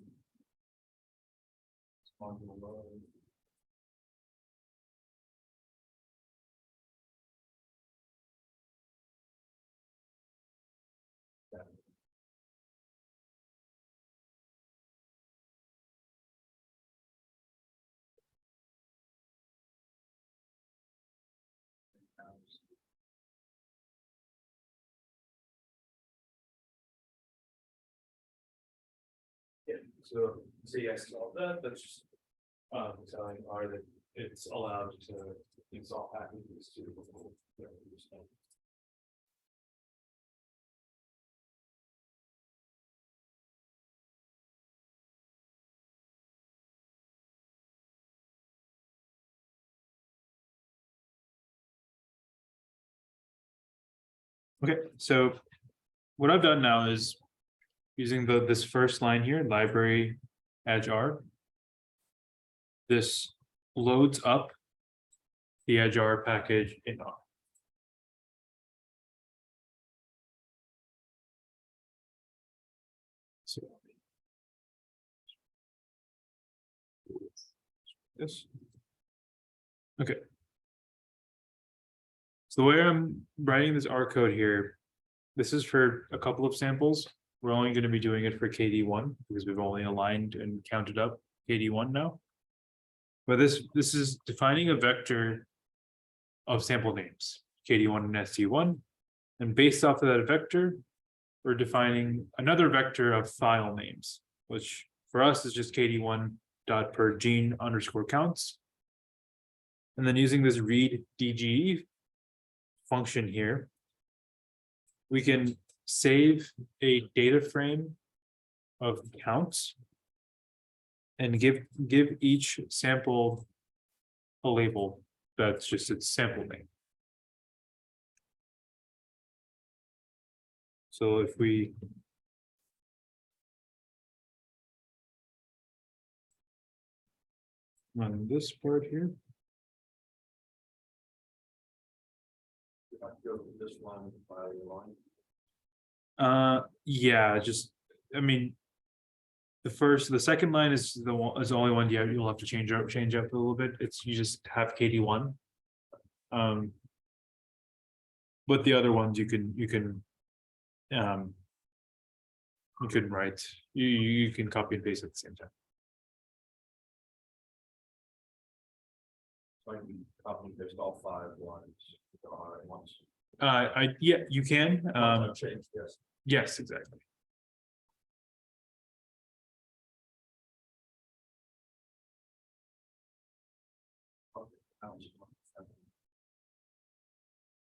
On the low.
Yeah, so yes to all that, that's just telling R that it's allowed to install packages to.
Okay, so what I've done now is using this first line here, library edge R. This loads up the edge R package in R. So this. Okay. So the way I'm writing this R code here, this is for a couple of samples. We're only going to be doing it for KD1 because we've only aligned and counted up KD1 now. But this is defining a vector of sample names, KD1 and ST1. And based off of that vector, we're defining another vector of file names, which for us is just KD1 dot per gene underscore counts. And then using this read DGE function here, we can save a data frame of counts and give each sample a label that's just its sample name. So if we run this part here.
Go to this line by line.
Yeah, just I mean, the second line is the only one you'll have to change up a little bit. It's you just have KD1. But the other ones you can write, you can copy and paste at the same time.
So I can copy and paste all 5 lines. At once.
Yeah, you can.
Change this.
Yes, exactly.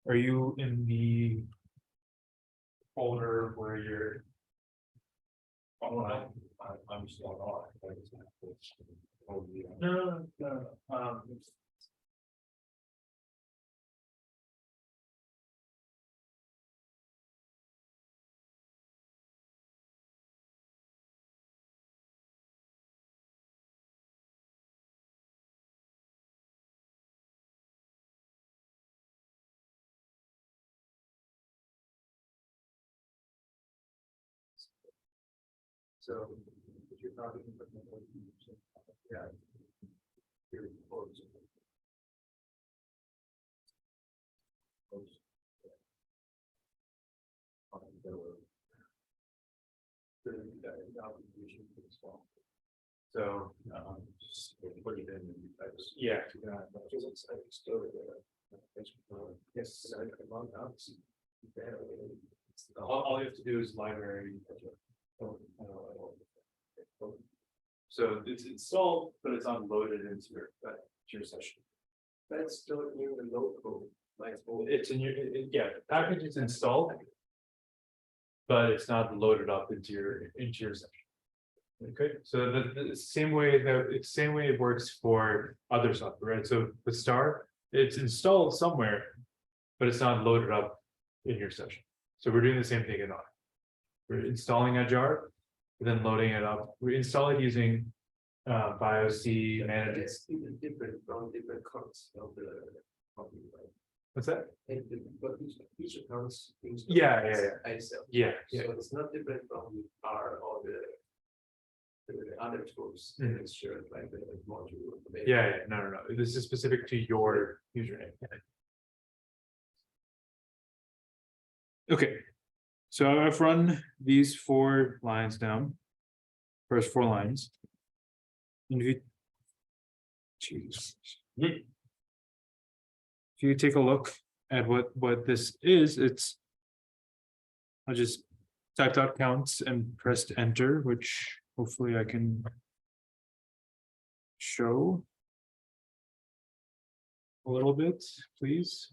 Are you in the folder where you're?
I'm still on.
No.
So, if you're talking about yeah. Here, close. So, just put it in. Yeah. Yes. All you have to do is library. So it's installed, but it's unloaded into your session. That's still in the local. It's in your yeah, the package is installed, but it's not loaded up into your session. Okay, so the same way it works for other software, right? So the star, it's installed somewhere, but it's not loaded up in your session. So we're doing the same thing in R. We're installing a jar, then loading it up. We install it using BIOC manager. It's different from different accounts of the.
What's that?
But each accounts.
Yeah.
I sell.
Yeah.
So it's not different from R or the the underscores,
Mhm.
it's shared by the module.
Yeah, no. This is specific to your username. Okay, so I've run these 4 lines down. First 4 lines. And if you, jeez. If you take a look at what this is, I just typed out counts and pressed enter, which hopefully I can show a little bit, please.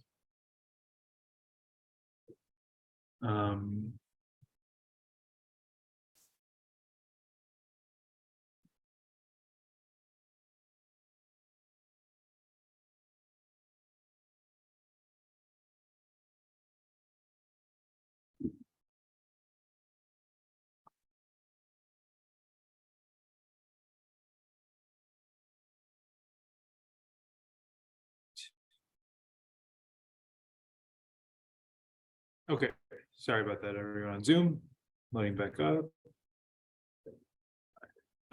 Okay, sorry about that, everyone on Zoom, loading back up.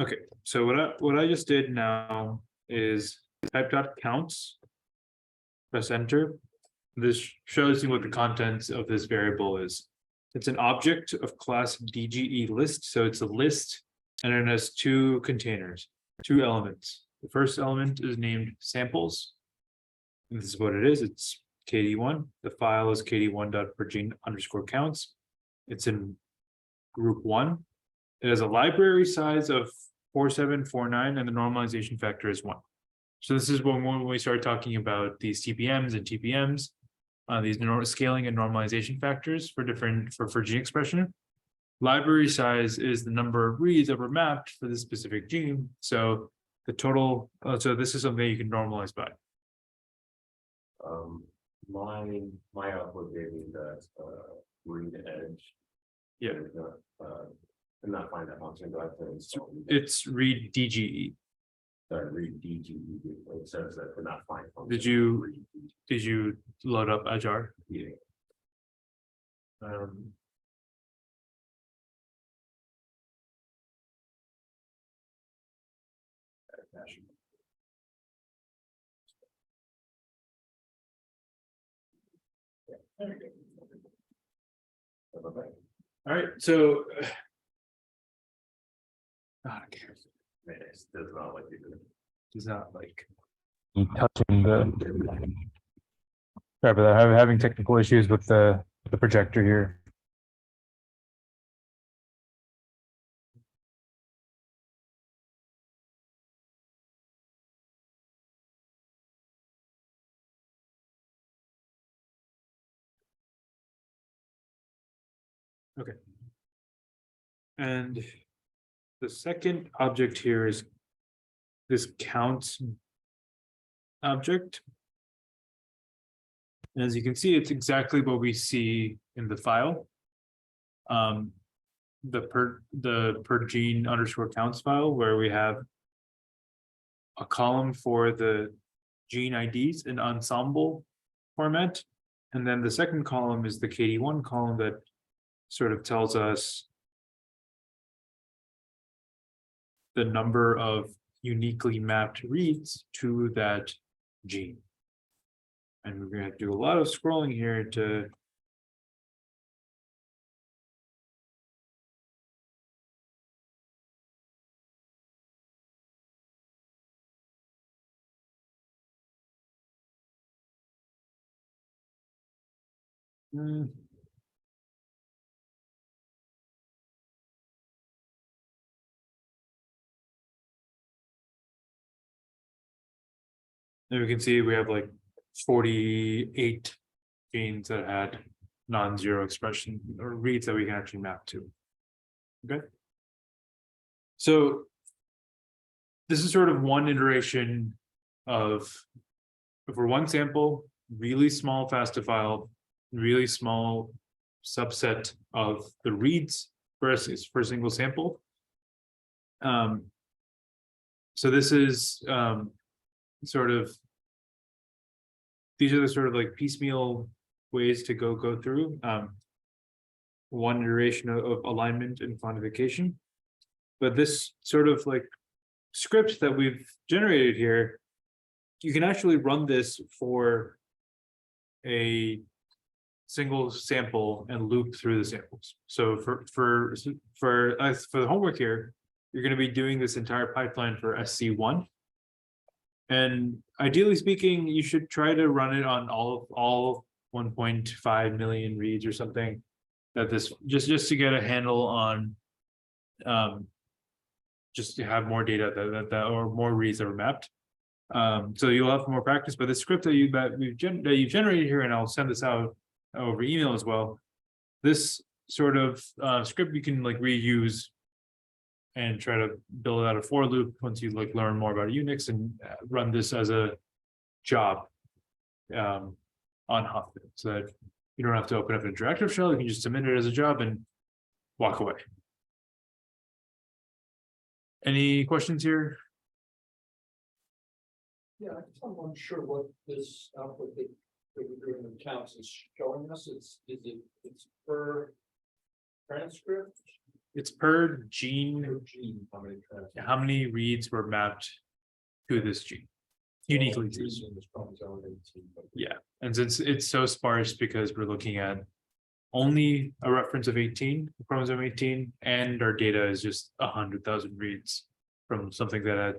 Okay, so what I just did now is type dot counts. Press enter. This shows you what the contents of this variable is. It's an object of class DGE list, so it's a list, and it has 2 containers, 2 elements. The first element is named samples. And this is what it is. It's KD1. The file is kd1.pergene_counts. It's in group 1. It has a library size of 4749, and the normalization factor is 1. So this is when we start talking about these TPMs and TPMs, these scaling and normalization factors for gene expression. Library size is the number of reads that were mapped for this specific gene. So the total, so this is something you can normalize by.
My output gave me that read edge.
Yeah.
And not find that function, but I have to install it.
It's read DGE.
Read DGE, it says that could not find function.
Did you load up Ajar?
Yeah.
All right, so.
It does not like you.
Does not like. Touching the. Sorry, but I'm having technical issues with the projector here. Okay. And the second object here is this counts object. And as you can see, it's exactly what we see in the file. The per gene underscore counts file, where we have a column for the gene IDs in ensemble format. And then the second column is the KD1 column that sort of tells us the number of uniquely mapped reads to that gene. And we're going to have to do a lot of scrolling here to and we can see we have like 48 genes that had non-zero expression or reads that we can actually map to. Okay. So this is sort of one iteration of, for one sample, really small FASTA file, really small subset of the reads for a single sample. So this is sort of, these are the sort of like piecemeal ways to go through one iteration of alignment and quantification. But this sort of like script that we've generated here, you can actually run this for a single sample and loop through the samples. So for the homework here, you're going to be doing this entire pipeline for SC1. And ideally speaking, you should try to run it on all 1.5 million reads or something. That this just to get a handle on, just to have more data that or more reads that were mapped. So you'll have more practice. But the script that you've generated here, and I'll send this out over email as well. This sort of script you can like reuse and try to build out a for loop once you like learn more about Unix and run this as a job on Huffman, so that you don't have to open up an interactive shell. You can just submit it as a job and walk away. Any questions here?
Yeah, I'm unsure what this output that we're doing in counts is showing us. It's per transcript.
It's per gene,
Per gene, how many transcripts?
how many reads were mapped to this gene, uniquely to this.
Using this chromosome 18, but
Yeah, and since it's so sparse because we're looking at only a reference of 18, chromosome 18, and our data is just 100,000 reads from something that I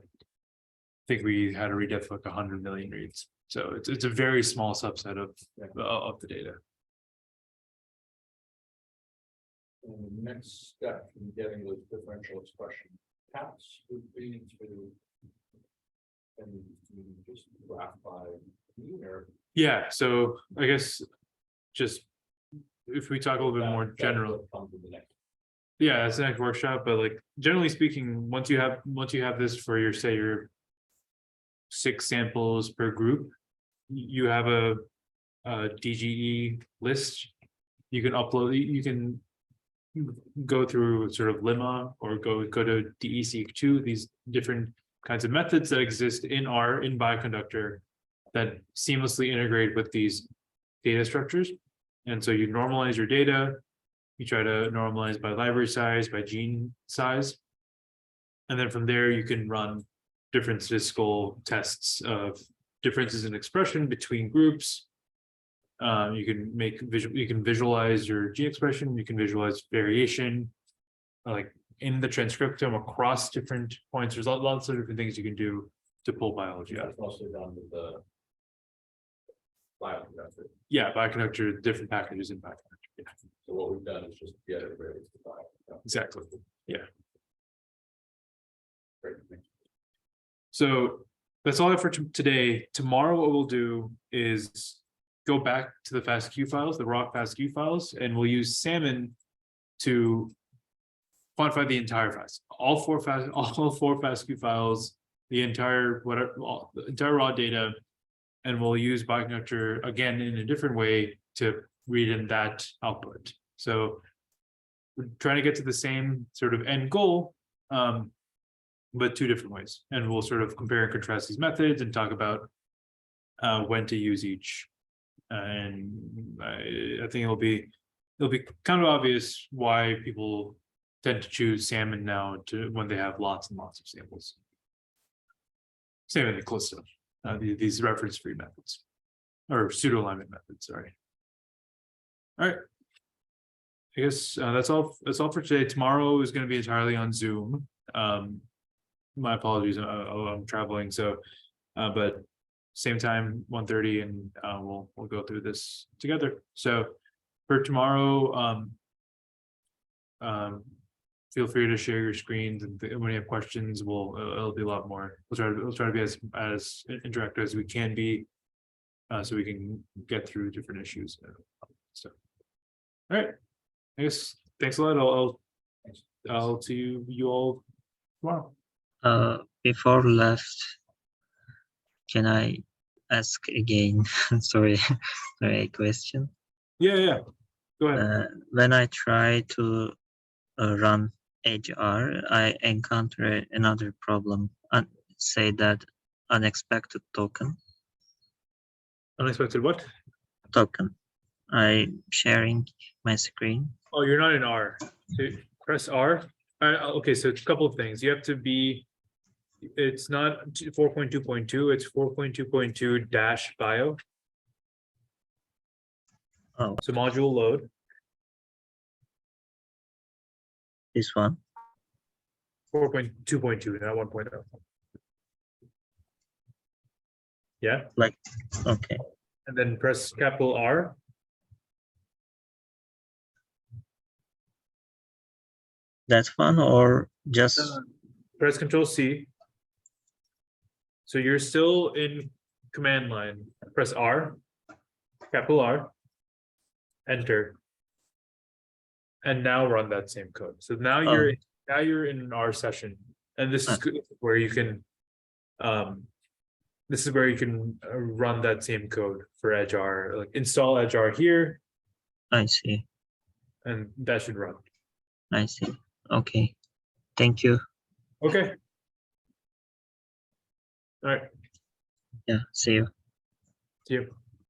think we had a read depth like 100 million reads. So it's a very small subset of the data.
And the next step in getting those differential expression counts would be to, and you just graph by mean or.
Yeah, so I guess just if we talk a little bit more general. Yeah, it's the next workshop, but like generally speaking, once you have this for your say your 6 samples per group, you have a DGE list. You can upload, you can go through sort of lemma or go to DE-seq2, these different kinds of methods that exist in Bioconductor that seamlessly integrate with these data structures. And so you normalize your data, you try to normalize by library size, by gene size. And then from there, you can run different statistical tests of differences in expression between groups. You can visualize your gene expression, you can visualize variation, like in the transcriptome across different points. There's lots of different things you can do to pull biology out.
That's mostly done with the bioconductor.
Yeah, Bioconductor, different packages in Bioconductor. Yeah,
So what we've done is just get it ready to buy.
exactly. Yeah.
Great, thank you.
So that's all I have for today. Tomorrow, what we'll do is go back to the FASTQ files, the raw FASTQ files, and we'll use Salmon to quantify the entire FAST, all four FASTQ files, the entire raw data, and we'll use Bioconductor again in a different way to read in that output. So we're trying to get to the same sort of end goal, but 2 different ways. And we'll sort of compare and contrast these methods and talk about when to use each. And I think it'll be kind of obvious why people tend to choose Salmon now when they have lots and lots of samples. Same in the close stuff. These reference-free methods or pseudo-alignment methods. Sorry. All right. I guess that's all for today. Tomorrow is going to be entirely on Zoom. My apologies. I'm traveling, so but same time, 1:30, and we'll go through this together. So for tomorrow, feel free to share your screens, and when you have questions, it'll be a lot more. We'll try to be as interactive as we can be, so we can get through different issues. So, all right. I guess thanks a lot. I'll see you all tomorrow.
Before left, can I ask again? Sorry, a question.
Yeah. Go ahead.
When I try to run HR, I encounter another problem and say that unexpected token.
Unexpected what?
Token. I'm sharing my screen.
Oh, you're not in R. So press R. Okay, so it's a couple of things. You have to be. It's not 4.2.2, it's 4.2.2 dash bio.
Oh,
So module load,
this one.
4.2.2, not 1.0. Yeah,
Okay.
and then press capital R.
That one or just
Press Control C. So you're still in command line. Press R, capital R, enter. And now run that same code. So now you're in our session, and this is good where you can this is where you can run that same code for EdgeR, like install EdgeR here,
I see.
and that should run.
I see. Okay. Thank you.
Okay. All right.
Yeah. See you.
See you.